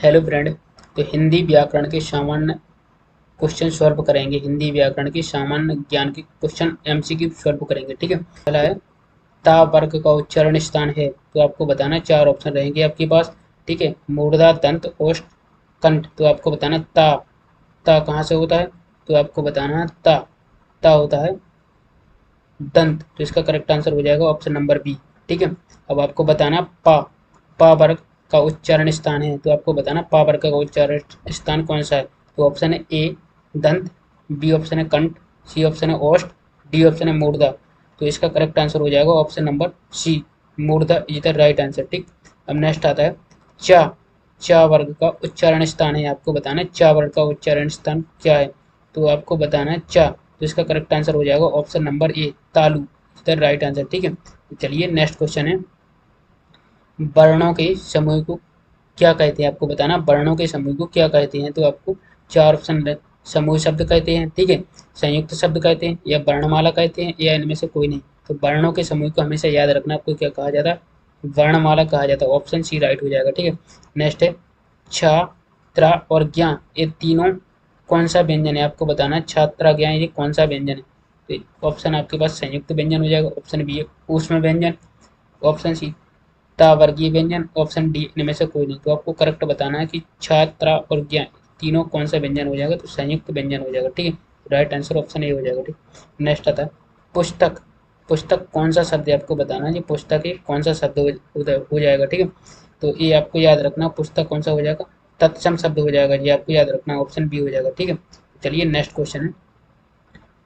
Hello friend. तो हिंदी व्याकरण के सामान्य क्वेश्चन सॉल्व करेंगे। हिंदी व्याकरण के सामान्य ज्ञान के क्वेश्चन एमसीक्यू सॉल्व करेंगे। ठीक है। पहला है ता वर्ग का उच्चारण स्थान है, तो आपको बताना है। चार ऑप्शन रहेंगे आपके पास। ठीक है। मूर्धा, दंत, ओष्ठ, कंठ। तो आपको बताना ता कहाँ से होता है, तो आपको बताना है ता होता है दंत। तो इसका करेक्ट आंसर हो जाएगा ऑप्शन नंबर बी। ठीक है। अब आपको बताना पा वर्ग का उच्चारण स्थान है, तो आपको बताना पा वर्ग का उच्चारण स्थान कौन सा है। तो ऑप्शन है ए दंत, बी ऑप्शन है कंठ, सी ऑप्शन है ओष्ठ, डी ऑप्शन है मूर्धा। तो इसका करेक्ट आंसर हो जाएगा ऑप्शन नंबर सी, मूर्धा इज द राइट आंसर। ठीक। अब नेक्स्ट आता है चा चा वर्ग का उच्चारण स्थान है, आपको बताना है चा वर्ग का उच्चारण स्थान क्या है। तो आपको बताना है चा। तो इसका करेक्ट आंसर हो जाएगा ऑप्शन नंबर ए तालु, इधर राइट आंसर। ठीक है। चलिए नेक्स्ट क्वेश्चन है वर्णों के समूह को क्या कहते हैं, आपको बताना वर्णों के समूह को क्या कहते हैं। तो आपको चार ऑप्शन समूह शब्द कहते हैं, ठीक है, संयुक्त शब्द कहते हैं, या वर्णमाला कहते हैं, या इनमें से कोई नहीं। तो वर्णों के समूह को हमेशा याद रखना, आपको क्या कहा जाता है, वर्णमाला कहा जाता है। ऑप्शन सी राइट हो जाएगा। ठीक है। नेक्स्ट है छ, त्रा और ज्ञा, ये तीनों कौन सा व्यंजन है, आपको बताना है छात्रा ज्ञा ये कौन सा व्यंजन है। तो ऑप्शन आपके पास संयुक्त व्यंजन हो जाएगा। ऑप्शन बी है ऊष्म व्यंजन, ऑप्शन सी वर्गीय व्यंजन, ऑप्शन डी इनमें से कोई नहीं। तो आपको करेक्ट बताना है कि छात्रा और ज्ञा तीनों कौन सा व्यंजन हो जाएगा, तो संयुक्त व्यंजन हो जाएगा। ठीक है। राइट आंसर ऑप्शन ए हो जाएगा। ठीक। नेक्स्ट आता है पुस्तक। पुस्तक कौन सा शब्द है, आपको बताना है। ये पुस्तक है कौन सा शब्द हो जाएगा। ठीक है। तो ये आपको याद रखना, पुस्तक कौन सा हो जाएगा, तत्सम शब्द हो जाएगा। ये आपको याद रखना, ऑप्शन बी हो जाएगा। ठीक है। चलिए नेक्स्ट क्वेश्चन है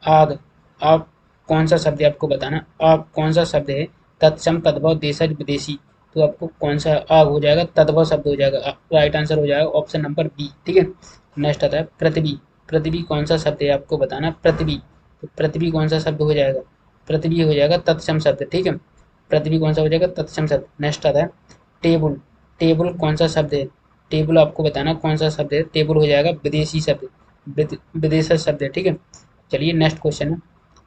आग। आग कौन सा शब्द है, आपको बताना आग कौन सा शब्द है, तत्सम, तद्भव, देशज, विदेशी। तो आपको कौन सा आग हो जाएगा, तद्भव शब्द हो जाएगा। राइट आंसर हो जाएगा ऑप्शन नंबर बी। ठीक है। नेक्स्ट आता है पृथ्वी। पृथ्वी कौन सा शब्द है, आपको बताना पृथ्वी। तो पृथ्वी कौन सा शब्द हो जाएगा, पृथ्वी हो जाएगा तत्सम शब्द। ठीक है। पृथ्वी कौन सा हो जाएगा, तत्सम शब्द। नेक्स्ट आता है टेबल। टेबल कौन सा शब्द है, टेबल आपको बताना कौन सा शब्द है। टेबल हो जाएगा विदेशी शब्द, विदेशी शब्द है। ठीक है। चलिए नेक्स्ट क्वेश्चन है।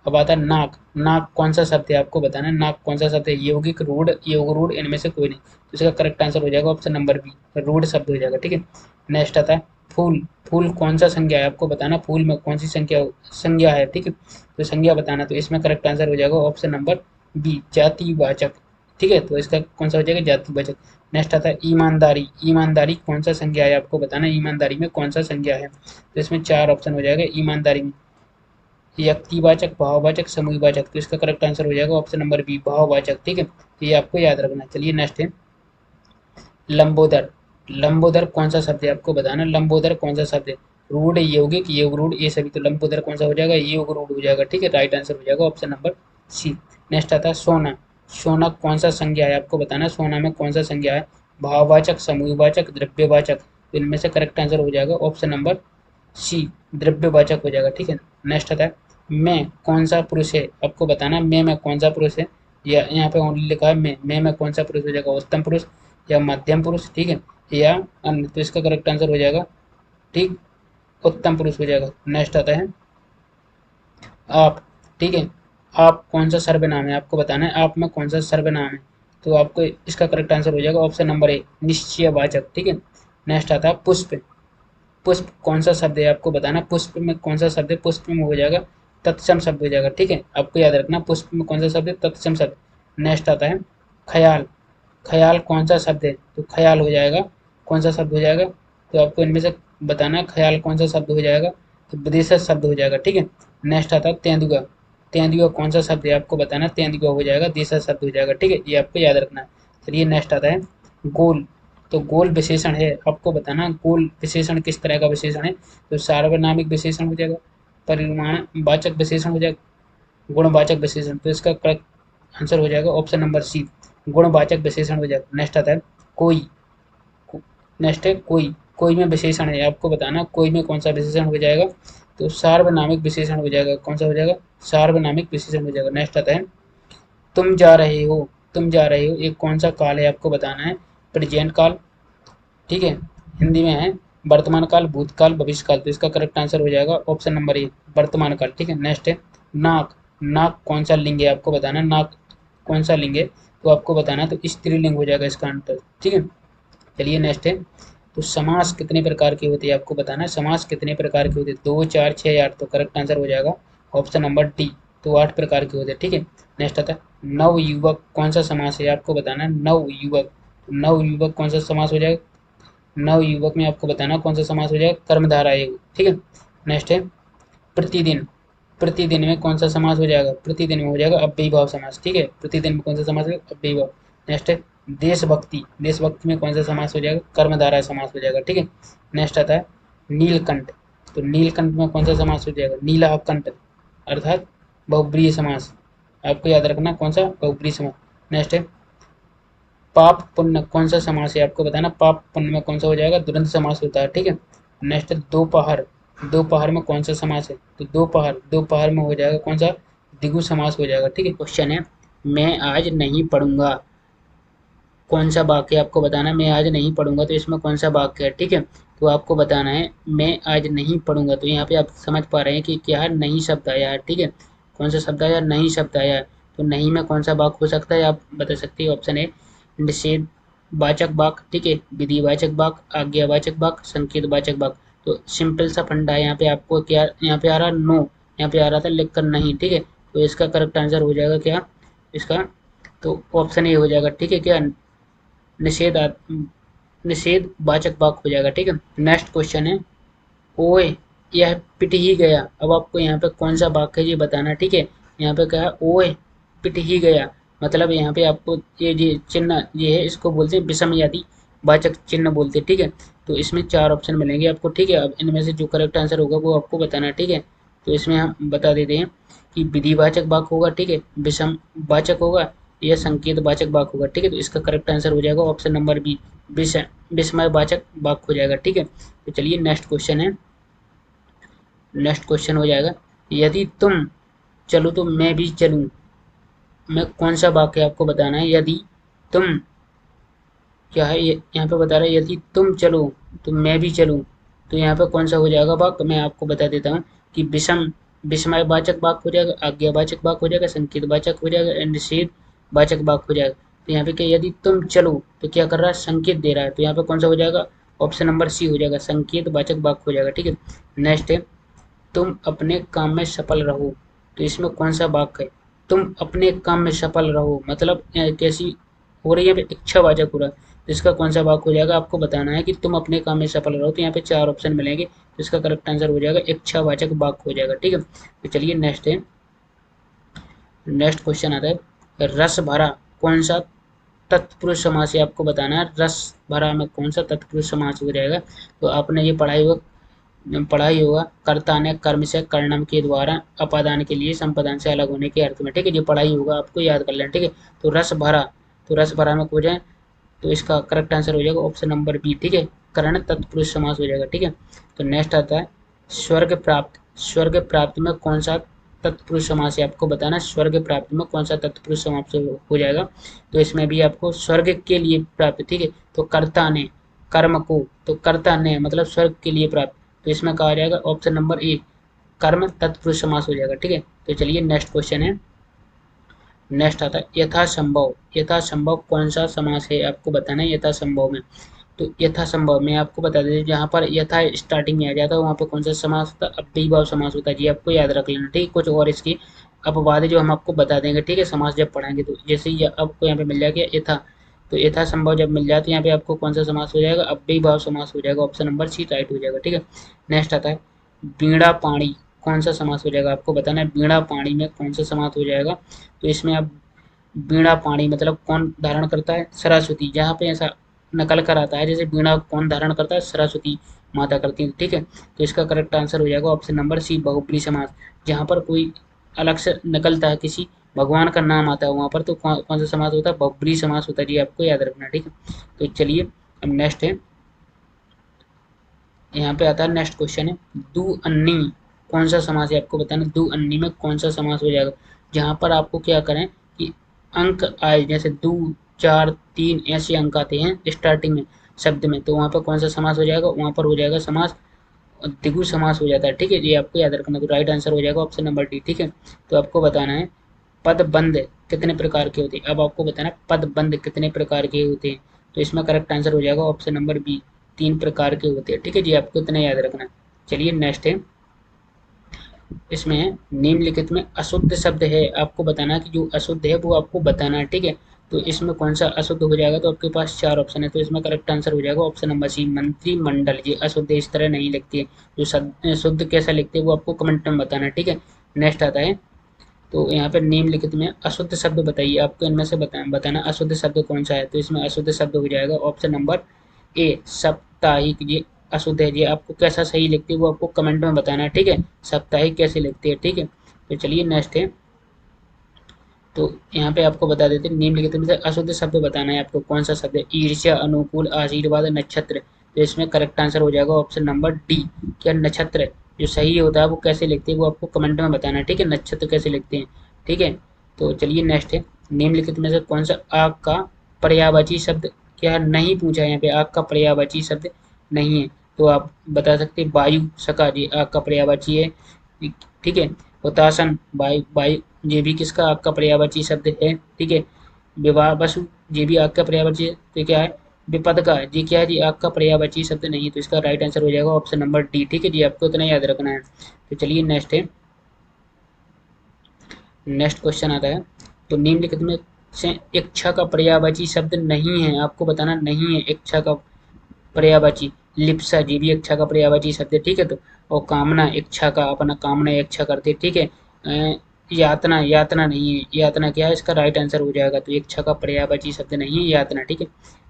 अब आता है नाक। नाक कौन सा शब्द है, आपको बताना है नाक कौन सा शब्द है। यौगिक, रूढ़, योग रूढ़, इनमें से कोई नहीं। तो इसका करेक्ट आंसर हो जाएगा ऑप्शन नंबर बी, रूढ़ शब्द हो जाएगा। ठीक है। नेक्स्ट आता है फूल। फूल कौन सा संज्ञा है, आपको बताना फूल में कौन सी संख्या संज्ञा है। ठीक है। तो संज्ञा बताना, तो इसमें करेक्ट आंसर हो जाएगा ऑप्शन नंबर बी, जातिवाचक। ठीक है। तो इसका कौन सा हो जाएगा, जातिवाचक। नेक्स्ट आता है ईमानदारी। ईमानदारी कौन सा संज्ञा है, आपको बताना ईमानदारी में कौन सा संज्ञा है। तो इसमें चार ऑप्शन हो जाएगा ईमानदारी में, व्यक्तिवाचक, भाववाचक, समूहवाचक। तो इसका करेक्ट आंसर हो जाएगा ऑप्शन नंबर बी, भाववाचक। ठीक है। तो ये आपको याद रखना। चलिए नेक्स्ट है लंबोदर। लंबोदर कौन सा शब्द है, आपको बताना लंबोदर कौन सा शब्द है। रूढ़, यौगिक, योग रूढ़, ये सभी। तो लंबोदर कौन सा हो जाएगा, योग रूढ़ हो जाएगा। ठीक है। राइट आंसर हो जाएगा ऑप्शन नंबर सी। नेक्स्ट आता है सोना। सोना कौन सा संज्ञा है, आपको बताना सोना में कौन सा संज्ञा है। भाववाचक, समूहवाचक, द्रव्यवाचक। तो इनमें से करेक्ट आंसर हो जाएगा ऑप्शन नंबर सी, द्रव्यवाचक हो जाएगा। ठीक है। नेक्स्ट आता है मैं कौन सा पुरुष है, आपको बताना मैं में कौन सा पुरुष है। या यहाँ पे ओनली लिखा है मैं में कौन सा पुरुष हो जाएगा, उत्तम पुरुष या मध्यम पुरुष। ठीक है। या अन्य। तो इसका करेक्ट आंसर हो जाएगा ठीक, उत्तम पुरुष हो जाएगा। नेक्स्ट आता है आप। ठीक है। आप कौन सा सर्वनाम है, आपको बताना है आप में कौन सा सर्वनाम है। तो आपको इसका करेक्ट आंसर हो जाएगा ऑप्शन नंबर ए, निश्चयवाचक। ठीक है। नेक्स्ट आता है पुष्प। पुष्प कौन सा शब्द है, आपको बताना पुष्प में कौन सा शब्द है। पुष्प में हो जाएगा तत्सम शब्द हो जाएगा। ठीक है। आपको याद रखना पुष्प में कौन सा शब्द है, तत्सम शब्द। नेक्स्ट आता है ख्याल। ख्याल कौन सा शब्द है, तो ख्याल हो जाएगा कौन सा शब्द हो जाएगा। तो आपको इनमें से बताना है ख्याल कौन सा शब्द हो जाएगा, तो विदेशज शब्द हो जाएगा। ठीक है। नेक्स्ट आता है तेंदुआ। तेंदुआ कौन सा शब्द है, आपको बताना तेंदुआ हो जाएगा देशज शब्द हो जाएगा। ठीक है। ये आपको याद रखना है। चलिए नेक्स्ट आता है गोल। तो गोल विशेषण है, आपको बताना गोल विशेषण किस तरह का विशेषण है। तो सार्वनामिक विशेषण हो जाएगा, परिमाण वाचक विशेषण हो जाएगा, गुणवाचक विशेषण। तो इसका करेक्ट आंसर हो जाएगा ऑप्शन नंबर सी, गुणवाचक विशेषण हो जाएगा। नेक्स्ट आता है कोई। नेक्स्ट है कोई में विशेषण है, आपको बताना कोई में कौन सा विशेषण हो जाएगा। तो सार्वनामिक विशेषण हो जाएगा। कौन सा हो जाएगा, सार्वनामिक विशेषण हो जाएगा। नेक्स्ट आता है तुम जा रहे हो। तुम जा रहे हो एक कौन सा काल है, आपको बताना है प्रेजेंट काल। ठीक है। हिंदी में है वर्तमान काल, भूतकाल, भविष्य काल। तो इसका करेक्ट आंसर हो जाएगा ऑप्शन नंबर ए, वर्तमान काल। ठीक है। नेक्स्ट है नाक। नाक कौन सा लिंग है, आपको बताना नाक कौन सा लिंग है। तो आपको बताना तो स्त्रीलिंग हो जाएगा इसका आंसर। ठीक है। चलिए नेक्स्ट है तो समास कितने प्रकार के होते हैं आपको बताना है। समास कितने प्रकार के होते हैं, 2, 4, 6, 8। तो करेक्ट आंसर हो जाएगा ऑप्शन नंबर डी। तो 8 प्रकार के होते हैं, ठीक है। नेक्स्ट आता है नवयुवक, कौन सा समास है आपको बताना है। नवयुवक, नवयुवक कौन सा समास हो जाएगा। नवयुवक में आपको बताना कौन सा समास हो जाएगा, कर्मधारय युग, ठीक है। नेक्स्ट है प्रतिदिन, प्रतिदिन में कौन सा समास हो जाएगा, प्रतिदिन में हो जाएगा अव्ययी भाव समास, ठीक है। प्रतिदिन में कौन सा समास होगा, अव्ययी भाव। नेक्स्ट है देशभक्ति, देशभक्ति में कौन सा समास हो जाएगा, कर्मधारय समास हो जाएगा, ठीक है। नेक्स्ट आता है नीलकंठ, तो नीलकंठ में कौन सा समास हो जाएगा, नीला कंठ, अर्थात बहुब्रीहि समास। आपको याद रखना कौन सा, बहुब्रीहि समास। नेक्स्ट है पाप पुण्य, कौन सा समास है आपको बताना। पाप पुण्य में कौन सा हो जाएगा, दुरंत समास होता है, ठीक है। नेक्स्ट है दोपहर, दोपहर में कौन सा समास है, तो दोपहर, दोपहर में हो जाएगा कौन सा, द्विगु समास हो जाएगा, ठीक है। क्वेश्चन है मैं आज नहीं पढ़ूंगा, कौन सा वाक्य आपको बताना है। मैं आज नहीं पढ़ूंगा, तो इसमें कौन सा वाक्य है, ठीक है। तो आपको बताना है मैं आज नहीं पढ़ूंगा। तो यहाँ पे आप समझ पा रहे हैं कि क्या है, नहीं शब्द आया है, ठीक है। कौन सा शब्द आया, नहीं शब्द आया है। तो नहीं में कौन सा वाक्य हो सकता है, आप बता सकते हैं। ऑप्शन है निषेध वाचक वाक्य, ठीक है, विधिवाचक वाक्य, आज्ञावाचक वाक्य, संकेत वाचक वाक्य। तो सिंपल सा फंडा है यहाँ पे। आपको क्या यहाँ पे आ रहा, नो, यहाँ पे आ रहा था लिख कर नहीं, ठीक है। तो इसका करेक्ट आंसर हो जाएगा क्या इसका, तो ऑप्शन ए हो जाएगा, ठीक है। क्या निषेध निषेध वाचक वाक्य हो जाएगा, ठीक है। नेक्स्ट क्वेश्चन है ओए यह पिट ही गया। अब आपको यहाँ पे कौन सा वाक्य है ये बताना, ठीक है। यहाँ पे क्या है, ओए पिट ही गया, मतलब यहाँ पे आपको ये चिन्ह ये है, इसको बोलते हैं विषमयादि वाचक चिन्ह बोलते हैं, ठीक है। तो इसमें 4 ऑप्शन मिलेंगे आपको, ठीक है। अब इनमें से जो करेक्ट आंसर होगा वो आपको बताना है, ठीक है। तो इसमें हम बता देते हैं कि विधिवाचक वाक्य होगा, ठीक है, विषम वाचक होगा, यह संकेत वाचक वाक्य होगा, ठीक है। तो इसका करेक्ट आंसर हो जाएगा ऑप्शन नंबर बी, विस्मय वाचक वाक्य हो जाएगा, ठीक है। तो चलिए नेक्स्ट क्वेश्चन है, नेक्स्ट क्वेश्चन हो जाएगा यदि तुम चलो तो मैं भी चलूं। मैं कौन सा वाक्य आपको बताना है, यदि तुम, क्या है यहाँ पे बता रहा है यदि तुम चलो तो मैं भी चलूं। तो यहाँ पे कौन सा हो जाएगा वाक्य, मैं आपको बता देता हूँ कि विस्मय वाचक वाक्य हो जाएगा, आज्ञावाचक वाक्य हो जाएगा, संकेत वाचक हो जाएगा, निषेध वाचक वाक्य हो जाएगा। तो यहाँ पे क्या, यदि तुम चलो तो क्या कर रहा है, संकेत दे रहा है। तो यहाँ पे कौन सा हो जाएगा, ऑप्शन नंबर सी हो जाएगा, संकेत वाचक वाक्य हो जाएगा, ठीक है। नेक्स्ट है तुम अपने काम में सफल रहो। तो इसमें कौन सा वाक्य है, तुम अपने काम में सफल रहो, मतलब कैसी हो रही है, इच्छावाचक हो रहा है। तो इसका कौन सा वाक्य हो जाएगा, आपको बताना है कि तुम अपने काम में सफल रहो। तो यहाँ पे 4 ऑप्शन मिलेंगे, तो इसका करेक्ट आंसर हो जाएगा इच्छावाचक वाक्य हो जाएगा, ठीक है। तो चलिए नेक्स्ट है, नेक्स्ट क्वेश्चन आता है रस भरा, कौन सा तत्पुरुष समास है आपको बताना है। रस भरा में कौन सा तत्पुरुष समास हो जाएगा। तो आपने ये पढ़ा ही होगा, कर्ता ने कर्म से कर्णम के द्वारा अपादान के लिए संपादान से अलग होने के अर्थ में, ठीक है। ये पढ़ा ही होगा, आपको याद कर लेना, ठीक है। तो रस भरा, तो रस भरा में हो जाए तो इसका करेक्ट आंसर हो जाएगा ऑप्शन नंबर बी, ठीक है, कर्ण तत्पुरुष समास हो जाएगा, ठीक है। तो नेक्स्ट आता है स्वर्ग प्राप्त, स्वर्ग प्राप्ति में कौन सा तत्पुरुष समास है आपको बताना। स्वर्ग प्राप्ति में कौन सा तत्पुरुष समास हो जाएगा। तो इसमें भी आपको स्वर्ग के लिए प्राप्त, ठीक है। तो कर्ता ने कर्म को, तो कर्ता ने मतलब स्वर्ग के लिए प्राप्त। तो इसमें कहा जाएगा ऑप्शन नंबर ए, कर्म तत्पुरुष समास हो जाएगा, ठीक है। तो चलिए नेक्स्ट क्वेश्चन है, नेक्स्ट आता है यथासंभव, यथासंभव कौन सा समास है आपको बताना है यथासंभव में। तो यथासंभव में आपको बता देते जहाँ पर यथा स्टार्टिंग में आ जाता है वहाँ पर कौन सा समास होता है, अव्ययी भाव समास होता है जी, आपको याद रख लेना, ठीक है। कुछ और इसकी अपवाद जो हम आपको बता देंगे, ठीक है, समास जब पढ़ाएंगे। तो जैसे ही आपको यहाँ पे मिल जाएगा यथा, तो यथा संभव जब मिल जाए तो यहाँ पे आपको कौन सा समास हो जाएगा, अव्ययी भाव समास हो जाएगा, ऑप्शन नंबर सी राइट हो जाएगा, ठीक है। नेक्स्ट आता है बीड़ा पाणी, कौन सा समास हो जाएगा आपको बताना है। बीड़ा पाणी में कौन सा समास हो जाएगा। तो इसमें आप बीड़ा पाणी मतलब कौन धारण करता है, सरस्वती। जहाँ पे ऐसा नकल कर आता है जैसे बीड़ा कौन धारण करता है, सरस्वती माता करती है, ठीक है। तो इसका करेक्ट आंसर हो जाएगा ऑप्शन नंबर सी, बहुब्रीहि समास। जहाँ पर कोई अलग से निकलता है, किसी भगवान का नाम आता है वहाँ पर, तो कौन सा समास होता है, बहुब्रीहि समास होता है जी, आपको याद रखना, ठीक है। तो चलिए अब नेक्स्ट है, यहाँ पे आता है नेक्स्ट क्वेश्चन है दू अन्नी, कौन सा समास है आपको बताना। दू अन्नी में कौन सा समास हो जाएगा। जहाँ पर आपको क्या करें कि अंक आए, जैसे 2, 4, 3 ऐसे अंक आते हैं स्टार्टिंग में शब्द में, तो वहाँ पर कौन सा समास हो जाएगा, वहाँ पर हो जाएगा समास द्विगु समास हो जाता है, ठीक है। ये आपको याद रखना। तो राइट आंसर हो जाएगा ऑप्शन नंबर डी, ठीक है। तो आपको बताना है पदबंध कितने प्रकार के होते हैं। अब आपको बताना है पदबंध कितने प्रकार के होते हैं। तो इसमें करेक्ट आंसर हो जाएगा ऑप्शन नंबर बी, तीन प्रकार के होते हैं, ठीक है जी, आपको इतना याद रखना। चलिए नेक्स्ट है, इसमें निम्नलिखित में अशुद्ध शब्द है, आपको बताना कि जो अशुद्ध है वो आपको बताना है, ठीक है। तो इसमें कौन सा अशुद्ध हो जाएगा, तो आपके पास चार ऑप्शन है, तो इसमें करेक्ट आंसर हो जाएगा ऑप्शन नंबर सी, मंत्रिमंडल। ये अशुद्ध इस तरह नहीं लिखती है, जो शुद्ध कैसा लिखते हैं वो आपको कमेंट में बताना है, ठीक है। नेक्स्ट आता है, तो यहाँ पर निम्नलिखित में अशुद्ध शब्द बताइए, आपको इनमें से बताना अशुद्ध शब्द कौन सा है। तो इसमें अशुद्ध शब्द हो जाएगा ऑप्शन नंबर ए, साप्ताहिक। ये अशुद्ध है जी, आपको कैसा सही लिखते हैं वो आपको कमेंट में बताना है, ठीक है। साप्ताहिक कैसे लिखते हैं, ठीक है। तो चलिए नेक्स्ट है, तो यहाँ पे आपको बता देते हैं निम्नलिखित में से अशुद्ध शब्द बताना है आपको, कौन सा शब्द है। ईर्ष्या, अनुकूल, आशीर्वाद, नक्षत्र। तो इसमें करेक्ट आंसर हो जाएगा ऑप्शन नंबर डी, क्या नक्षत्र। जो सही होता है वो कैसे लिखते हैं वो आपको कमेंट में बताना है, ठीक है, नक्षत्र कैसे लिखते हैं, ठीक है। तो चलिए नेक्स्ट है, निम्नलिखित में से कौन सा आग का पर्यायवाची शब्द क्या नहीं पूछा है, यहाँ पे आग का पर्यायवाची शब्द नहीं है। तो आप बता सकते हैं वायु, सका जी आग का पर्यायवाची है, ठीक है। हुतासन, वायु वायु, ये भी किसका आग का पर्यायवाची शब्द है, ठीक है। विवाह वसु, ये भी आग का पर्यायवाची है, तो क्या है विपद का, ये क्या है जी आग का पर्यायवाची शब्द नहीं है, तो इसका राइट आंसर हो जाएगा ऑप्शन नंबर डी, ठीक है जी, आपको इतना याद रखना है। तो चलिए नेक्स्ट है, नेक्स्ट क्वेश्चन आता है, तो निम्नलिखित में से इच्छा का पर्यायवाची शब्द नहीं है, आपको बताना नहीं है इच्छा का पर्यायवाची। लिप्सा, जी भी इच्छा का पर्यायवाची शब्द है, ठीक है। तो और कामना, इच्छा का अपना कामना इच्छा करते, ठीक है। यातना, यातना नहीं है, यातना क्या है, इसका राइट आंसर हो जाएगा, तो इच्छा का पर्यायवाची शब्द नहीं है यातना, ठीक है।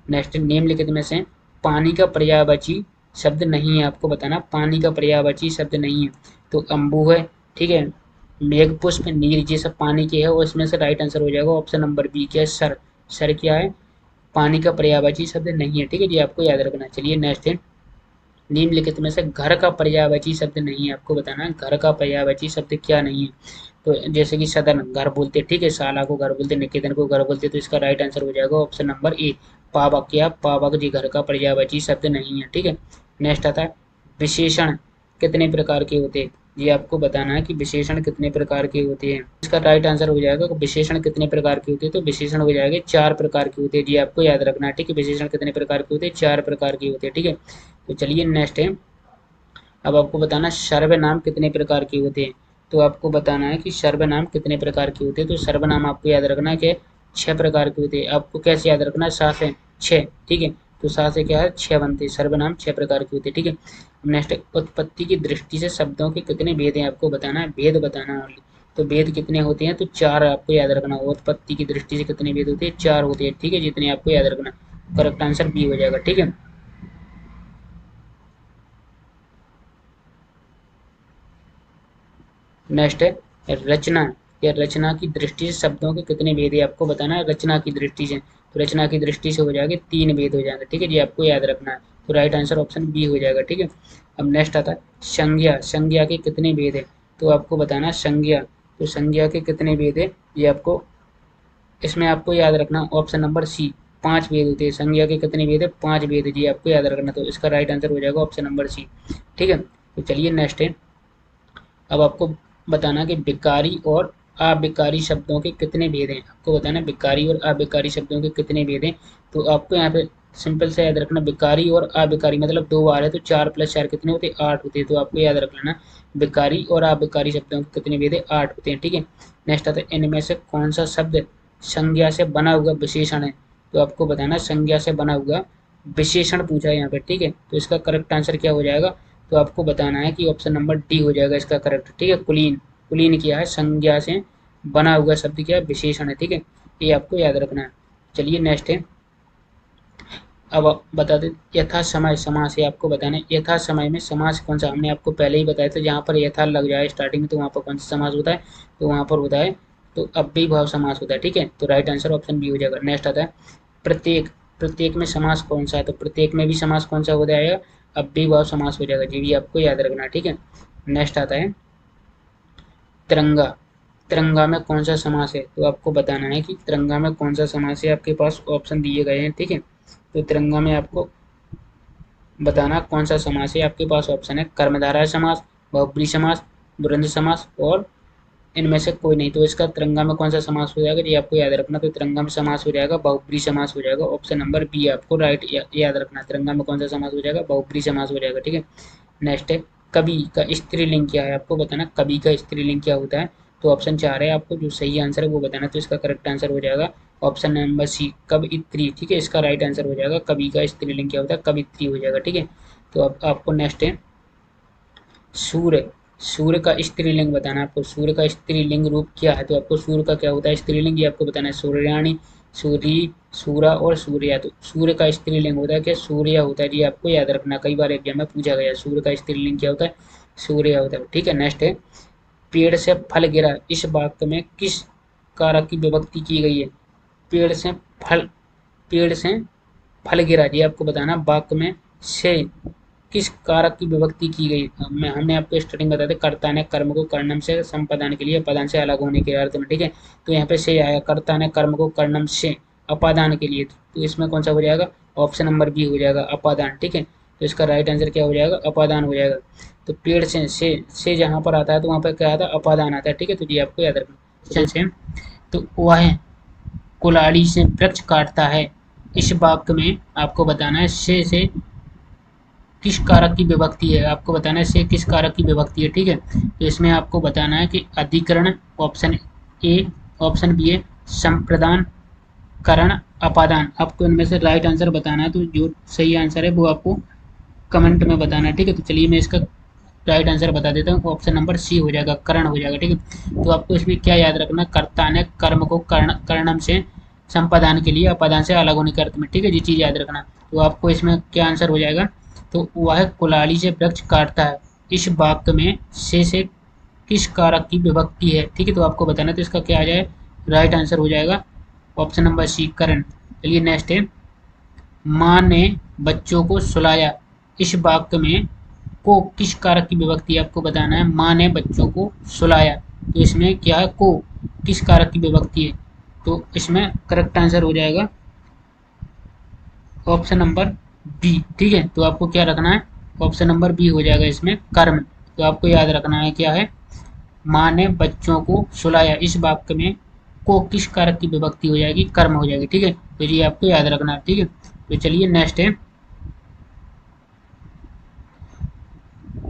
नेक्स्ट निम्नलिखित में से पानी का पर्यायवाची शब्द नहीं है, आपको बताना पानी का पर्यायवाची शब्द नहीं है। तो अम्बु है, ठीक है, मेघ पुष्प, नीर, ये सब पानी के है, और इसमें से राइट आंसर हो जाएगा ऑप्शन नंबर बी, क्या है सर। सर क्या है, पानी का पर्यायवाची शब्द नहीं है, ठीक है जी, आपको याद रखना। चलिए नेक्स्ट है, निम्नलिखित में से घर का पर्यायवाची शब्द नहीं है, आपको बताना है घर का पर्यायवाची शब्द क्या नहीं है। तो जैसे कि सदन घर बोलते, ठीक है, शाला को घर बोलते, निकेतन को घर बोलते, तो इसका राइट आंसर हो जाएगा ऑप्शन नंबर ए, पावक। क्या पावक जी घर का पर्यायवाची शब्द नहीं है, ठीक है। नेक्स्ट आता है, विशेषण कितने प्रकार के होते हैं, ये आपको बताना है कि विशेषण कितने प्रकार के होते हैं। इसका राइट आंसर हो जाएगा विशेषण कितने प्रकार के होते हैं, तो विशेषण हो जाएगा चार प्रकार के होते हैं, जी आपको याद रखना है, ठीक है। विशेषण कितने प्रकार के होते हैं, चार प्रकार के होते हैं, ठीक है। तो चलिए नेक्स्ट है, अब आपको बताना सर्वनाम कितने प्रकार के होते हैं। तो आपको बताना है कि सर्वनाम कितने प्रकार के होते हैं। तो सर्वनाम आपको याद रखना है कि 6 प्रकार के होते हैं। आपको कैसे याद रखना है, 7 है 6, ठीक है। तो 7 से क्या है 6 बनते हैं, सर्वनाम 6 प्रकार के होते हैं, ठीक है। नेक्स्ट, उत्पत्ति की दृष्टि से शब्दों के कितने भेद हैं, आपको बताना है, भेद बताना है ओनली। तो भेद कितने होते हैं, तो 4 आपको याद रखना। उत्पत्ति की दृष्टि से कितने भेद होते हैं, 4 होते हैं, ठीक है, जितने आपको याद रखना। करेक्ट आंसर बी हो जाएगा, ठीक है। नेक्स्ट है रचना, या रचना की दृष्टि से शब्दों के कितने भेद है, आपको बताना है रचना की दृष्टि से। तो रचना की दृष्टि से हो जाएगा 3 भेद हो जाएंगे, ठीक है जी, आपको याद रखना है। तो राइट आंसर ऑप्शन बी हो जाएगा, ठीक है। अब नेक्स्ट आता है संज्ञा, संज्ञा के कितने भेद है, तो आपको बताना है संज्ञा। तो संज्ञा के कितने भेद है, ये आपको इसमें आपको याद रखना ऑप्शन नंबर सी, 5 भेद होते हैं। संज्ञा के कितने भेद है, 5 भेद है जी, आपको याद रखना। तो इसका राइट आंसर हो जाएगा ऑप्शन नंबर सी, ठीक है। तो चलिए नेक्स्ट है, अब आपको बताना कि विकारी और अविकारी शब्दों के कितने भेद हैं, आपको बताना विकारी और अविकारी शब्दों के कितने भेद हैं। तो आपको यहाँ पे सिंपल से याद रखना, विकारी और अविकारी मतलब 2 बार है, तो 4 + 4 कितने होते हैं, 8 होते हैं। तो आपको याद रख लेना विकारी और अविकारी शब्दों के कितने भेद है, 8 होते हैं, ठीक है। नेक्स्ट आता है, इनमें से कौन सा शब्द संज्ञा से बना हुआ विशेषण है। तो आपको बताना संज्ञा से बना हुआ विशेषण पूछा है यहाँ पे, ठीक है। तो इसका करेक्ट आंसर क्या हो जाएगा, तो आपको बताना है कि ऑप्शन नंबर डी हो जाएगा इसका करेक्ट, ठीक है। कुलीन, कुलीन क्या है, संज्ञा से बना हुआ शब्द क्या है, विशेषण है, ठीक है। ये आपको याद रखना है। चलिए नेक्स्ट है, अब बता दें यथा समय समास है, आपको बताना है यथा समय में समास कौन सा। हमने आपको पहले ही बताया था, जहाँ पर यथा लग जाए स्टार्टिंग में तो वहाँ पर कौन सा समास होता है, तो वहाँ पर होता है तो अव्ययीभाव समास होता है, ठीक है। तो राइट आंसर ऑप्शन बी हो जाएगा। नेक्स्ट आता है प्रत्येक, प्रत्येक में समास कौन सा है, तो प्रत्येक में भी समास कौन सा हो जाएगा, अव्ययीभाव समास हो जाएगा, जी भी आपको याद रखना, ठीक है। नेक्स्ट आता है तिरंगा, तिरंगा में कौन सा समास है, तो आपको बताना है कि तिरंगा में कौन सा समास है, आपके पास ऑप्शन दिए गए हैं, ठीक है। तो तिरंगा में आपको बताना कौन सा समास है, आपके पास ऑप्शन है कर्मधारय समास, बहुब्री समास, द्वंद्व समास और इनमें से कोई नहीं। तो इसका तिरंगा में कौन सा समास हो जाएगा, ये आपको याद रखना। तो तिरंगा में समास हो जाएगा बहुब्रीहि समास हो जाएगा। ऑप्शन नंबर बी आपको राइट याद रखना। तिरंगा में कौन सा समास हो जाएगा, बहुब्रीहि समास हो जाएगा। ठीक है, नेक्स्ट है कवि का स्त्रीलिंग क्या है, आपको बताना कवि का स्त्रीलिंग क्या होता है। तो ऑप्शन 4 है, आपको जो सही आंसर है वो बताना। तो इसका करेक्ट आंसर हो जाएगा ऑप्शन नंबर सी, कवयित्री। ठीक है, इसका राइट आंसर हो जाएगा कवि का स्त्रीलिंग क्या होता है, कवयित्री हो जाएगा। ठीक है, तो अब आपको नेक्स्ट है सूर्य। सूर्य का स्त्रीलिंग बताना है आपको। सूर्य का स्त्रीलिंग रूप क्या है, तो आपको सूर्य का क्या होता है स्त्रीलिंग, ये आपको बताना है। सूर्याणी, सूरी, सूरा और सूर्या। तो सूर्य का स्त्रीलिंग होता है क्या, सूर्य होता है। ये आपको याद रखना, कई बार एग्जाम में पूछा गया है। सूर्य का स्त्रीलिंग क्या होता है, सूर्य होता है। ठीक है, नेक्स्ट है पेड़ से फल गिरा, इस वाक्य में किस कारक की विभक्ति की गई है। पेड़ से फल, पेड़ से फल गिरा, ये आपको बताना वाक्य में से किस कारक की विभक्ति की गई। मैं हमने आपको स्टार्टिंग बताया था, कर्ता ने कर्म को कर्णम से संपादन के लिए अपादान से अलग होने के अर्थ में। ठीक है, तो यहाँ पे से आया, कर्ता ने कर्म को कर्णम से अपादान के लिए। तो इसमें कौन सा हो जाएगा, ऑप्शन नंबर बी हो जाएगा अपादान। ठीक है, तो इसका राइट आंसर क्या हो जाएगा, अपादान हो जाएगा। तो पेड़ से जहाँ पर आता है तो वहाँ पर क्या आता है, अपादान आता है। ठीक है, तो ये आपको याद रखना से। तो वह कुल्हाड़ी से वृक्ष काटता है, इस वाक्य में आपको बताना है से किस कारक की विभक्ति है, आपको बताना है से किस कारक की विभक्ति है। ठीक है, तो इसमें आपको बताना है कि अधिकरण ऑप्शन ए, ऑप्शन बी है संप्रदान, करण, अपादान। आपको इनमें से राइट आंसर बताना है। तो जो सही आंसर है वो आपको कमेंट में बताना है। ठीक है, तो चलिए मैं इसका राइट आंसर बता देता हूँ। ऑप्शन नंबर सी हो जाएगा, करण हो जाएगा। ठीक है, तो आपको इसमें क्या याद रखना, कर्ता ने कर्म को कर्णम से संपादान के लिए अपादान से अलग होने के अर्थ में। ठीक है, ये चीज़ याद रखना। तो आपको इसमें क्या आंसर हो जाएगा, तो वह कुल्हाड़ी से वृक्ष काटता है, इस वाक्य में से किस कारक की विभक्ति है। ठीक है, तो आपको बताना। तो इसका क्या आ जाए, राइट आंसर हो जाएगा ऑप्शन नंबर सी, करण। चलिए नेक्स्ट है माँ ने बच्चों को सुलाया, इस वाक्य में को किस कारक की विभक्ति है, आपको बताना है। माँ ने बच्चों को सुलाया, तो इसमें क्या है, को किस कारक की विभक्ति है। तो इसमें करेक्ट आंसर हो जाएगा ऑप्शन नंबर बी। ठीक है, तो आपको क्या रखना है, ऑप्शन नंबर बी हो जाएगा इसमें कर्म। तो आपको याद रखना है क्या है, माँ ने बच्चों को सुलाया, इस वाक्य में को किस कारक की विभक्ति हो जाएगी, कर्म हो जाएगी। ठीक है, तो ये आपको याद रखना है। ठीक है, तो चलिए नेक्स्ट है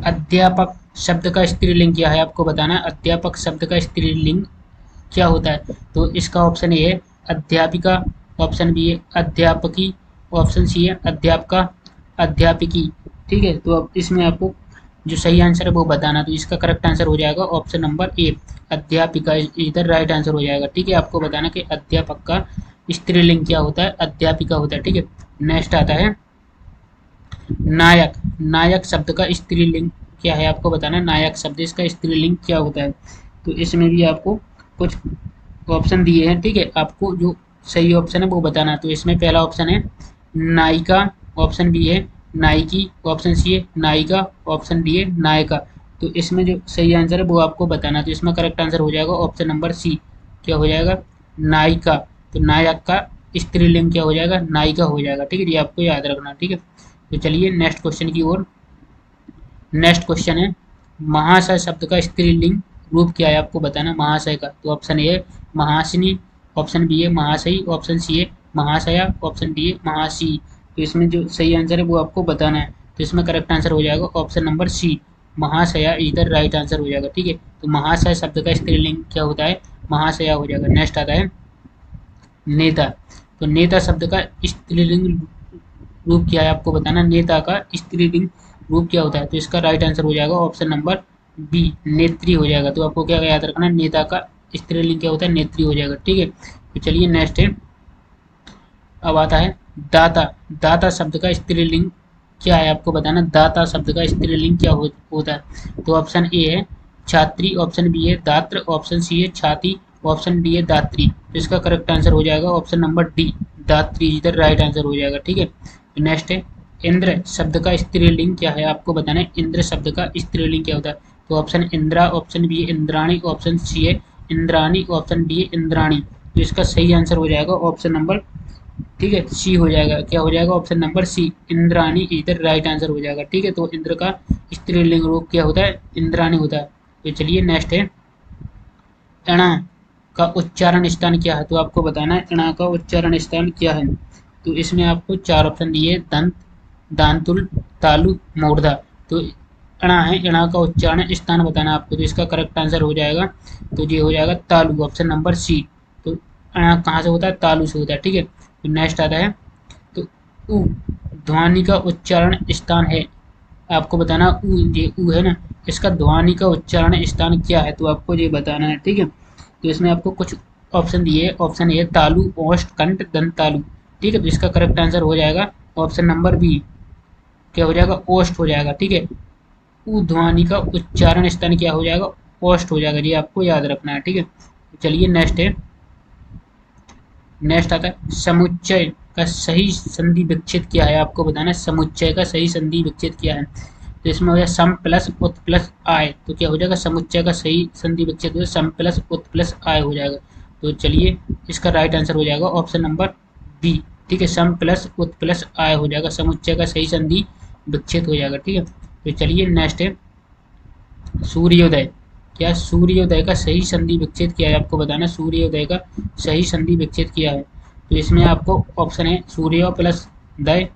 अध्यापक शब्द का स्त्रीलिंग क्या है, आपको बताना है। अध्यापक शब्द का स्त्रीलिंग क्या होता है, तो इसका ऑप्शन ए है अध्यापिका, ऑप्शन बी है अध्यापकी, ऑप्शन सी है अध्यापका, अध्यापिकी। ठीक है, तो अब इसमें आपको जो सही आंसर है वो बताना। तो इसका करेक्ट आंसर हो जाएगा ऑप्शन नंबर ए, अध्यापिका, इधर राइट आंसर हो जाएगा। ठीक है, आपको बताना कि अध्यापक का स्त्रीलिंग क्या होता है, अध्यापिका होता है। ठीक है, नेक्स्ट आता है नायक। नायक शब्द का स्त्रीलिंग क्या है, आपको बताना है। नायक शब्द इसका स्त्रीलिंग क्या होता है, तो इसमें भी आपको कुछ ऑप्शन दिए हैं। ठीक है, आपको जो सही ऑप्शन है वो बताना। तो इसमें पहला ऑप्शन है नायिका, ऑप्शन बी है नायिकी, ऑप्शन सी है नायिका, ऑप्शन डी है नायिका। तो इसमें जो सही आंसर है वो आपको बताना। तो इसमें करेक्ट आंसर हो जाएगा ऑप्शन नंबर सी, क्या हो जाएगा, नायिका। तो नायक का स्त्रीलिंग क्या हो जाएगा, नायिका हो जाएगा। ठीक है, ये आपको याद रखना। ठीक है, तो चलिए नेक्स्ट क्वेश्चन की ओर। नेक्स्ट क्वेश्चन है महाशय शब्द का स्त्रीलिंग रूप क्या है, आपको बताना महाशय का। तो ऑप्शन ए है महासिनी, ऑप्शन बी है महाशयी, ऑप्शन सी है महाशया, ऑप्शन डी है महासी। तो इसमें जो सही आंसर है वो आपको बताना है। तो इसमें करेक्ट आंसर हो जाएगा ऑप्शन नंबर सी, महाशया, इधर राइट आंसर हो जाएगा। ठीक है, तो महाशय शब्द का स्त्रीलिंग क्या होता है, महाशया हो जाएगा। नेक्स्ट आता है नेता। तो नेता शब्द का स्त्रीलिंग रूप क्या है, आपको बताना। नेता का स्त्रीलिंग रूप क्या होता है, तो इसका राइट आंसर हो जाएगा ऑप्शन नंबर बी, नेत्री हो जाएगा। तो आपको क्या याद रखना, नेता का स्त्रीलिंग क्या होता है, नेत्री हो जाएगा। ठीक है, तो चलिए नेक्स्ट है, अब आता है दाता। दाता शब्द का स्त्रीलिंग क्या है, आपको बताना। दाता शब्द का स्त्रीलिंग क्या होता है, तो ऑप्शन ए है छात्री, ऑप्शन बी है दात्र, ऑप्शन सी है छाती, ऑप्शन डी है दात्री। तो इसका करेक्ट आंसर हो जाएगा ऑप्शन नंबर डी, दात्री, इधर राइट आंसर हो जाएगा। ठीक है, नेक्स्ट है इंद्र शब्द का स्त्रीलिंग क्या है, आपको बताना है। इंद्र शब्द का स्त्रीलिंग क्या होता है, तो ऑप्शन इंद्रा, ऑप्शन बी है इंद्राणी, ऑप्शन सी है इंद्राणी, ऑप्शन डी है इंद्राणी। तो इसका सही आंसर हो जाएगा ऑप्शन नंबर, ठीक है, सी हो जाएगा। क्या हो जाएगा, ऑप्शन नंबर सी, इंद्राणी, इधर राइट आंसर हो जाएगा। ठीक है, तो इंद्र का स्त्रीलिंग रूप क्या होता है, इंद्राणी होता है। तो चलिए नेक्स्ट है ण का उच्चारण स्थान क्या है, तो आपको बताना है ण का उच्चारण स्थान क्या है। तो इसमें आपको 4 ऑप्शन दिए, दंत, दांतुल, तालु, मूर्धा। तो ण है, ण का उच्चारण स्थान बताना आपको, तो इसका करेक्ट आंसर हो जाएगा, तो ये हो जाएगा तालु, ऑप्शन नंबर सी। तो ण कहाँ से होता है, तालु से होता है, ठीक है। तो नेक्स्ट आता है, तो उ ध्वनि का उच्चारण स्थान है, आपको बताना उ, ये उ है ना, इसका ध्वनि का उच्चारण स्थान क्या है, तो आपको ये बताना है, ठीक है। तो इसमें आपको कुछ ऑप्शन दिए, ऑप्शन ए तालु, ओष्ठ, कंठ, दंत तालु, ठीक है। तो इसका करेक्ट आंसर हो जाएगा ऑप्शन नंबर बी, क्या हो जाएगा, ओष्ठ हो जाएगा, ठीक है। उ ध्वनि का उच्चारण स्थान क्या हो जाएगा, ओष्ठ हो जाएगा, ये आपको याद रखना है, ठीक है। चलिए नेक्स्ट है, नेक्स्ट आता है समुच्चय का सही संधि विच्छेद क्या है, आपको बताना है समुच्चय का सही संधि विच्छेद क्या है। तो इसमें हो जाएगा सम प्लस उत प्लस आय, तो क्या हो जाएगा, समुच्चय का सही संधि विच्छेद हो सम प्लस उत प्लस आय हो जाएगा। तो चलिए इसका राइट आंसर हो जाएगा ऑप्शन नंबर बी, ठीक है, सम प्लस उत प्लस आय हो जाएगा, समुच्चय का सही संधि विच्छेद हो जाएगा, ठीक है। तो चलिए नेक्स्ट है सूर्योदय, क्या सूर्योदय का सही संधि विच्छेद क्या है, आपको बताना है सूर्योदय का सही संधि विच्छेद क्या है। तो इसमें आपको ऑप्शन है सूर्य प्लस दय,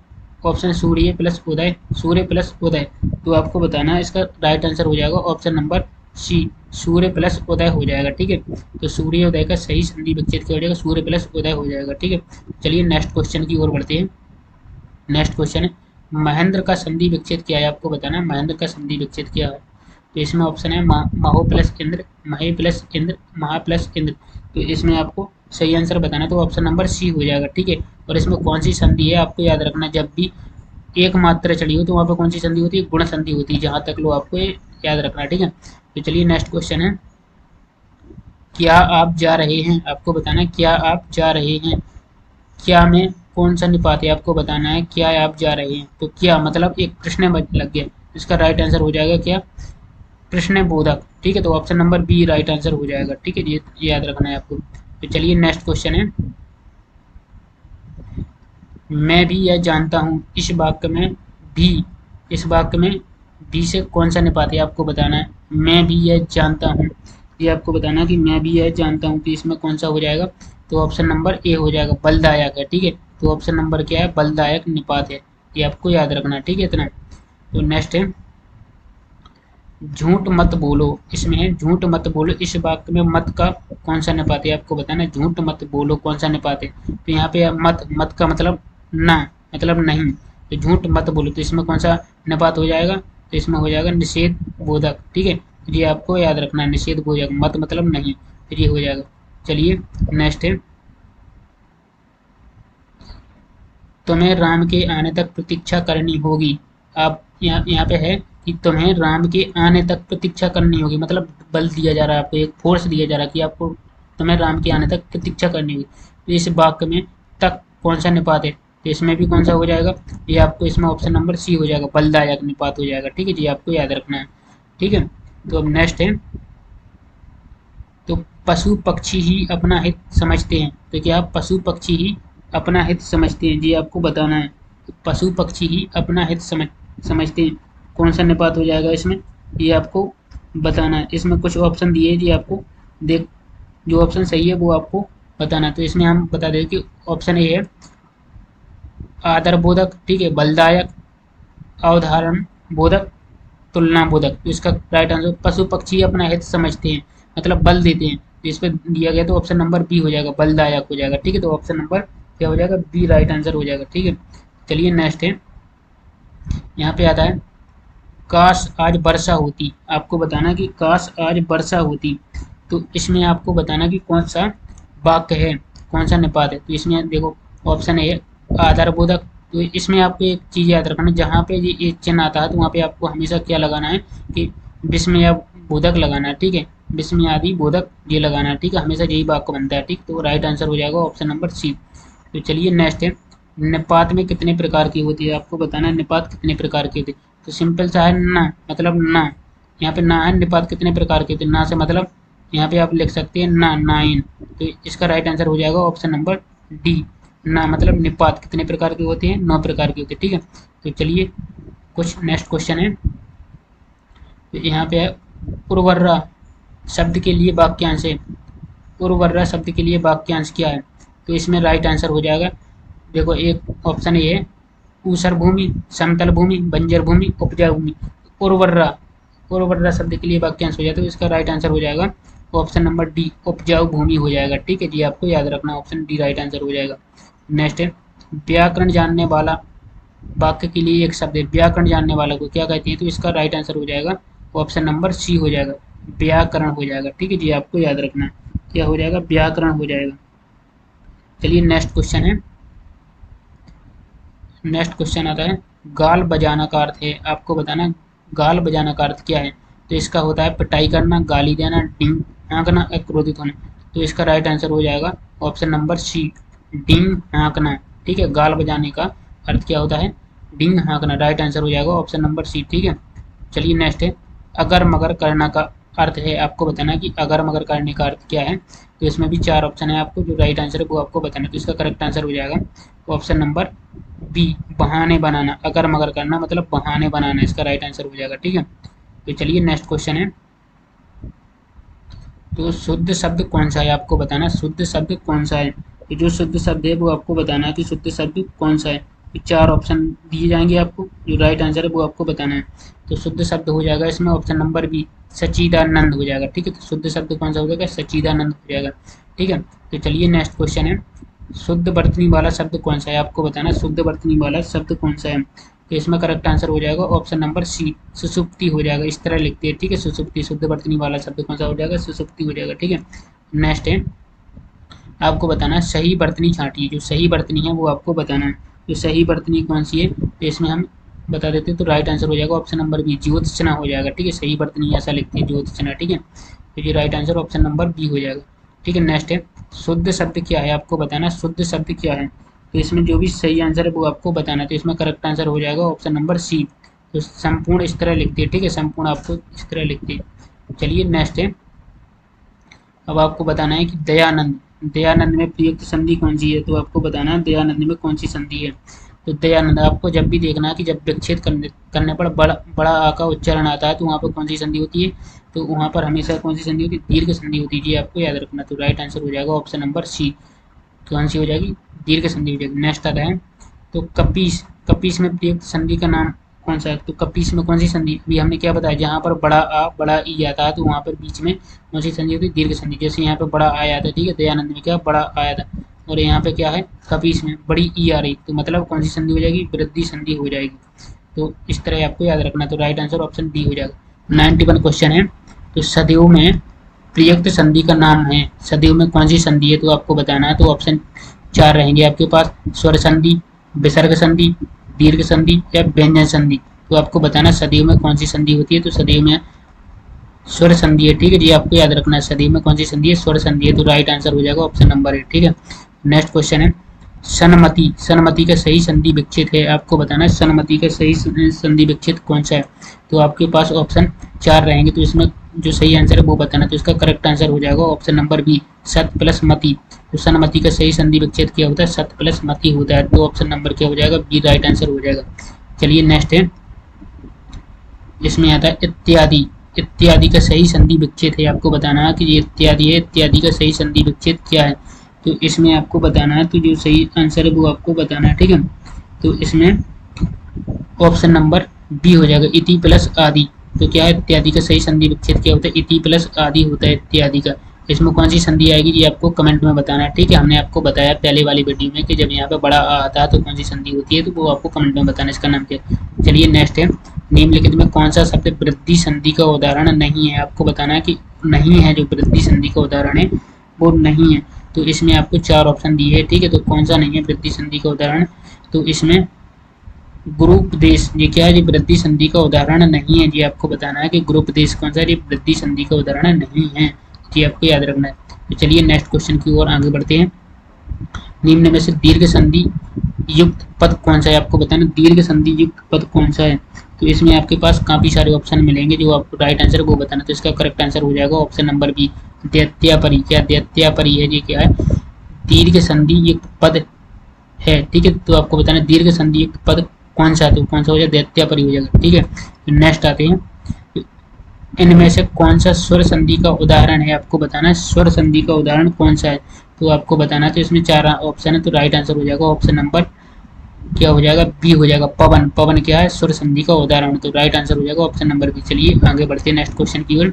ऑप्शन सूर्य प्लस उदय, सूर्य प्लस उदय। तो आपको बताना है इसका राइट आंसर हो जाएगा ऑप्शन नंबर सी, सूर्य प्लस उदय हो जाएगा, ठीक है। तो सूर्योदय का सही संधि विच्छेद क्या हो जाएगा, सूर्य प्लस उदय हो जाएगा, ठीक है। चलिए नेक्स्ट क्वेश्चन की ओर बढ़ते हैं। नेक्स्ट क्वेश्चन है महेंद्र का संधि विच्छेद क्या है, आपको बताना है महेंद्र का संधि विच्छेद क्या है। तो इसमें ऑप्शन है महो प्लस इंद्र, महे प्लस इंद्र, महा प्लस इंद्र। तो इसमें आपको सही आंसर बताना है, तो ऑप्शन नंबर सी हो जाएगा, ठीक है। और इसमें कौन सी संधि है आपको याद रखना, जब भी एक मात्रा चली हो तो वहाँ पर कौन सी संधि होती है, गुण संधि होती है, जहाँ तक लो आपको ये याद रखना है, ठीक है। तो चलिए नेक्स्ट क्वेश्चन है, क्या आप जा रहे हैं, आपको बताना है क्या आप जा रहे हैं, क्या में कौन सा निपात है, आपको बताना है क्या आप जा रहे हैं। तो क्या मतलब एक प्रश्न लग गया, इसका राइट आंसर हो जाएगा क्या, प्रश्न बोधक, ठीक है। तो option number B right answer हो जाएगा, ठीक है, ये याद रखना है आपको। तो चलिए नेक्स्ट क्वेश्चन है, मैं भी यह जानता हूँ, इस वाक्य में भी, इस वाक्य में भी से कौन सा निपात है, आपको बताना है। मैं भी यह जानता हूँ, ये आपको बताना है कि मैं भी यह जानता हूँ कि इसमें कौन सा हो जाएगा। तो ऑप्शन नंबर ए हो जाएगा, बलदायक है, ठीक है। तो ऑप्शन नंबर क्या है, बलदायक निपात है, ये आपको याद रखना है, ठीक है इतना। तो नेक्स्ट है झूठ मत बोलो, इसमें है झूठ मत बोलो, इस वाक्य में मत का कौन सा निपात है, आपको बताना है झूठ मत बोलो कौन सा निपात है। तो यहाँ पे मत, मत का मतलब ना, मतलब नहीं, तो झूठ मत बोलो, तो इसमें कौन सा निपात हो जाएगा, तो इसमें हो जाएगा निषेध बोधक, ठीक है। ये आपको याद रखना है, निषेध बोधक, मत मतलब नहीं, फिर ये हो जाएगा। चलिए नेक्स्ट है, तुम्हें राम के आने तक प्रतीक्षा करनी होगी, आप यहाँ पे है कि तुम्हें राम के आने तक प्रतीक्षा करनी होगी, मतलब बल दिया जा रहा है आपको, एक फोर्स दिया जा रहा है कि आपको तुम्हें राम के आने तक प्रतीक्षा करनी होगी। तो इस वाक्य में तक कौन सा निपात है, तो इसमें भी कौन सा हो जाएगा, ये आपको इसमें ऑप्शन नंबर सी हो जाएगा, बलदायक निपात हो जाएगा, ठीक है जी, आपको याद रखना है, ठीक है। तो अब नेक्स्ट है, तो पशु पक्षी ही अपना हित समझते हैं, तो क्या पशु पक्षी ही अपना हित समझते हैं, जी आपको बताना है। तो पशु पक्षी ही अपना हित समझते हैं, कौन सा निपात हो जाएगा इसमें, ये आपको बताना है। इसमें कुछ ऑप्शन दिए जी आपको, देख जो ऑप्शन सही है वो आपको बताना है। तो इसमें हम बता दें कि ऑप्शन ए है आदर बोधक, ठीक है, बलदायक, अवधारण बोधक, तुलना बोधक। तो इसका राइट आंसर पशु पक्षी अपना हित समझते हैं, मतलब बल देते हैं, तो इस पर दिया गया तो ऑप्शन नंबर बी हो जाएगा, बलदायक हो जाएगा, ठीक है। तो ऑप्शन नंबर क्या हो जाएगा, बी राइट आंसर हो जाएगा, ठीक है। चलिए नेक्स्ट है, यहाँ पे आता है काश आज वर्षा होती, आपको बताना कि काश आज वर्षा होती। तो इसमें आपको बताना कि कौन सा वाक्य है, कौन सा निपात है। तो इसमें देखो ऑप्शन है आधारबोधक। तो इसमें आपको एक चीज़ याद रखना, जहाँ पे ये एक चिन्ह आता है तो वहाँ पे आपको हमेशा क्या लगाना है कि विस्मय बोधक लगाना है, ठीक है, विस्मय आदि बोधक ये लगाना है, ठीक है, हमेशा यही वाक्य बनता है, ठीक। तो राइट आंसर हो जाएगा ऑप्शन नंबर सी। तो चलिए नेक्स्ट है, निपात में कितने प्रकार की होती है, आपको बताना है निपात कितने प्रकार की होती है। तो सिंपल सा है ना, मतलब ना, यहाँ पे ना है, निपात कितने प्रकार के होते हैं, ना से मतलब यहाँ पे आप लिख सकते हैं ना, नाइन। तो इसका राइट आंसर हो जाएगा ऑप्शन नंबर डी, ना मतलब निपात कितने प्रकार के होते हैं, 9 प्रकार के होते हैं, ठीक है। तो चलिए कुछ नेक्स्ट क्वेश्चन है, तो यहाँ पे है उर्वरा शब्द के लिए वाक्यांश है, उर्वरा शब्द के लिए वाक्यांश क्या है? तो इसमें राइट आंसर हो जाएगा, देखो एक ऑप्शन ए है, ऊसर भूमि, समतल भूमि, बंजर भूमि, उपजाऊ भूमि। उर्वरा, उर्वरा शब्द के लिए वाक्यांश हो जाता है, तो इसका राइट आंसर हो जाएगा ऑप्शन नंबर डी, उपजाऊ भूमि हो जाएगा। ठीक है जी, आपको याद रखना, ऑप्शन डी राइट आंसर हो जाएगा। नेक्स्ट है, व्याकरण जानने वाला वाक्य के लिए एक शब्द है, व्याकरण जानने वाला को क्या कहते हैं? तो इसका राइट आंसर हो जाएगा ऑप्शन नंबर सी हो जाएगा, व्याकरण हो जाएगा। ठीक है जी, आपको याद रखना क्या हो जाएगा, व्याकरण हो जाएगा। चलिए नेक्स्ट क्वेश्चन है, नेक्स्ट क्वेश्चन आता है, गाल बजाना का अर्थ है, आपको बताना गाल बजाना का अर्थ क्या है? तो इसका होता है पिटाई करना, गाली देना, डिंग हाँकना, क्रोधित होना। तो इसका राइट आंसर हो जाएगा ऑप्शन नंबर सी, डिंग हाँकना। ठीक है, गाल बजाने का अर्थ क्या होता है? डिंग हाँकना। राइट आंसर हो जाएगा ऑप्शन नंबर सी। ठीक है, चलिए नेक्स्ट है, अगर मगर करना का अर्थ है, आपको बताना कि अगर मगर करने का अर्थ क्या है? तो इसमें भी 4 ऑप्शन है, आपको जो राइट आंसर है वो आपको बताना। तो इसका करेक्ट आंसर हो जाएगा ऑप्शन नंबर बी, बहाने बनाना। अगर मगर करना मतलब बहाने बनाना, इसका राइट आंसर हो जाएगा। ठीक है, तो चलिए नेक्स्ट क्वेश्चन है, तो शुद्ध शब्द कौन सा है, आपको बताना शुद्ध शब्द कौन सा है। तो जो शुद्ध शब्द है वो आपको बताना है कि शुद्ध शब्द कौन सा है। तो 4 ऑप्शन दिए जाएंगे आपको, जो राइट आंसर है वो आपको बताना है। तो शुद्ध शब्द हो जाएगा इसमें ऑप्शन नंबर बी, सच्चिदानंद हो जाएगा। ठीक है, तो शुद्ध शब्द कौन सा हो जाएगा? सच्चिदानंद हो जाएगा। ठीक है, तो चलिए नेक्स्ट क्वेश्चन है, शुद्ध वर्तनी वाला शब्द कौन सा है, आपको बताना शुद्ध वर्तनी वाला शब्द कौन सा है। तो इसमें करेक्ट आंसर हो जाएगा ऑप्शन नंबर सी, सुसुप्ति हो जाएगा। इस तरह लिखते हैं। ठीक है, सुसुप्ति, शुद्ध वर्तनी वाला शब्द कौन सा हो जाएगा? सुसुप्ति हो जाएगा। ठीक है, नेक्स्ट है, आपको बताना सही वर्तनी छांटिए। जो सही वर्तनी है वो आपको बताना है, जो सही वर्तनी कौन सी है। तो इसमें हम बता देते हैं, तो राइट आंसर हो जाएगा ऑप्शन नंबर बी, ज्योत्सना हो जाएगा। ठीक है, सही वर्तनी ऐसा लिखते हैं, ज्योत्सना। ठीक है, तो ये right answer option number B हो जाएगा। ठीक है, नेक्स्ट है, शुद्ध शब्द क्या है, आपको बताना शुद्ध शब्द क्या है। तो इसमें जो भी सही आंसर है वो आपको बताना है। तो इसमें करेक्ट आंसर हो जाएगा ऑप्शन नंबर सी, तो संपूर्ण इस तरह लिखते हैं। ठीक है, संपूर्ण आपको इस तरह लिखते हैं। चलिए नेक्स्ट है, अब आपको बताना है कि दयानंद, दयानंद में प्रयुक्त संधि कौन सी है। तो आपको बताना है दयानंद में कौन सी संधि है। तो दयानंद आपको जब भी देखना है कि जब विच्छेद करने पर बड़ा आ का उच्चारण आता है तो वहाँ पर कौन सी संधि होती है। तो वहाँ पर हमेशा कौन सी संधि होती है? दीर्घ संधि होती है। ये आपको याद रखना। तो राइट आंसर हो जाएगा ऑप्शन नंबर सी, कौन सी हो जाएगी? दीर्घ संधि हो जाएगी। नेक्स्ट आता है, तो कपीस, कपीस में प्रयुक्त संधि का नाम कौन सा है। तो कपीस में कौन सी संधि, अभी हमने क्या बताया, जहाँ पर बड़ा आ बड़ा ई आता है तो वहाँ पर बीच में कौन सी संधि होती है? दीर्घ संधि। जैसे यहाँ पे बड़ा आ आया था, ठीक है, दयानंद में क्या बड़ा आया था, और यहाँ पे क्या है कपीस में बड़ी ई आ रही, तो मतलब कौन सी संधि हो जाएगी? वृद्धि संधि हो जाएगी। तो इस तरह आपको याद रखना। तो राइट आंसर ऑप्शन डी हो जाएगा। 91 क्वेश्चन है, तो सदैव में प्रयुक्त संधि का नाम है, सदैव में कौन सी संधि है। तो आपको बताना है। तो ऑप्शन 4 रहेंगे आपके पास, स्वर संधि, विसर्ग संधि, दीर्घ संधि या व्यंजन संधि। तो आपको बताना सदैव में कौन सी संधि होती है। तो सदैव में स्वर संधि है। ठीक है जी, आपको याद रखना है सदैव में कौन सी संधि है? स्वर संधि है। तो राइट आंसर हो जाएगा ऑप्शन नंबर 8। ठीक है, नेक्स्ट क्वेश्चन है, सन्मति, सन्मति का सही संधि विच्छेद है, आपको बताना है सन्मति का सही संधि विच्छेद कौन सा है। तो आपके पास ऑप्शन 4 रहेंगे, तो इसमें जो सही आंसर है वो बताना। तो इसका करेक्ट आंसर हो जाएगा ऑप्शन नंबर बी, सत प्लस मति। तो सन्मति का सही संधि विच्छेद क्या होता है? सत प्लस मति होता है। तो ऑप्शन नंबर क्या हो जाएगा? बी राइट आंसर हो जाएगा। चलिए नेक्स्ट है, इसमें आता है इत्यादि, इत्यादि का सही संधि विच्छेद है, आपको बताना है कि ये इत्यादि है, इत्यादि का सही संधि विच्छेद क्या है। तो इसमें आपको बताना है, तो जो सही आंसर है वो आपको बताना है। ठीक है, तो इसमें ऑप्शन नंबर बी हो जाएगा, इति प्लस आदि। तो क्या है इत्यादि का सही संधि विच्छेद क्या होता है? इति प्लस आदि होता है इत्यादि का। इसमें कौन सी संधि आएगी ये आपको कमेंट में बताना है। ठीक है, हमने आपको बताया पहले वाली वीडियो में कि जब यहाँ पे बड़ा आ आता है तो कौन सी संधि होती है, तो वो आपको कमेंट में बताना इसका नाम क्या है। चलिए नेक्स्ट है, निम्नलिखित में कौन सा शब्द वृद्धि संधि का उदाहरण नहीं है, आपको बताना है कि नहीं है, जो वृद्धि संधि का उदाहरण है वो नहीं है। तो इसमें आपको 4 ऑप्शन दिए हैं। ठीक है, तो कौन सा नहीं है वृद्धि संधि का उदाहरण? तो इसमें गुरुपदेश, ये क्या है? ये वृद्धि संधि का उदाहरण नहीं है। ये आपको बताना है कि गुरुपदेश कौन सा है? ये वृद्धि संधि का उदाहरण नहीं है। ये आपको याद रखना है। तो चलिए नेक्स्ट क्वेश्चन की ओर आगे बढ़ते हैं। निम्न में से दीर्घ संधि युक्त पद कौन सा है, आपको बताना दीर्घ संधि युक्त पद कौन सा है। तो इसमें आपके पास काफी सारे ऑप्शन मिलेंगे, जो आपको राइट आंसर वो बताना। तो इसका करेक्ट आंसर हो जाएगा ऑप्शन नंबर बी, दैत्यापरी। क्या दैत्यापरी है? ये क्या है? दीर्घ संधि युक्त पद है। ठीक है, तो आपको बताना दीर्घ संधि युक्त पद कौन सा, तो कौन सा हो जाएगा? दैत्यापरी हो जाएगा। ठीक है, नेक्स्ट आते हैं, इनमें से कौन सा स्वर संधि का उदाहरण है, आपको बताना है स्वर संधि का उदाहरण कौन सा है, तो आपको बताना है। तो इसमें 4 ऑप्शन है, तो राइट आंसर हो जाएगा ऑप्शन नंबर क्या हो जाएगा, बी हो जाएगा। पवन, पवन क्या है, स्वर संधि का उदाहरण, तो राइट आंसर हो जाएगा ऑप्शन नंबर बी। चलिए आगे बढ़ते हैं नेक्स्ट क्वेश्चन की ओर।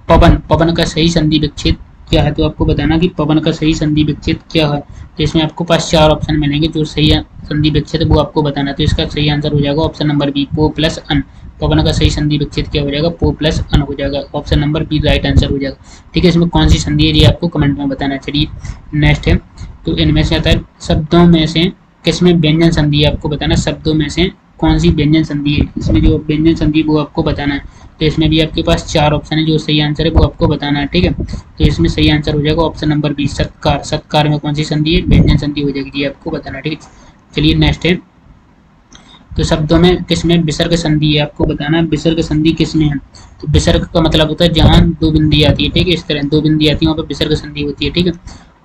पवन, पवन का सही संधि विच्छेद क्या है, तो आपको बताना कि पवन का सही संधि विच्छेद क्या है। तो इसमें आपको पास 4 ऑप्शन मिलेंगे, जो सही संधि विच्छेद वो आपको बताना। तो इसका सही आंसर हो जाएगा ऑप्शन नंबर बी, पो प्लस अन। पवन का सही संधि विच्छेद क्या हो जाएगा, पो प्लस अन हो जाएगा, option number B right answer हो जाएगा। ठीक है, इसमें कौन सी संधि है ये आपको कमेंट में बताना। चलिए नेक्स्ट है, तो इनमें से आता है शब्दों में से किसमें व्यंजन संधि है, आपको बताना शब्दों में से कौन सी व्यंजन संधि है। इसमें जो व्यंजन संधि वो आपको बताना है। तो इसमें भी आपके पास 4 ऑप्शन है, जो सही आंसर है वो आपको बताना है। ठीक है, तो इसमें सही आंसर हो जाएगा ऑप्शन नंबर बी, सत्कार। सत्कार में कौन सी संधि है, व्यंजन संधि हो जाएगी, ये आपको बताना है। ठीक है, चलिए नेक्स्ट है, तो शब्दों में किसमें विसर्ग संधि है, आपको बताना है विसर्ग संधि किसमें है। तो विसर्ग का मतलब होता है जहां 2 बिंदी आती है। ठीक है, इस तरह 2 बिंदी आती है वहाँ पर विसर्ग संधि होती है। ठीक है,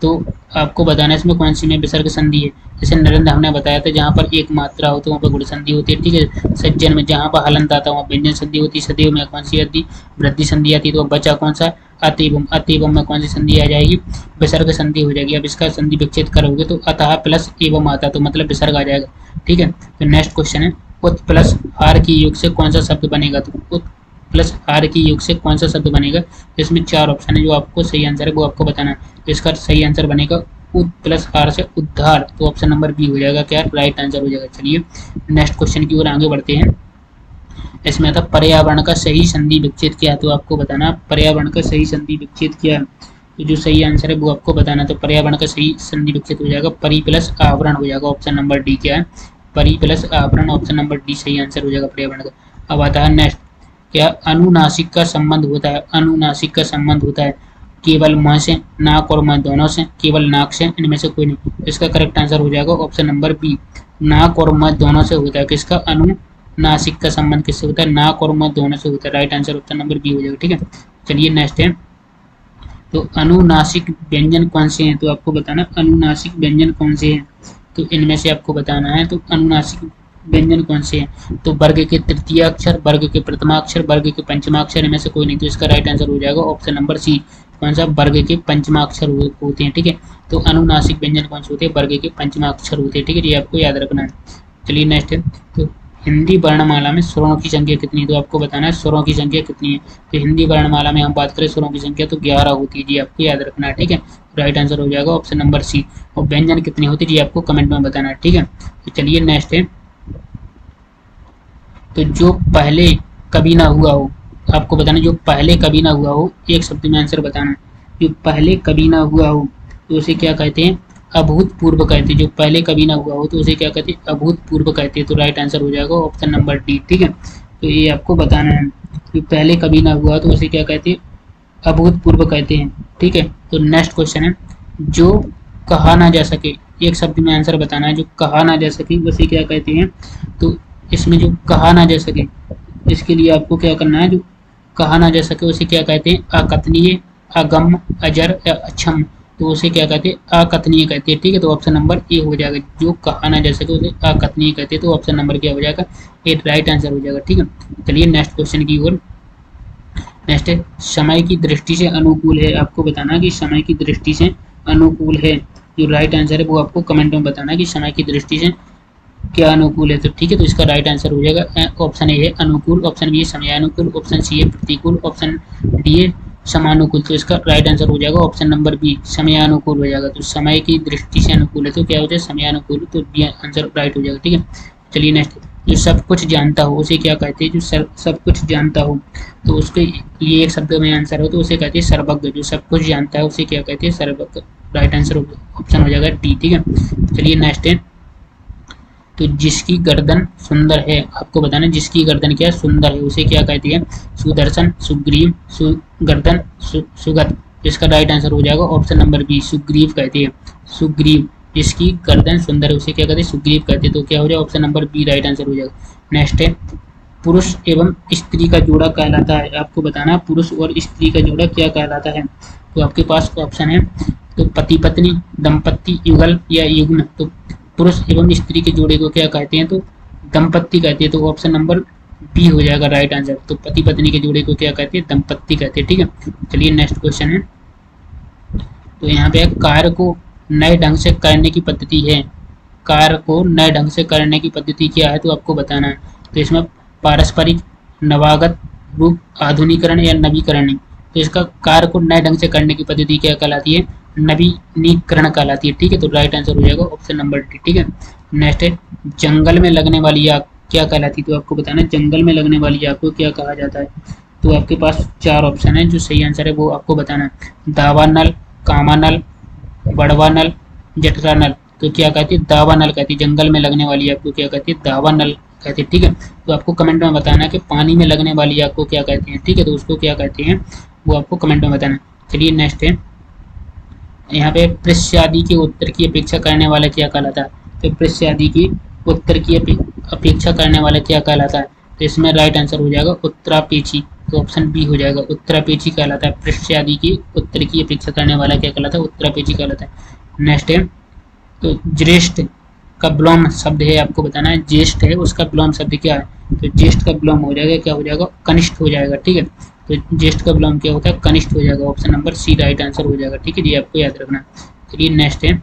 तो आपको बताना है इसमें कौन सी में विसर्ग संधि है। जैसे नरेंद्र हमने बताया था, जहाँ पर एक मात्रा हो तो वहाँ पर गुण संधि होती है। ठीक है, सज्जन में जहाँ पर हलंत आता है वहाँ व्यंजन संधि होती है। सदैव में कौन सी आती, वृद्धि संधि आती है। तो बचा कौन सा, अतिवम। अतिवम में कौन सी संधि आ जाएगी, विसर्ग संधि हो जाएगी। अब इसका संधि विच्छेद करोगे तो अतः प्लस एवं आता, तो मतलब विसर्ग आ जाएगा। ठीक है, तो नेक्स्ट क्वेश्चन है, उत प्लस हार की योग से कौन सा शब्द बनेगा। तो उत प्लस हार की योग से कौन सा शब्द बनेगा। इसमें 4 ऑप्शन है, जो आपको सही आंसर है वो आपको बताना है। तो इसका सही आंसर बनेगा उत प्लस हार से उद्धार, तो ऑप्शन नंबर बी हो जाएगा क्या, राइट आंसर हो जाएगा। चलिए नेक्स्ट क्वेश्चन की ओर आगे बढ़ते हैं। इसमें आता पर्यावरण का सही संधि विच्छेद क्या है, तो आपको बताना पर्यावरण का सही संधि विच्छेद क्या है। तो जो सही आंसर है वो आपको बताना। तो पर्यावरण का सही संधि विच्छेद हो जाएगा परि प्लस आवरण हो जाएगा, ऑप्शन नंबर डी क्या है, परि प्लस आवरण, ऑप्शन नंबर डी सही आंसर हो जाएगा पर्यावरण का। अब आता है नेक्स्ट, क्या अनुनासिक का संबंध होता है। अनुनासिक का संबंध होता है केवल मुंह से, नाक और मुंह दोनों से, केवल नाक से, इनमें से कोई नहीं। इसका करेक्ट आंसर हो जाएगा ऑप्शन नंबर बी, नाक और मुंह दोनों से होता है। किसका, अनुनासिक का संबंध किससे होता है, नाक और मुंह दोनों से होता है। Right answer option number B हो जाएगा। ठीक है, चलिए नेक्स्ट है, तो अनुनासिक व्यंजन कौन से हैं, तो आपको बताना अनुनासिक व्यंजन कौन से हैं। तो इनमें से आपको बताना है, तो अनुनासिक व्यंजन कौन से हैं। तो वर्ग के तृतीय अक्षर, वर्ग के प्रथमाक्षर, वर्ग के पंचमाक्षर, इनमें से कोई नहीं। तो इसका राइट आंसर हो जाएगा ऑप्शन नंबर सी, कौन सा, वर्ग के पंचमाक्षर होते हैं। ठीक है, तो अनुनासिक व्यंजन कौन से होते हैं, वर्ग के पंचमाक्षर होते हैं। ठीक है, ये आपको याद रखना है। चलिए नेक्स्ट है, तो हिंदी वर्णमाला में स्वरों की संख्या कितनी है, तो आपको बताना है स्वरों की संख्या कितनी है। तो हिंदी वर्णमाला में हम बात करें स्वरों की संख्या तो 11 होती है, जी आपको याद रखना है। ठीक है, राइट आंसर हो जाएगा ऑप्शन नंबर सी। और व्यंजन कितनी होती है, जी आपको कमेंट में बताना है। ठीक है, तो चलिए नेक्स्ट है, तो जो पहले कभी ना हुआ हो, आपको बताना जो पहले कभी ना हुआ हो, एक शब्द में आंसर बताना। जो पहले कभी ना हुआ हो तो उसे क्या कहते हैं, अभूतपूर्व कहते हैं। जो पहले कभी ना हुआ हो तो उसे क्या कहते हैं, अभूतपूर्व कहते हैं। तो राइट आंसर हो जाएगा ऑप्शन नंबर डी। ठीक है, तो ये आपको बताना है, जो पहले कभी ना हुआ तो उसे क्या कहते हैं, अभूतपूर्व कहते हैं। ठीक है, तो नेक्स्ट क्वेश्चन है, जो कहा ना जा सके, एक शब्द में आंसर बताना है। जो कहा ना जा सके उसे क्या कहते हैं। तो इसमें जो कहा ना जा सके, इसके लिए आपको क्या करना है, जो कहा ना जा सके उसे क्या कहते हैं, अकथनीय, अगम, अजर या अक्षम। तो उसे क्या कहते हैं, अकथनीय कहते हैं। ठीक है, तो ऑप्शन नंबर ए हो जाएगा, जो कहा ना जा सके उसे अकथनीय कहते हैं। तो ऑप्शन नंबर क्या हो जाएगा, ए राइट आंसर हो जाएगा। ठीक है, चलिए नेक्स्ट क्वेश्चन की ओर। नेक्स्ट है, समय की दृष्टि से अनुकूल है, आपको बताना कि समय की दृष्टि से अनुकूल है। जो राइट आंसर है वो आपको कमेंट में बताना कि समय की दृष्टि से क्या अनुकूल है। तो ठीक है, तो इसका राइट आंसर हो जाएगा ऑप्शन ए है अनुकूल, ऑप्शन बी है समयानुकूल, ऑप्शन सी है प्रतिकूल, ऑप्शन डी है समानुकूल। तो इसका राइट आंसर हो जाएगा ऑप्शन नंबर बी, समयानुकूल हो जाएगा। तो समय की दृष्टि से अनुकूल है तो क्या हो जाएगा, समयानुकूल। तो बी आंसर राइट हो जाएगा। ठीक है, चलिए नेक्स्ट, जो सब कुछ जानता हो उसे क्या कहते हैं। जो सब कुछ जानता हो तो उसके लिए एक शब्द में आंसर हो तो उसे कहते हैं सर्वज्ञ। जो सब कुछ जानता है उसे क्या कहते हैं, सर्वज्ञ। राइट आंसर ऑप्शन हो जाएगा डी। ठीक है, चलिए नेक्स्ट है, तो जिसकी गर्दन सुंदर है, आपको बताना जिसकी गर्दन क्या सुंदर है उसे क्या कहते हैं, सुदर्शन, सुग्रीव, सुगर्दन, सुगत। इसका राइट आंसर हो जाएगा ऑप्शन नंबर बी, सुग्रीव कहते हैं। सुग्रीव, जिसकी गर्दन सुंदर है उसे क्या कहते हैं, सुग्रीव कहते हैं। तो क्या हो जाएगा option number B right answer हो जाएगा। नेक्स्ट है, पुरुष एवं स्त्री का जोड़ा कहलाता है, आपको बताना पुरुष और स्त्री का जोड़ा क्या कहलाता है। तो आपके पास ऑप्शन है, तो पति पत्नी, दंपत्ति, युगल या युग्म। तो पुरुष एवं स्त्री के जोड़े को क्या कहते हैं, तो दंपत्ति कहते हैं। तो ऑप्शन नंबर बी हो जाएगा राइट आंसर। तो पति पत्नी के जोड़े को क्या कहते हैं, दंपत्ति कहते हैं। ठीक है, चलिए नेक्स्ट क्वेश्चन है। तो यहाँ पे कार्य को नए ढंग से करने की पद्धति है, कार्य को नए ढंग से करने की पद्धति क्या है, तो आपको बताना है। तो इसमें पारस्परिक, नवागत, रूप, आधुनिकरण या नवीकरण। तो इसका कार्य को नए ढंग से करने की पद्धति क्या कहलाती है, नवीनीकरण कहलाती है। ठीक है, तो राइट आंसर हो जाएगा ऑप्शन नंबर डी। ठीक है, नेक्स्ट है, जंगल में लगने वाली आग क्या कहलाती है, तो आपको बताना है जंगल में लगने वाली आग को क्या कहा जाता है। तो आपके पास 4 ऑप्शन है, जो सही आंसर है वो आपको बताना है। दावा नल, कामा नल, बड़वा नल, जठरा नल। तो क्या कहती है, दावा नल कहती है। जंगल में लगने वाली आग को क्या कहती है, दावा नल कहते हैं। ठीक है, तो आपको कमेंट में बताना है कि पानी में लगने वाली आग को क्या कहते हैं। ठीक है, तो उसको क्या कहते हैं वो आपको कमेंट में बताना है। चलिए नेक्स्ट है, यहाँ पे पृष्ठ आदि के उत्तर की अपेक्षा करने वाला क्या कहलाता है। तो पृष्ठ आदि की उत्तर की अपेक्षा करने वाला क्या कहलाता है। तो इसमें राइट आंसर हो जाएगा उत्तरापेक्षी। तो ऑप्शन बी हो जाएगा, उत्तरापेक्षी कहलाता है। पृष्ठ आदि की उत्तर की अपेक्षा करने वाला क्या कहलाता है, उत्तरापेक्षी कहलाता है। नेक्स्ट है, तो ज्येष्ठ का विलोम शब्द है, आपको बताना है ज्येष्ठ है उसका विलोम शब्द क्या है। तो ज्येष्ठ का विलोम हो जाएगा, क्या हो जाएगा, कनिष्ठ हो जाएगा। ठीक है, तो ज्येष्ठ का विलोम क्या होता है, कनिष्ठ हो जाएगा। Option number C right answer हो जाएगा। ठीक है जी, आपको याद रखना। चलिए नेक्स्ट है,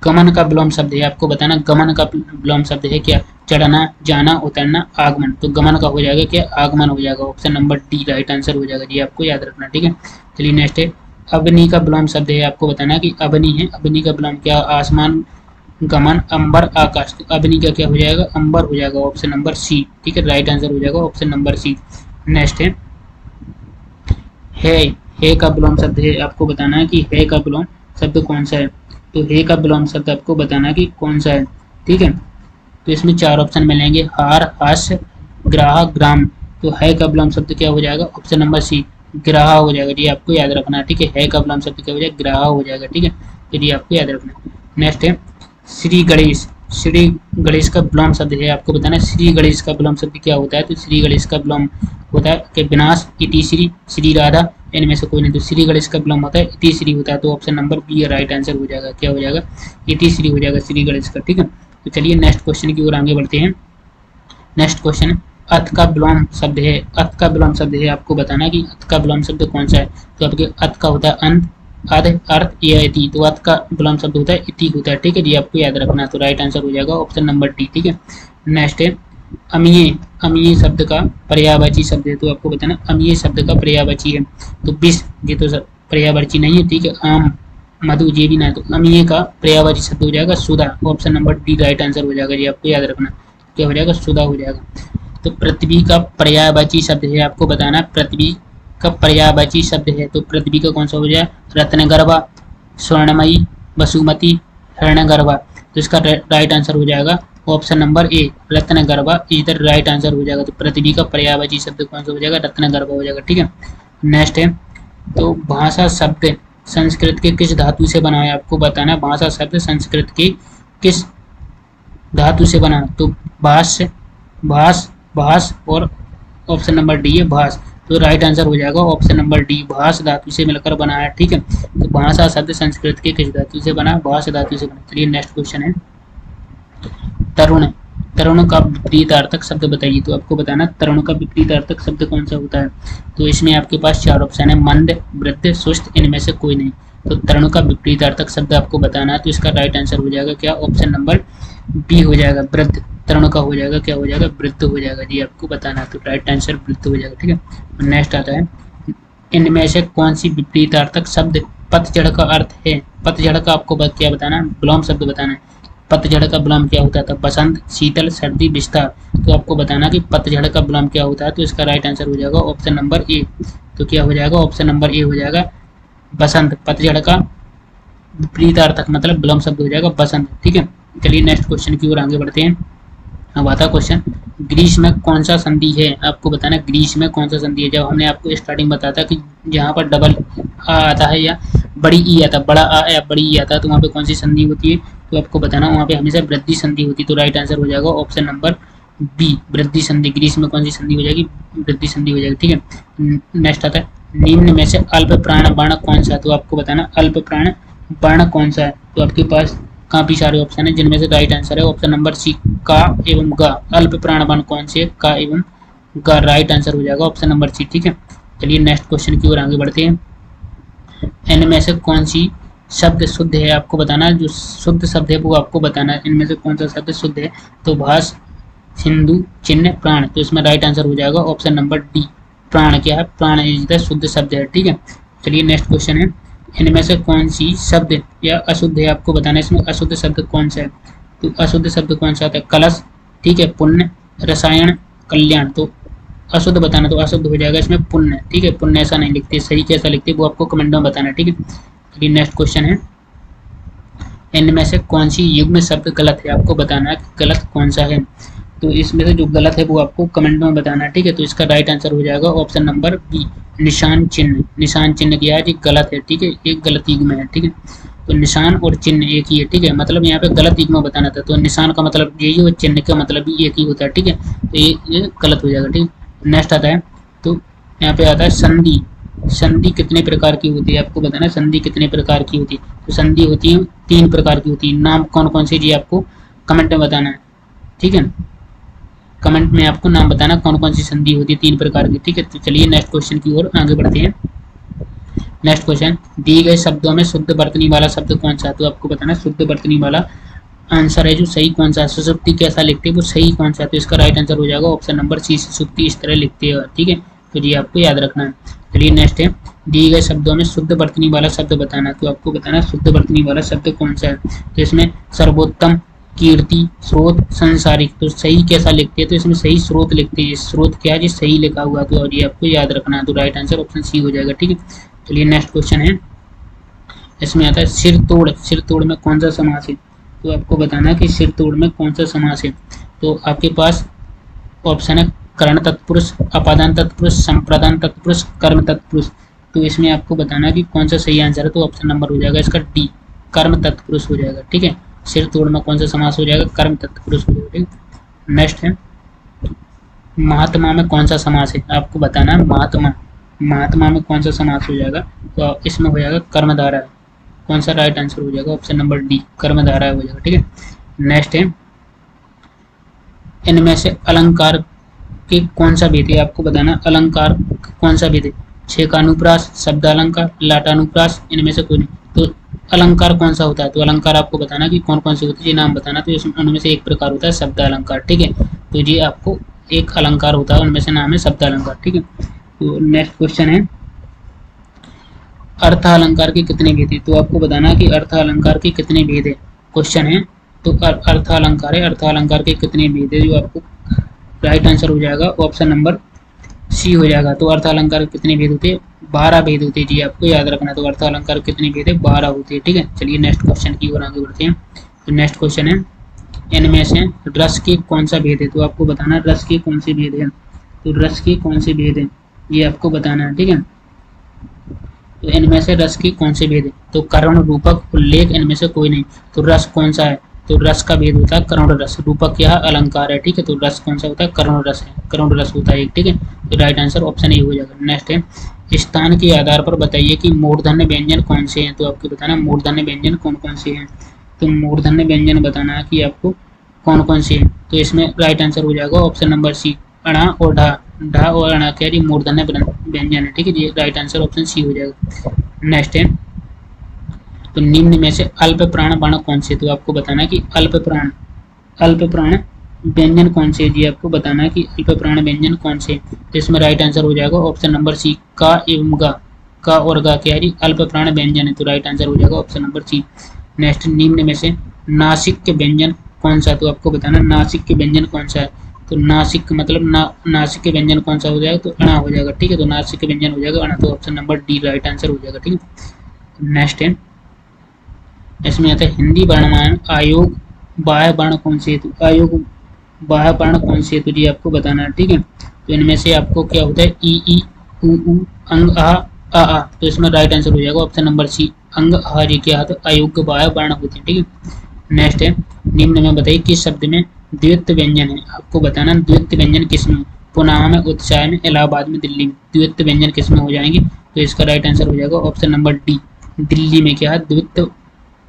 गमन का विलोम शब्द है, आपको बताना गमन का विलोम शब्द है क्या, चढ़ना, जाना, उतरना, आगमन। तो गमन का हो जाएगा क्या, आगमन हो जाएगा। Option number D right answer हो जाएगा जी, आपको याद रखना। ठीक है, चलिए नेक्स्ट है, अग्नि का विलोम शब्द है, आपको बताना कि अग्नि है, अग्नि का विलोम क्या, आसमान, गमन, अंबर, आकाश। तो अग्नि का क्या हो जाएगा, अंबर हो जाएगा। Option number C. ठीक है, राइट आंसर हो जाएगा ऑप्शन नंबर सी। नेक्स्ट है का विलोम शब्द है, आपको बताना है कि है का विलोम शब्द कौन सा है। तो है का विलोम शब्द आपको बताना कि कौन सा है। ठीक है, तो इसमें 4 ऑप्शन मिलेंगे, हार, हास्य, ग्राह, ग्राम। तो है का विलोम शब्द क्या हो जाएगा, ऑप्शन नंबर सी ग्राह हो जाएगा जी, आपको याद रखना। ठीक है का विलोम शब्द क्या हो जाएगा, ग्राह हो जाएगा। ठीक है, तो ये आपको याद रखना। नेक्स्ट है, श्री गणेश। श्री गणेश का विलोम शब्द है, आपको बताना है श्री गणेश का विलोम शब्द क्या होता है। तो श्री गणेश का विलोम होता है कि विनाश, इति श्री, श्री राधा, इनमें से कोई नहीं। तो श्री गणेश का विलोम होता है इति श्री होता है। तो option number B right answer हो जाएगा, क्या हो जाएगा, इति श्री हो जाएगा श्री गणेश का। ठीक है, तो चलिए नेक्स्ट क्वेश्चन की ओर आगे बढ़ते हैं। नेक्स्ट क्वेश्चन, अर्थ का विलोम शब्द है, अर्थ का विलोम शब्द है, आपको बताना कि अर्थ का विलोम शब्द कौन सा है। तो आपके अर्थ का होता है अंत, अर्थ, अर्थ या इति। तो अर्थ का विलोम शब्द होता है इति होता है। ठीक है जी, आपको याद रखना। तो राइट आंसर हो जाएगा ऑप्शन नंबर डी। ठीक है, नेक्स्ट है, अमीय। अमीय शब्द का पर्यायवाची शब्द है, तो आपको बताना अमीय शब्द का पर्यायवाची है। तो विष, ये तो पर्यायवाची नहीं है। ठीक है, आम, मधु, ये भी ना। तो अमीय का पर्यायवाची शब्द हो जाएगा सुधा। Option number D right answer हो जाएगा जी, आपको याद रखना, क्या हो जाएगा, सुधा हो जाएगा। तो पृथ्वी का पर्यायवाची शब्द है, आपको बताना पृथ्वी का पर्यायवाची शब्द है। तो पृथ्वी का कौन सा हो जाए, रत्नगर्भा, स्वर्णमयी, वसुमती, हिरण्यगर्भा। तो इसका राइट आंसर हो जाएगा ऑप्शन नंबर ए रत्नगर्भा, इधर राइट आंसर हो जाएगा। तो पृथ्वी का पर्यायवाची शब्द कौन सा हो जाएगा, रत्नगर्भा हो जाएगा। ठीक है, नेक्स्ट है, तो भाषा शब्द संस्कृत के किस धातु से बना है, आपको बताना भाषा शब्द संस्कृत के किस धातु से बना। तो भाष, भाष, भाष और ऑप्शन नंबर डी है भाष। तो राइट आंसर हो जाएगा ऑप्शन नंबर डी, भाष धातु से मिलकर बना है। ठीक है, तो भाषा शब्द संस्कृत के किस धातु से बना, भाष धातु से बना। चलिए नेक्स्ट क्वेश्चन है, तरुण। तरुण का विपरीतार्थक शब्द बताइए। तो आपको बताना तरुण का विपरीतार्थक शब्द कौन सा होता है। तो इसमें आपके पास 4 ऑप्शन है, मंद, वृद्ध, सुस्त, इनमें से कोई नहीं। तो तरुण का विपरीतार्थक शब्द आपको बताना है। तो इसका राइट आंसर हो जाएगा क्या, ऑप्शन नंबर बी हो जाएगा, वृद्ध। तरुण का हो जाएगा क्या हो जाएगा, वृद्ध हो जाएगा जी, आपको बताना। तो राइट आंसर वृद्ध हो जाएगा। ठीक है, नेक्स्ट आता है, इनमें से कौन सी विपरीतार्थक शब्द पतझड़ का अर्थ है। पतझड़ का आपको क्या बताना, विलोम शब्द बताना है। पतझड़ का विलोम क्या होता था, बसंत, शीतल, सर्दी, विस्तार। तो आपको बताना कि पतझड़ का विलोम क्या होता है। तो इसका राइट आंसर हो जाएगा ऑप्शन नंबर ए। तो क्या हो जाएगा, ऑप्शन नंबर ए हो जाएगा बसंत। पतझड़ का विपरीतार्थक मतलब विलोम शब्द हो जाएगा बसंत। ठीक है, चलिए नेक्स्ट क्वेश्चन की ओर आगे बढ़ते हैं। अब आता क्वेश्चन, ग्रीष्म में कौन सा संधि है, आपको बताना ग्रीष्म में कौन सा संधि है। जब हमने आपको स्टार्टिंग बताया था कि जहाँ पर डबल आ आता है या बड़ी ई आता, बड़ा आ या बड़ी ई आता है, तो वहाँ पे कौन सी संधि होती है। तो आपको बताना वहाँ पे हमेशा वृद्धि संधि होती है। तो राइट आंसर हो जाएगा ऑप्शन नंबर बी, वृद्धि संधि। ग्रीष्म में कौन सी संधि हो जाएगी, वृद्धि संधि हो जाएगी। ठीक है, नेक्स्ट आता है, निम्न में से अल्प प्राण वर्ण कौन सा है। तो आपको बताना अल्प प्राण वर्ण कौन सा है। तो आपके पास काफी सारे ऑप्शन है जिनमें से राइट आंसर है ऑप्शन नंबर सी का एवं गा। अल्प प्राण बाण कौन से? का एवं गा राइट आंसर हो जाएगा ऑप्शन नंबर सी। ठीक है, चलिए नेक्स्ट क्वेश्चन की ओर आगे बढ़ते हैं। इनमें से कौन सी शब्द शुद्ध है आपको बताना है। जो शुद्ध शब्द है वो आपको बताना है। इनमें से कौन सा शब्द शुद्ध है? तो भाष, सिंधु, चिन्ह, प्राण। तो इसमें राइट आंसर हो जाएगा ऑप्शन नंबर डी, प्राण। क्या है? प्राण इज द शुद्ध शब्द है। ठीक है, चलिए नेक्स्ट क्वेश्चन है। इनमें से कौन सी शब्द या अशुद्ध है आपको बताना है। इसमें अशुद्ध शब्द कौन सा है? तो अशुद्ध शब्द कौन सा होता है? कलश, ठीक है, पुण्य, रसायन, कल्याण। तो अशुद्ध बताना, तो अशुद्ध हो जाएगा इसमें पुण्य। ठीक है, पुण्य ऐसा नहीं लिखते, सही कैसा लिखते वो आपको कमेंट में बताना है। ठीक है, चलिए नेक्स्ट क्वेश्चन है। इनमें से कौन सी युग्म शब्द गलत है आपको बताना है, गलत कौन सा है। तो इसमें से जो गलत है वो आपको कमेंट में बताना है। ठीक है, तो इसका राइट आंसर हो जाएगा ऑप्शन नंबर बी, निशान चिन्ह। निशान चिन्ह क्या है जी? गलत है। ठीक है, एक गलत युग्म है। ठीक है, तो निशान और चिन्ह एक ही है। ठीक है, मतलब यहाँ पे गलत युग्म बताना था, तो निशान का मतलब यही है, चिन्ह का मतलब भी एक ही होता है। ठीक है, तो ये गलत हो जाएगा। ठीक है, नेक्स्ट आता है, तो यहाँ पे आता है संधि। संधि कितने प्रकार की होती है आपको बताना है। संधि कितने प्रकार की होती है? तो संधि होती है 3 प्रकार की होती है। नाम कौन कौन सी जी आपको कमेंट में बताना है। ठीक है, कमेंट में आपको नाम बताना कौन कौन सी संधि होती है 3 प्रकार की। ठीक है, तो चलिए नेक्स्ट क्वेश्चन की ओर आगे बढ़ते हैं। नेक्स्ट क्वेश्चन, दिए गए शब्दों में शुद्ध वर्तनी वाला शब्द कौन सा है? तो आपको बताना है शुद्ध वर्तनी वाला आंसर है जो सही कौन सा है। सुसुप्ति कैसा लिखते हैं वो सही कौन सा है? तो इसका राइट आंसर हो जाएगा ऑप्शन नंबर सी, सुसुप्ति इस तरह लिखते हैं। ठीक है, तो ये आपको याद रखना है। चलिए नेक्स्ट है, दिए गए शब्दों में शुद्ध वर्तनी वाला शब्द बताना है। तो आपको बताना है शुद्ध वर्तनी वाला शब्द कौन सा है। तो इसमें सर्वोत्तम, कीर्ति, स्रोत, संसारिक। तो सही कैसा लिखते हैं? तो इसमें सही स्रोत लिखते हैं। स्रोत क्या है जी? सही लिखा हुआ, तो और ये आपको याद रखना है। तो राइट आंसर ऑप्शन सी हो जाएगा। ठीक है, चलिए नेक्स्ट क्वेश्चन है। इसमें आता है सिर तोड़। सिर तोड़ में कौन सा समास है? तो आपको बताना है कि सिर तोड़ में कौन सा समास है। तो आपके पास ऑप्शन है करण तत्पुरुष, अपादान तत्पुरुष, संप्रदान तत्पुरुष, कर्म तत्पुरुष। तो इसमें आपको बताना है कि कौन सा सही आंसर है। तो ऑप्शन नंबर हो जाएगा इसका डी, कर्म तत्पुरुष हो जाएगा। ठीक है, सिर तोड़ में कौन सा समास हो जाएगा? कर्म तत्पुरुष हो जाएगा। नेक्स्ट है, महात्मा में कौन सा समास है आपको बताना है। महात्मा, महात्मा में कौन सा समास हो जाएगा? तो इसमें हो जाएगा कर्मधारा। कौन सा राइट आंसर हो जाएगा? ऑप्शन नंबर डी, कर्मधारा हो जाएगा। ठीक है, नेक्स्ट है, इनमें से अलंकार के कौन सा भेद है आपको बताना। अलंकार कौन सा भेद है? छेकानुप्रास, शब्दालंकार, लाटानुप्रास, इनमें से कोई नहीं। तो अलंकार कौन सा होता है? तो अलंकार आपको बताना कि कौन कौन से होते हैं, ये नाम बताना। तो इसमें उनमें से एक प्रकार होता है शब्दालंकार। ठीक है, तो ये आपको एक अलंकार होता है, उनमें से नाम है शब्दालंकार। ठीक है, तो नेक्स्ट क्वेश्चन है, अर्थ अलंकार के कितने भेद है? तो आपको बताना कि अर्थ अलंकार के कितने भेद है। क्वेश्चन है, तो अर्थ अलंकार है, अर्थ अलंकार के कितने भेद है, जो आपको राइट आंसर हो जाएगा ऑप्शन नंबर सी हो जाएगा। तो अर्थ अलंकार कितने भेद होते हैं? 12 भेद होते हैं जी, आपको याद रखना। तो अर्थ अलंकार कितने भेद है? 12 होते हैं। ठीक है, चलिए नेक्स्ट क्वेश्चन की ओर आगे बढ़ते हैं। तो नेक्स्ट क्वेश्चन है, इनमें से रस के कौन सा भेद है? तो आपको बताना रस के कौन से भेद है। तो रस के कौन से भेद है ये आपको बताना है। ठीक है, तो इनमें से रस के कौन से भेद है? तो करण, रूपक, उल्लेख, इनमें से कोई नहीं। तो रस कौन सा है? तो रस का भेद होता है करुण रस। रूपक क्या है? अलंकार है। ठीक है, तो रस कौन सा होता है? करुण रस है, करुण रस होता है एक। ठीक है, तो राइट आंसर ऑप्शन ए हो जाएगा। नेक्स्ट है, स्थान के आधार पर बताइए कि मूर्धन्य व्यंजन कौन से हैं। तो आपको बताना मूर्धन्य व्यंजन कौन कौन से हैं। तो मूर्धन्य व्यंजन बताना है कि आपको कौन कौन से हैं। तो इसमें राइट आंसर हो जाएगा ऑप्शन नंबर सी, अणा और ढा। ढा और अणा क्या है? मूर्धन्य व्यंजन है। ठीक है, ये राइट आंसर ऑप्शन सी हो जाएगा। नेक्स्ट है, तो निम्न में से अल्प प्राण बाण कौन से? तो आपको बताना है कि अल्प प्राण व्यंजन कौन से? जी आपको बताना है कि अल्प प्राण व्यंजन कौन से। तो इसमें राइट आंसर हो जाएगा ऑप्शन नंबर सी, का एवं गा। का और गा क्या है जी? अल्प प्राण व्यंजन है। तो राइट आंसर हो जाएगा ऑप्शन नंबर सी। नेक्स्ट, निम्न में से नासिक के व्यंजन कौन सा? तो आपको बताना नासिक के व्यंजन कौन सा है। तो नासिक मतलब नासिक के व्यंजन कौन सा हो जाएगा? तो अणा हो जाएगा। ठीक है, तो नासिक के व्यंजन हो जाएगा अणा। तो option number D right answer हो जाएगा। ठीक है, नेक्स्ट है, इसमें आता है हिंदी वर्णमाला आयोग बाह्य वर्ण कौन से? तो आयोग बाह्य वर्ण कौन से? तो जी आपको बताना है। ठीक है, तो इनमें से आपको क्या होता है? ई, उ, अंग, आ। तो इसमें राइट आंसर हो जाएगा ऑप्शन नंबर सी, अंग, आ। जी क्या है? अयोग्य बाह्य वर्ण होते हैं। ठीक है, नेक्स्ट है, निम्न में बताइए किस शब्द में द्वित्व व्यंजन है। आपको बताना द्वित्व व्यंजन किस में? पुनाहा में, उत्साह में, इलाहाबाद में, दिल्ली में। द्वित्व व्यंजन किस में हो जाएंगे? तो इसका राइट आंसर हो जाएगा ऑप्शन नंबर डी, दिल्ली में क्या है? द्वित्व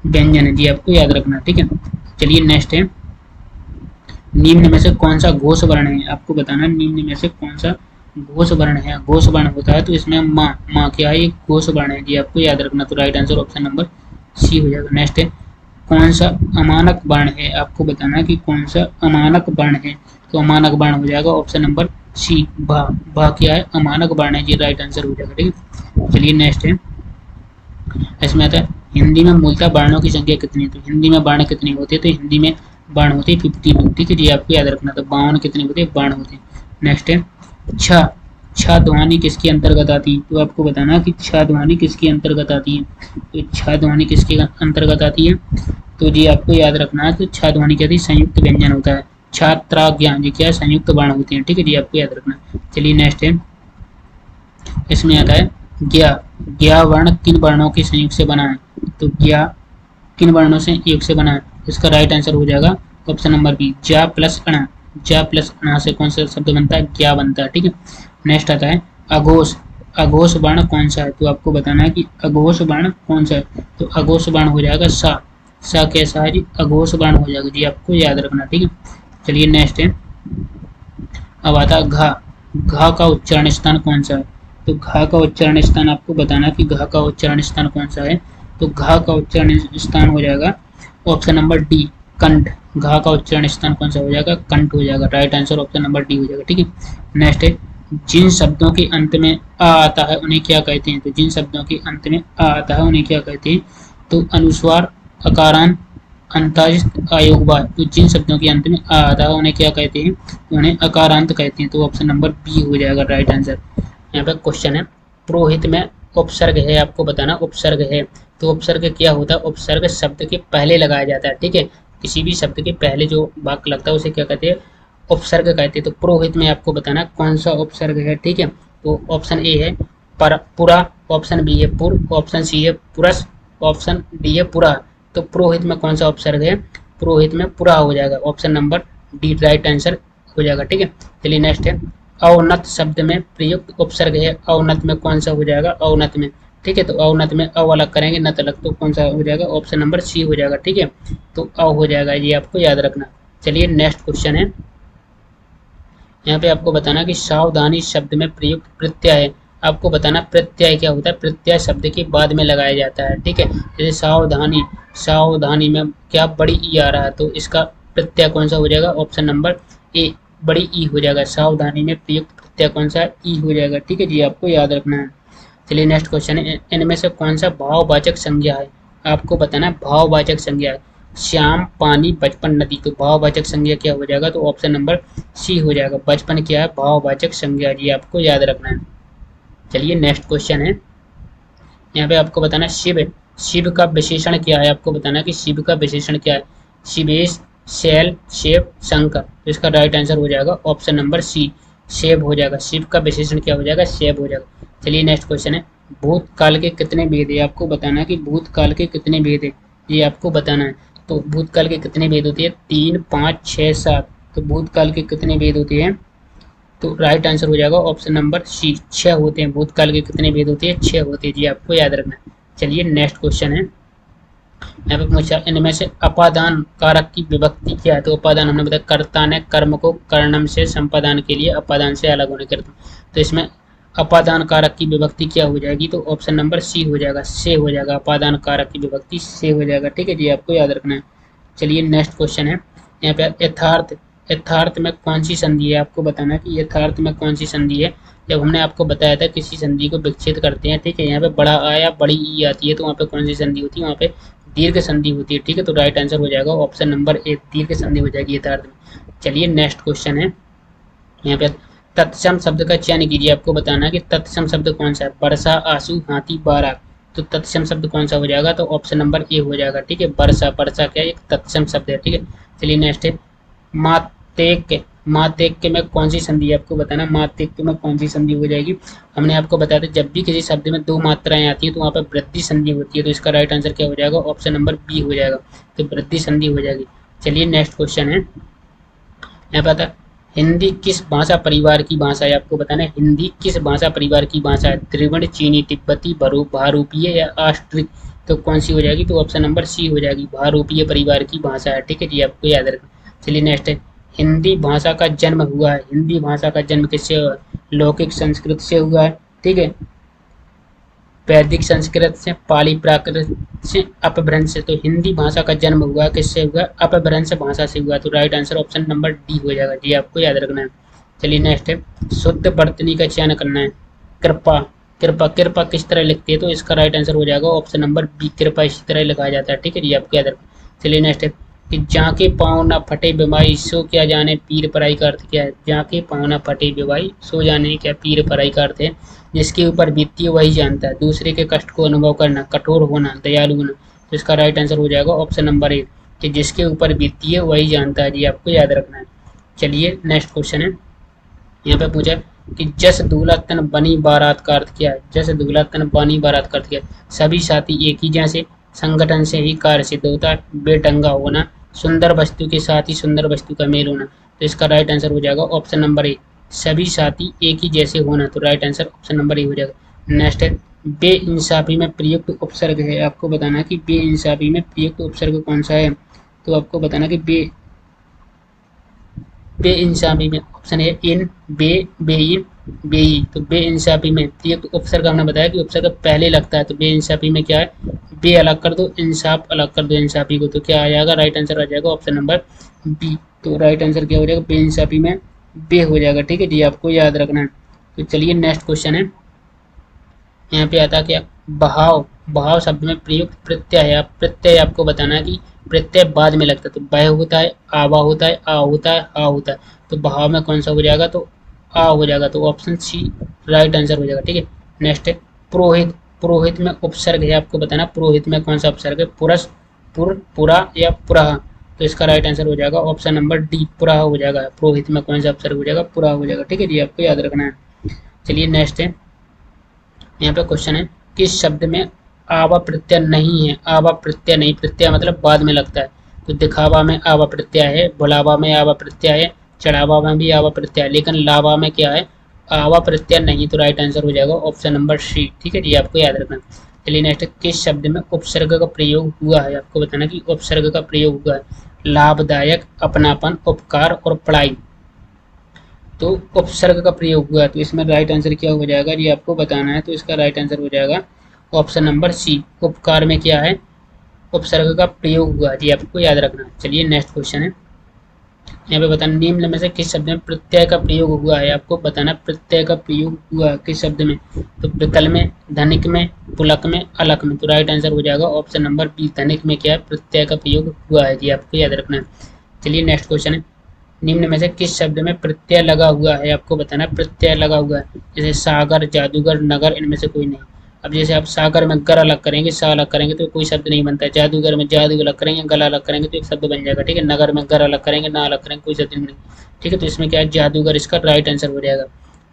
व्यंजन है जी, आपको याद रखना, ठीक है। चलिए नेक्स्ट है, निम्न में से कौन सा घोष वर्ण है, आपको बताना निम्न में से कौन सा घोष वर्ण है। घोष वर्ण होता है तो इसमें माँ, माँ क्या है, एक घोष वर्ण है जी, आपको याद रखना। तो right answer option number C हो जाएगा। नेक्स्ट है, कौन सा अमानक वर्ण है, आपको बताना कि कौन सा अमानक वर्ण है। तो अमानक वर्ण हो जाएगा ऑप्शन नंबर सी, भा। भा क्या है, अमानक वर्ण है जी, राइट आंसर हो जाएगा, ठीक है। चलिए नेक्स्ट है, इसमें आता है हिंदी में मूलतः वर्णों की संख्या कितनी है। तो हिंदी में वर्ण कितने होते हैं, तो हिंदी में वर्ण होते हैं 52, ठीक है जी, आपको याद रखना। तो 52 कितने होते हैं, वर्ण होते हैं। नेक्स्ट है, छ, छ ध्वनि किसके अंतर्गत आती है। तो आपको बताना कि छ ध्वनि किसके अंतर्गत आती है। तो छ ध्वनि किसके अंतर्गत आती है, तो जी आपको याद रखना है, तो छ ध्वनि क्या थी, संयुक्त व्यंजन होता है। छात्रा ज्ञान जी क्या है, संयुक्त वर्ण होते हैं, ठीक है जी, आपको याद रखना। चलिए नेक्स्ट है, इसमें आता है ज्ञा। ज्ञा वर्ण किन वर्णों के संयोग से बना है। तो ज्ञा किन वर्णों से योग से बना है, इसका राइट आंसर हो जाएगा ऑप्शन नंबर बी, जा प्लस अणा। जा प्लस अणा से कौन सा शब्द बनता है, ज्ञा बनता है, ठीक है। नेक्स्ट आता है अघोष। अघोष वर्ण कौन सा है, तो आपको बताना है कि अघोष वर्ण कौन सा है। तो अघोष वर्ण हो जाएगा सा। सा कैसा है जी, अघोष वर्ण हो जाएगा जी, आपको याद रखना, ठीक है। चलिए नेक्स्ट है, अब आता है घा। घा का उच्चारण स्थान कौन सा है। तो घा का उच्चारण स्थान आपको बताना कि घा का उच्चारण स्थान कौन सा है। तो घा का उच्चारण स्थान हो जाएगा ऑप्शन नंबर डी, कंठ। घा का उच्चारण स्थान कौन सा हो जाएगा, कंठ हो जाएगा। Right answer option number D हो जाएगा, ठीक है। नेक्स्ट है, जिन शब्दों के अंत में आ आता है उन्हें क्या कहते हैं। तो जिन शब्दों के अंत में आ आता है उन्हें क्या कहते हैं। तो अनुस्वार, अकारांत, अंतरिक्ष, आयोगवाद। तो जिन शब्दों के अंत में आ आता है उन्हें क्या कहते हैं, उन्हें अकारांत कहते हैं। तो ऑप्शन नंबर बी हो जाएगा राइट आंसर। यहाँ पे क्वेश्चन है, पुरोहित में उपसर्ग है, आपको बताना उपसर्ग है। तो उपसर्ग क्या होता है, उपसर्ग शब्द के पहले लगाया जाता है, ठीक है। किसी भी शब्द के पहले जो वाक्य लगता है उसे क्या कहते हैं, उपसर्ग कहते हैं। तो पुरोहित में आपको बताना कौन सा उपसर्ग है, ठीक है। तो ऑप्शन ए है पर, पुरा, ऑप्शन बी है पुर, ऑप्शन सी है पुरस, ऑप्शन डी है पुरा। तो पुरोहित में कौन सा उपसर्ग है, पुरोहित में पुरा हो जाएगा, option number D right answer हो जाएगा, ठीक है। चलिए नेक्स्ट है, अवनत शब्द में प्रयुक्त उपसर्ग है। अवनत में कौन सा हो जाएगा, अवनत में, ठीक है। तो अवनत में अव अलग करेंगे, नत अलग, तो कौन सा हो जाएगा, ऑप्शन नंबर सी हो जाएगा, ठीक है। तो अव हो जाएगा, ये आपको याद रखना। चलिए नेक्स्ट क्वेश्चन है, यहाँ पे आपको बताना कि सावधानी शब्द में प्रयुक्त प्रत्यय है। आपको बताना प्रत्यय क्या होता है, प्रत्यय शब्द के बाद में लगाया जाता है, ठीक है। जैसे सावधानी, सावधानी में क्या बड़ी ई आ रहा है, तो इसका प्रत्यय कौन सा हो जाएगा, ऑप्शन नंबर ए, बड़ी ई हो जाएगा। सावधानी में प्रयुक्त प्रत्यय कौन सा है, ई हो जाएगा, ठीक है जी, आपको याद रखना है। चलिए नेक्स्ट क्वेश्चन है, इनमें से कौन सा भाववाचक संज्ञा है। आपको बताना है भाववाचक संज्ञा है। श्याम, पानी, बचपन, नदी। तो भाववाचक संज्ञा क्या हो जाएगा, तो ऑप्शन नंबर सी हो जाएगा। बचपन क्या है, भाववाचक संज्ञा जी, आपको याद रखना है। चलिए नेक्स्ट क्वेश्चन है, यहाँ पे आपको बताना शिव। शिव का विशेषण क्या है, आपको बताना कि शिव का विशेषण क्या है। शिवेश, शैल, शिव, शंकर। तो इसका राइट आंसर हो जाएगा ऑप्शन नंबर सी, शिव हो जाएगा। शिव का विशेषण क्या हो जाएगा, शिव हो जाएगा। चलिए नेक्स्ट क्वेश्चन है, भूतकाल के कितने भेद है। आपको बताना कि भूतकाल के कितने भेद है, ये आपको बताना है। तो भूतकाल के कितने भेद होते हैं, 3, 5, 6, 7। तो भूतकाल के कितने भेद होते हैं, तो राइट आंसर हो जाएगा ऑप्शन नंबर सी, 6 होते हैं। भूतकाल के कितने भेद होते हैं, 6 होते हैं जी, आपको याद रखना है। चलिए नेक्स्ट क्वेश्चन है, यहाँ पे पूछा इनमें से अपादान कारक की विभक्ति क्या है। तो अपादान हमने बताया, कर्ता ने कर्म को कर्णम से संपादान के लिए अपादान से अलग होने करते। तो इसमें अपादान कारक की विभक्ति क्या हो जाएगी, तो ऑप्शन नंबर सी हो जाएगा, से हो जाएगा। अपादान कारक की विभक्ति से हो जाएगा, ठीक है जी, आपको याद रखना है। चलिए नेक्स्ट क्वेश्चन है, यहाँ पे यथार्थ। यथार्थ में कौन सी संधि है, आपको बताना कि यथार्थ में कौन सी संधि है। जब हमने आपको बताया था किसी संधि को विच्छेद करते हैं, ठीक है, यहाँ पे बड़ा आ या बड़ी ई आती है, तो वहाँ पे कौन सी संधि होती है, वहाँ पे दीर्घ संधि होती है, ठीक है। तो राइट आंसर हो जाएगा ऑप्शन नंबर ए, दीर्घ संधि हो जाएगी यथार्थ में। चलिए नेक्स्ट क्वेश्चन है, यहाँ पे तत्सम शब्द का चयन कीजिए। आपको बताना कि तत्सम शब्द कौन सा है। वर्षा, आंसू, हाथी, बारात। तो तत्सम शब्द कौन सा हो जाएगा, तो ऑप्शन नंबर ए हो जाएगा, ठीक है। वर्षा, वर्षा क्या एक तत्सम शब्द है, ठीक है। चलिए नेक्स्ट है, मातेक। मातेक में कौन सी संधि है, आपको बताना मातेक में कौन सी संधि हो जाएगी। हमने आपको बताया था जब भी किसी शब्द में 2 मात्राएं आती हैं तो वहाँ पर वृद्धि संधि होती है। तो इसका राइट आंसर क्या हो जाएगा, ऑप्शन नंबर बी हो जाएगा, तो वृद्धि संधि हो जाएगी। चलिए नेक्स्ट क्वेश्चन है, यहाँ पर हिंदी किस भाषा परिवार की भाषा है। आपको बताना है हिंदी किस भाषा परिवार की भाषा है। द्रविड़, चीनी, तिब्बती, बहुरूपीय या तो कौन सी हो जाएगी, तो ऑप्शन नंबर सी हो जाएगी, बहुरूपीय परिवार की भाषा है। ठीक है जी, आपको याद रखना। चलिए नेक्स्ट है, हिंदी भाषा का जन्म हुआ है, हिंदी भाषा का जन्म किससे हुआ है, लौकिक संस्कृत से हुआ है। ठीक है, वैदिक संस्कृत से, पाली प्राकृत से, अपभ्रंश से। तो हिंदी भाषा का जन्म हुआ किससे हुआ, अपभ्रंश भाषा से हुआ। तो right answer option number D हो जाएगा जी, आपको याद रखना है। चलिए नेक्स्ट है, शुद्ध वर्तनी का चयन करना है। कृपा, कृपा, कृपा किस तरह लिखती है, तो इसका राइट आंसर हो जाएगा ऑप्शन नंबर बी, कृपा इसी तरह लिखा जाता है। ठीक है जी, आपको याद रखना। चलिए नेक्स्ट है कि जाके पाँव ना फटे बिमाई सो क्या जाने पीर पराई का अर्थ क्या है। जाके पाँव ना फटे बिमाई सो जाने क्या पीर पराई का अर्थ है, जिसके ऊपर बीतती है वही जानता है, दूसरे के कष्ट को अनुभव करना, कठोर होना, दयालु होना। तो इसका राइट आंसर हो जाएगा ऑप्शन नंबर ए, कि जिसके ऊपर बीतती है वही जानता है जी, आपको याद रखना है। चलिए नेक्स्ट क्वेश्चन है, यहाँ पे पूछा कि जस दूल्हा तन बनी बारात का अर्थ क्या है। जस दूल्हा तन बनी बारात का अर्थ क्या है, सभी साथी एक ही जैसे, संगठन से ही कार्य सिद्ध होता है, बेढंगा होना, सुंदर वस्तु के साथ ही सुंदर वस्तु का मेल होना। तो इसका राइट आंसर हो जाएगा ऑप्शन नंबर ए, सभी साथी एक ही जैसे होना। तो right answer option number A हो जाएगा। नेक्स्ट है, बेइंसाफी में प्रयुक्त उपसर्ग है, आपको बताना कि बेइंसाफी में प्रयुक्त उपसर्ग कौन सा है। तो आपको बताना कि बेइंसाफी में ऑप्शन है इन, बे, बेइन, बेई। तो बेइंसाफी में प्रयुक्त उपसर्ग हमने बताया कि उपसर्ग पहले लगता है, तो बेइंसाफी में क्या है, बे अलग कर दो, इंसाफ अलग कर दो इंसाफी को। तो क्या आ जाएगा, राइट आंसर आ जाएगा ऑप्शन नंबर बी। तो राइट आंसर क्या हो जाएगा, बेइंसाफी में बे हो जाएगा। ठीक है जी, आपको याद रखना है। तो चलिए नेक्स्ट क्वेश्चन है, यहाँ पे आता है क्या, बहाव, बहाव शब्द में प्रयुक्त प्रत्यय है। प्रत्यय आपको बताना है कि प्रत्यय बाद में लगता है, तो बह होता है, आवा होता है, आ होता है, हा होता है। तो बहाव में कौन सा हो जाएगा, तो आ हो जाएगा। तो ऑप्शन सी राइट आंसर हो जाएगा। ठीक है, नेक्स्ट है पुरोहित, पुरोहित में उपसर्ग है, आपको बताना पुरोहित में कौन सा उपसर्ग है, पुरस, पुर, पुरा या पुरह। तो इसका राइट आंसर हो जाएगा ऑप्शन नंबर डी, पुरह हो जाएगा। पुरोहित में कौन सा उपसर्ग हो जाएगा, पुरह हो जाएगा। ठीक है जी, आपको याद रखना है। चलिए नेक्स्ट है, यहाँ पे क्वेश्चन है, किस शब्द में आवा प्रत्यय नहीं है। आवा प्रत्यय नहीं, प्रत्यय मतलब बाद में लगता है। तो दिखावा में आवा प्रत्यय है, बुलावा में आवा प्रत्यय है, चढ़ावा में भी आवा प्रत्यय है, लेकिन लावा में क्या है, आवा प्रत्यय नहीं। तो राइट आंसर हो जाएगा ऑप्शन नंबर सी। ठीक है जी, आपको याद रखना। चलिए नेक्स्ट, किस शब्द में उपसर्ग का प्रयोग हुआ है, आपको बताना कि उपसर्ग का प्रयोग हुआ है। लाभदायक, अपनापन, उपकार और पढ़ाई। तो उपसर्ग का प्रयोग हुआ, तो इसमें राइट आंसर क्या हो जाएगा जी, आपको बताना है। तो इसका राइट आंसर हो जाएगा ऑप्शन नंबर सी, उपकार में क्या है, उपसर्ग का प्रयोग हुआ जी, आपको याद रखना। चलिए नेक्स्ट क्वेश्चन है, यहाँ पे बताना निम्न में से किस शब्द में प्रत्यय का प्रयोग हुआ है, आपको बताना प्रत्यय का प्रयोग हुआ किस शब्द में। तो विकल में, धनिक में, पुलक में, अलक में। तो राइट आंसर हो जाएगा ऑप्शन नंबर बी, धनिक में क्या है, प्रत्यय का प्रयोग हुआ है जी, आपको याद रखना है। चलिए नेक्स्ट क्वेश्चन है, निम्न में से किस शब्द में प्रत्यय लगा हुआ है, आपको बताना प्रत्यय लगा हुआ है। जैसे सागर, जादूगर, नगर, इनमें से कोई नहीं। अब जैसे आप सागर में गर अलग करेंगे, सा अलग करेंगे तो कोई शब्द नहीं बनता है। जादूगर में जादू अलग करेंगे, गला अलग करेंगे तो एक शब्द बन जाएगा। ठीक है, नगर में गर अलग करेंगे, ना अलग करेंगे, कोई शब्द नहीं। ठीक है, तो इसमें क्या है, जादूगर इसका राइट आंसर हो जाएगा।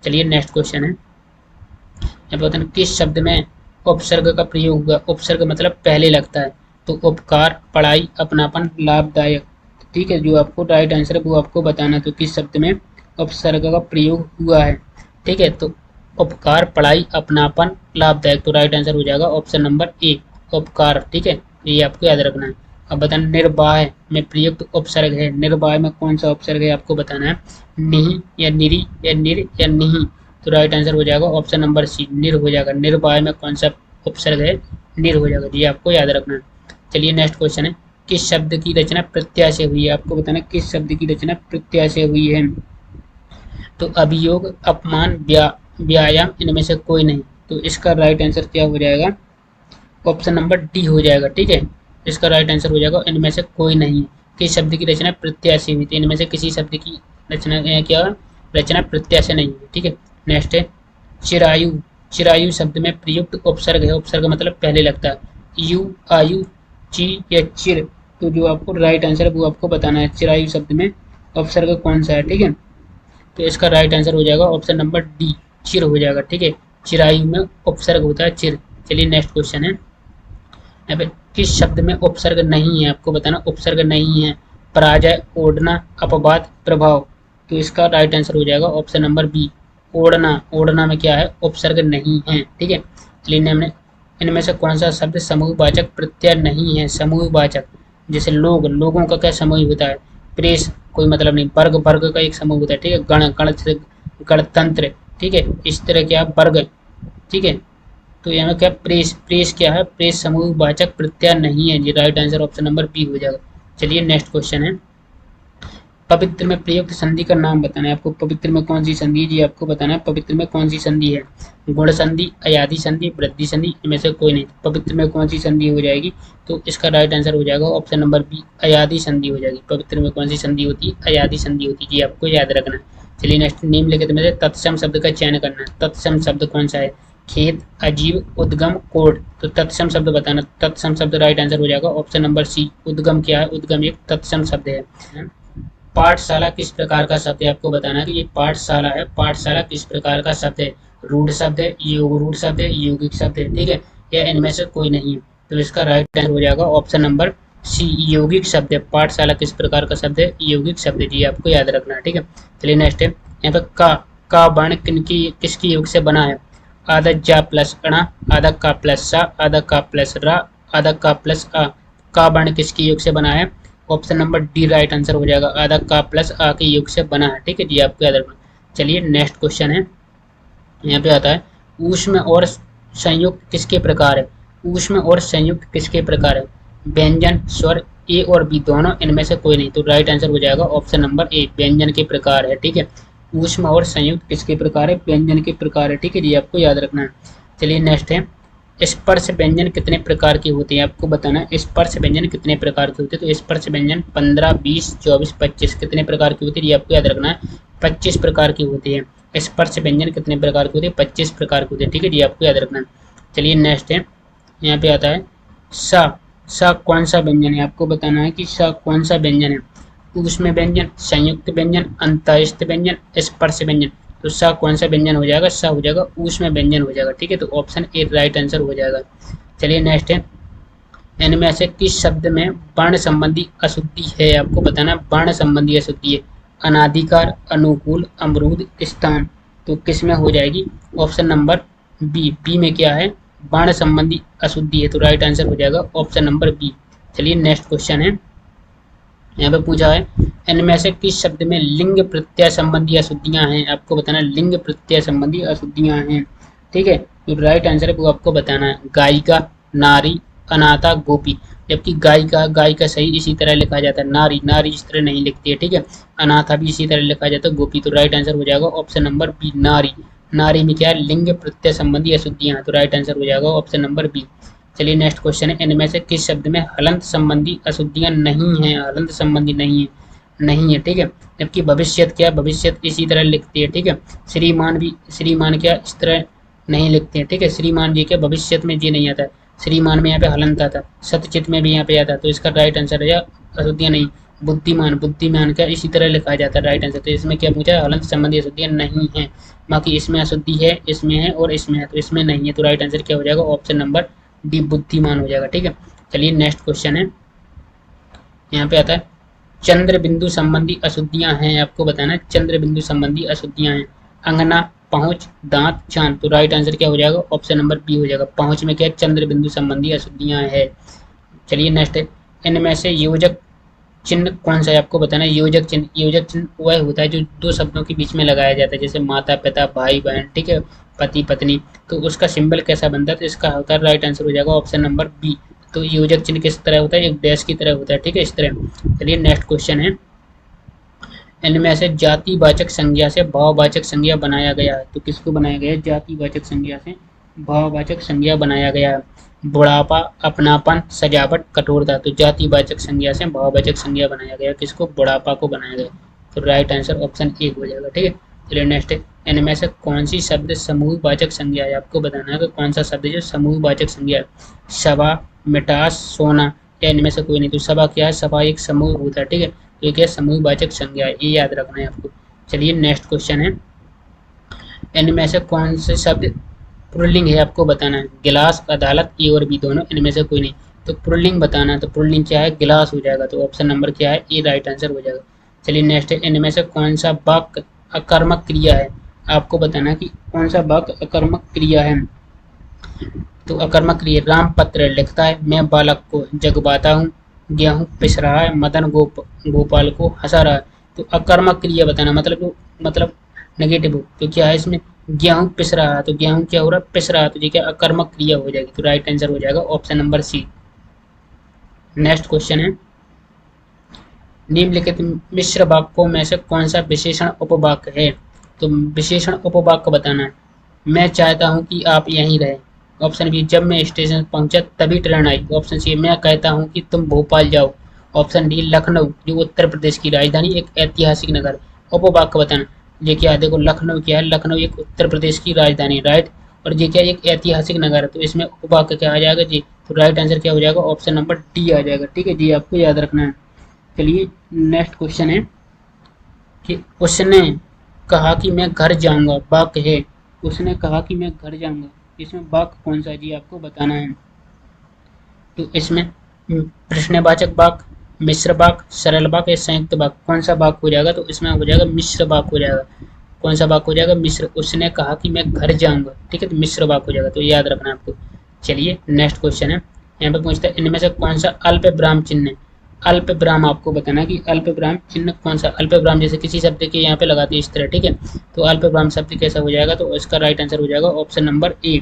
चलिए नेक्स्ट क्वेश्चन है, यहाँ पे बताना किस शब्द में उपसर्ग का प्रयोग हुआ। उपसर्ग मतलब पहले लगता है, तो उपकार, पढ़ाई, अपनापन, लाभदायक। ठीक है, जो आपको राइट आंसर है वो आपको बताना, तो किस शब्द में उपसर्ग का प्रयोग हुआ है। ठीक है, तो उपकार, पढ़ाई, अपनापन, लाभदायक। तो राइट आंसर हो जाएगा ऑप्शन नंबर ए, उपकार। ठीक है, ये आपको याद रखना है। अब बताना निर्वाह में प्रयुक्त उपसर्ग है। निर्वाह में कौन सा उपसर्ग है, आपको बताना है, निहि या निरी या निर या निहि। तो राइट आंसर हो जाएगा ऑप्शन नंबर सी, निर हो जाएगा। निर्वाह में कौन सा उपसर्ग है, निर हो जाएगा जी, आपको याद रखना है। चलिए नेक्स्ट क्वेश्चन है, किस शब्द की रचना प्रत्यय से हुई है, आपको बताना किस शब्द की रचना प्रत्यय से हुई है। तो अभियोग, अपमान, व्यायाम, इनमें से कोई नहीं। तो इसका राइट आंसर क्या हो जाएगा, ऑप्शन नंबर डी हो जाएगा। ठीक है, इसका राइट आंसर हो जाएगा इनमें से कोई नहीं। किस शब्द की रचना प्रत्यय से हुई थी, इनमें से किसी शब्द की रचना क्या, रचना प्रत्यय से नहीं हुई। ठीक है, नेक्स्ट है चिरायु। चिरायु शब्द में प्रयुक्त उपसर्ग है। उपसर्ग मतलब पहले लगता है, यू, आयु, ची या चिर। तो जो आपको राइट आंसर है वो आपको बताना है, चिरायु शब्द में उपसर्ग कौन सा है। ठीक है, तो इसका राइट आंसर हो जाएगा ऑप्शन नंबर डी, चिर हो जाएगा। ठीक है, चिरायु में उपसर्ग होता है चिर। चलिए नेक्स्ट क्वेश्चन है, यहाँ पे किस शब्द में उपसर्ग नहीं है, आपको बताना उपसर्ग नहीं है। पराजय, ओढ़ना, अपवाद, प्रभाव। तो इसका राइट आंसर हो जाएगा ऑप्शन नंबर बी, ओढ़ना। ओढ़ना में क्या है, उपसर्ग नहीं है। ठीक है, चलिए हमने इनमें से कौन सा शब्द समूहवाचक प्रत्यय नहीं है। समूहवाचक जैसे लोग, लोगों का क्या समूह होता है। प्रेस कोई मतलब नहीं। वर्ग, वर्ग का एक समूह होता है, ठीक है। गण, गण से गणतंत्र, ठीक है। इस तरह क्या वर्ग, ठीक है। तो यहाँ क्या प्रेस, प्रेस क्या है, प्रेस समूहवाचक प्रत्यय नहीं है जी। Right answer option number B हो जाएगा। चलिए नेक्स्ट क्वेश्चन है, पवित्र में प्रयुक्त संधि का नाम बताना है आपको। पवित्र में कौन सी संधि जी आपको बताना है। पवित्र में कौन सी संधि है। गुण संधि, अयादि संधि, वृद्धि संधि, इनमें से कोई नहीं। पवित्र में कौन सी संधि हो जाएगी, तो इसका राइट आंसर हो जाएगा ऑप्शन नंबर बी, अयादि संधि हो जाएगी। पवित्र में कौन सी संधि होती है, अयादि संधि होती है जी, आपको याद रखना है। चलिए नेक्स्ट, निम्नलिखित में से तत्सम शब्द का चयन करना है। तत्सम शब्द कौन सा है, खेत, अजीब, उद्गम, कोड। तो तत्सम शब्द बताना। तत्सम शब्द राइट आंसर हो जाएगा ऑप्शन नंबर सी, उद्गम क्या है, उद्गम एक तत्सम शब्द है। पाठशाला किस प्रकार का शब्द है, आपको बताना है कि ये पाठशाला है। पाठशाला किस प्रकार का शब्द है, रूढ़ शब्द है, योग रूढ़ शब्द है, यौगिक शब्द है, ठीक है। या इनमें से कोई नहीं है। तो इसका राइट आंसर हो जाएगा ऑप्शन नंबर सी, यौगिक शब्द है। पाठशाला किस प्रकार का शब्द है, यौगिक शब्द है जी, आपको याद रखना है, ठीक है। चलिए नेक्स्ट है, यहाँ पे का वर्ण किसकी योग से बना है। आधा जा प्लस अणा, आधा का प्लस सा, आधा का प्लस रा, आधा का प्लस आ। का वर्ण किसकी योग से बना है, option number D right answer हो जाएगा। आधा का प्लस आ के योग से बना है, ठीक है जी, आपको याद रखना। चलिए नेक्स्ट क्वेश्चन है, यहाँ पे आता है, ऊष्म और संयुक्त किसके प्रकार है। ऊष्म और संयुक्त किसके प्रकार है। व्यंजन, स्वर, ए और बी दोनों, इनमें से कोई नहीं। तो राइट आंसर हो जाएगा ऑप्शन नंबर ए, व्यंजन के प्रकार है, ठीक है। ऊष्म और संयुक्त किसके प्रकार है, व्यंजन के प्रकार है, ठीक है जी, आपको याद रखना है। चलिए नेक्स्ट है, स्पर्श व्यंजन कितने प्रकार के होते हैं, आपको बताना है स्पर्श व्यंजन कितने प्रकार के होते हैं। तो स्पर्श व्यंजन 15, 20, 24, 25 कितने प्रकार के होते हैं, ये आपको याद रखना है। 25 प्रकार के होते हैं। स्पर्श व्यंजन कितने प्रकार के होते हैं, 25 प्रकार के होते हैं, ठीक है जी, आपको याद रखना है। चलिए नेक्स्ट है, यहाँ पे आता है सा कौन सा व्यंजन है, आपको बताना है कि सा कौन सा व्यंजन है। ऊष्म व्यंजन, संयुक्त व्यंजन, अंतःस्थ व्यंजन, स्पर्श व्यंजन। तो सा कौन सा व्यंजन हो जाएगा, सा हो जाएगा ऊष्म व्यंजन हो जाएगा, ठीक है। तो ऑप्शन ए राइट आंसर हो जाएगा। चलिए नेक्स्ट है, इनमें से किस शब्द में वर्ण संबंधी अशुद्धि है, आपको बताना वर्ण संबंधी अशुद्धि है। अनाधिकार, अनुकूल, अमरूद, स्थान। तो किस में हो जाएगी, ऑप्शन नंबर बी, बी में क्या है, वर्ण संबंधी अशुद्धि है। तो राइट आंसर हो जाएगा ऑप्शन नंबर बी। चलिए नेक्स्ट क्वेश्चन है, यहाँ पे पूछा है, इनमें से किस शब्द में लिंग प्रत्यय संबंधी अशुद्धियां हैं, आपको बताना लिंग प्रत्यय संबंधी अशुद्धियां हैं, ठीक है। तो राइट आंसर है वो आपको बताना है, गायिका, नारी, अनाथा, गोपी। जबकि गायिका सही इसी तरह लिखा जाता है, नारी, नारी इस तरह नहीं लिखती है, ठीक है। अनाथा भी इसी तरह लिखा जाता है, गोपी। तो राइट आंसर हो जाएगा ऑप्शन नंबर बी, नारी। नारी में क्या है, लिंग प्रत्यय संबंधी अशुद्धियां। तो राइट आंसर हो जाएगा ऑप्शन नंबर बी। चलिए नेक्स्ट क्वेश्चन है, इनमें से किस शब्द में हलंत संबंधी अशुद्धियां नहीं है, हलंत संबंधी नहीं है, ठीक है। जबकि भविष्यत क्या, भविष्यत इसी तरह लिखती है, ठीक है। श्रीमान भी, श्रीमान क्या इस तरह नहीं लिखते हैं, ठीक है। श्रीमान जी क्या भविष्यत में जी नहीं आता है, श्रीमान में यहाँ पे हलंत आता है, सत्यचित में भी यहाँ पे आता है। तो इसका राइट आंसर है अशुद्धियां नहीं। बुद्धिमान, बुद्धिमान क्या इसी तरह लिखा जाता है, राइट आंसर। तो इसमें क्या पूछा है, हलंत संबंधी अशुद्धियां नहीं है। बाकी इसमें अशुद्धि है, इसमें है और इसमें है, तो इसमें नहीं है। तो राइट आंसर क्या हो जाएगा, ऑप्शन नंबर डी, बुद्धिमान हो जाएगा, ठीक है। चलिए नेक्स्ट क्वेश्चन है, यहाँ पे आता है, चंद्र बिंदु संबंधी अशुद्धियां हैं, आपको बताना है चंद्र बिंदु संबंधी अशुद्धियां हैं। अंगना, पहुंच, दांत, चांद। तो राइट आंसर क्या हो जाएगा, ऑप्शन नंबर बी हो जाएगा। पहुंच में क्या है, चंद्र बिंदु संबंधी अशुद्धियां है। चलिए नेक्स्ट है, इनमें से योजक चिन्ह कौन सा है, आपको बताना है योजक चिन्ह। योजक चिन्ह वह होता है जो दो शब्दों के बीच में लगाया जाता है, जैसे माता पिता, भाई बहन, ठीक है, पति पत्नी। तो उसका सिंबल कैसा बनता है, तो इसका होता है, राइट आंसर हो जाएगा ऑप्शन नंबर बी। तो योजक चिन्ह किस तरह होता है, एक डैश की तरह होता है, ठीक है, इस तरह। चलिए नेक्स्ट क्वेश्चन है, इनमें से जातिवाचक संज्ञा से भाववाचक संज्ञा बनाया गया है। तो किसको बनाया गया है, जातिवाचक संज्ञा से भाववाचक संज्ञा बनाया गया है। बुढ़ापा, अपनापन, सजावट, कठोरता। तो जातिवाचक संज्ञा से भाववाचक संज्ञा बनाया गया, किसको, बुढ़ापा को बनाया गया। तो राइट आंसर ऑप्शन ए हो जाएगा, ठीक है। चलिए नेक्स्ट है, इनमें से कौन सी शब्द समूहवाचक संज्ञा है, आपको बताना है कि कौन सा शब्द जो समूहवाचक संज्ञा है। सभा, मिठास, सोना, या इनमें से कोई नहीं। तो सभा क्या है, सभा एक समूह होता है, ठीक है। तो ये क्या समूहवाचक संज्ञा है, ये याद रखना है आपको। चलिए नेक्स्ट क्वेश्चन है, इनमें से कौन से शब्द पुल्लिंग है, आपको बताना है। गिलास, अदालत, ए और बी दोनों, इनमें से कोई नहीं। तो पुल्लिंग बताना है, तो पुल्लिंग क्या है, गिलास हो जाएगा। तो ऑप्शन नंबर क्या है, ए राइट आंसर हो जाएगा। चलिए नेक्स्ट है, इनमें से कौन सा वाक्य अकर्मक क्रिया है, आपको बताना कि कौन सा वाक्य अकर्मक क्रिया है। तो अकर्मक क्रिया राम पत्र लिखता है, मैं बालक को जगबाता हूँ, गेहूं पिस रहा है, मदन गोपाल को हंसा रहा है। तो अकर्मक क्रिया बताना मतलब नेगेटिव हो, तो क्या है इसमें गेहूं पिस रहा है, तो गेहूं क्या हो रहा है, पिस रहा है, तो ये क्या अकर्मक क्रिया हो जाएगी। तो राइट आंसर हो जाएगा option number C. Next question है, निम्नलिखित मिश्र वाक्यों में से कौन सा विशेषण उपवाक्य है। तो विशेषण उपवाक्य बताना है, मैं चाहता हूं कि आप यहीं रहे। ऑप्शन बी, जब मैं स्टेशन पहुंचा तभी ट्रेन आई। ऑप्शन सी, मैं कहता हूं कि तुम भोपाल जाओ। ऑप्शन डी, लखनऊ जो उत्तर प्रदेश की राजधानी एक ऐतिहासिक नगर। उपवाक्य बताना, ये क्या है, देखो लखनऊ क्या है, लखनऊ एक उत्तर प्रदेश की राजधानी, राइट, और ये क्या एक ऐतिहासिक नगर है, तो इसमें उपवाक्य क्या आ जाएगा जी। तो राइट आंसर क्या हो जाएगा, ऑप्शन नंबर डी आ जाएगा। ठीक है जी, आपको याद रखना है। चलिए नेक्स्ट क्वेश्चन है कि उसने कहा कि मैं घर जाऊंगा, वाक्य है उसने कहा कि मैं घर जाऊंगा, इसमें वाक्य कौन सा है जी आपको बताना है। तो इसमें प्रश्नवाचक वाक्य, मिश्र वाक्य, सरल वाक्य या संयुक्त वाक्य, कौन सा वाक्य हो जाएगा, तो इसमें हो जाएगा मिश्र वाक्य हो जाएगा। कौन सा वाक्य हो जाएगा, मिश्र, उसने कहा कि मैं घर जाऊंगा, ठीक है, तो मिश्र वाक्य हो जाएगा, तो याद रखना है आपको। चलिए नेक्स्ट क्वेश्चन है, यहाँ पे पूछता है इनमें से कौन सा अल्प विराम चिन्ह है। अल्प विराम आपको बताना कि अल्प विराम चिन्ह कौन सा, अल्प विराम जैसे किसी शब्द के यहाँ पे लगाते हैं इस तरह, ठीक है, तो अल्प विराम शब्द कैसा हो जाएगा, तो इसका राइट आंसर हो जाएगा ऑप्शन नंबर ए।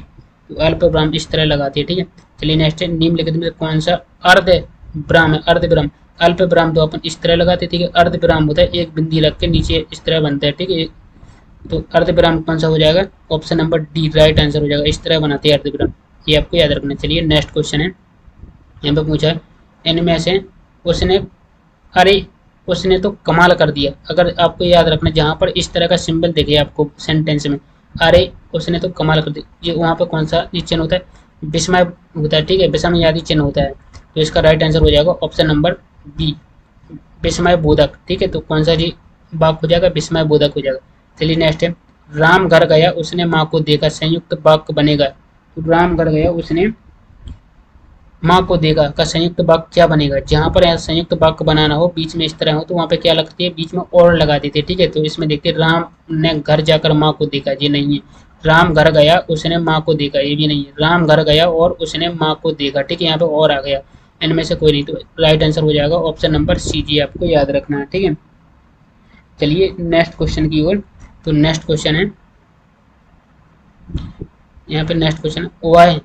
तो अल्प विराम इस तरह लगाते हैं, ठीक है। चलिए नेक्स्ट है, निम्नलिखित में कौन सा अर्ध विराम है, अर्ध विराम। अल्प विराम तो अपन इस तरह लगाते हैं, ठीक है, अर्ध विराम होता है एक बिंदी रख के नीचे इस तरह बनता है, ठीक है, तो अर्ध विराम कौन सा हो जाएगा, option number D right answer हो जाएगा, इस तरह बनाते हैं अर्ध विराम, ये आपको याद रखना। चलिए नेक्स्ट क्वेश्चन है, यहाँ पे पूछा है इनमें से उसने, अरे उसने तो कमाल कर दिया। अगर आपको याद रखना, जहां पर इस तरह का सिंबल दिखे आपको सेंटेंस में, अरे उसने तो कमाल कर दिया, ये वहां पर कौन सा चिन्ह होता है, विस्मय होता है, ठीक है, विषम आदि चिन्ह होता है, तो इसका राइट आंसर हो जाएगा ऑप्शन नंबर बी, विस्मय बोधक, ठीक है, तो कौन सा जी वाक्य हो जाएगा, विस्मय बोधक हो जाएगा। चलिए नेक्स्ट है, राम घर गया उसने माँ को देखा, संयुक्त वाक्य बनेगा। तो राम घर गया उसने माँ को देखा का संयुक्त वाक्य क्या बनेगा, जहां पर संयुक्त वाक्य बनाना हो बीच में इस तरह हो, तो वहां पे क्या लगती है, बीच में और लगा देते, ठीक है, तो इसमें देखते राम ने घर जाकर माँ को देखा, ये नहीं है, राम घर गया उसने माँ को देखा, ये भी नहीं है, राम घर गया और उसने माँ को देखा, ठीक है, यहाँ पे और आ गया, इनमें से कोई नहीं, तो राइट आंसर हो जाएगा ऑप्शन नंबर सी, जी आपको याद रखना है, ठीक है। चलिए नेक्स्ट क्वेश्चन की ओर, तो नेक्स्ट क्वेश्चन है, यहाँ पे नेक्स्ट क्वेश्चन है, वह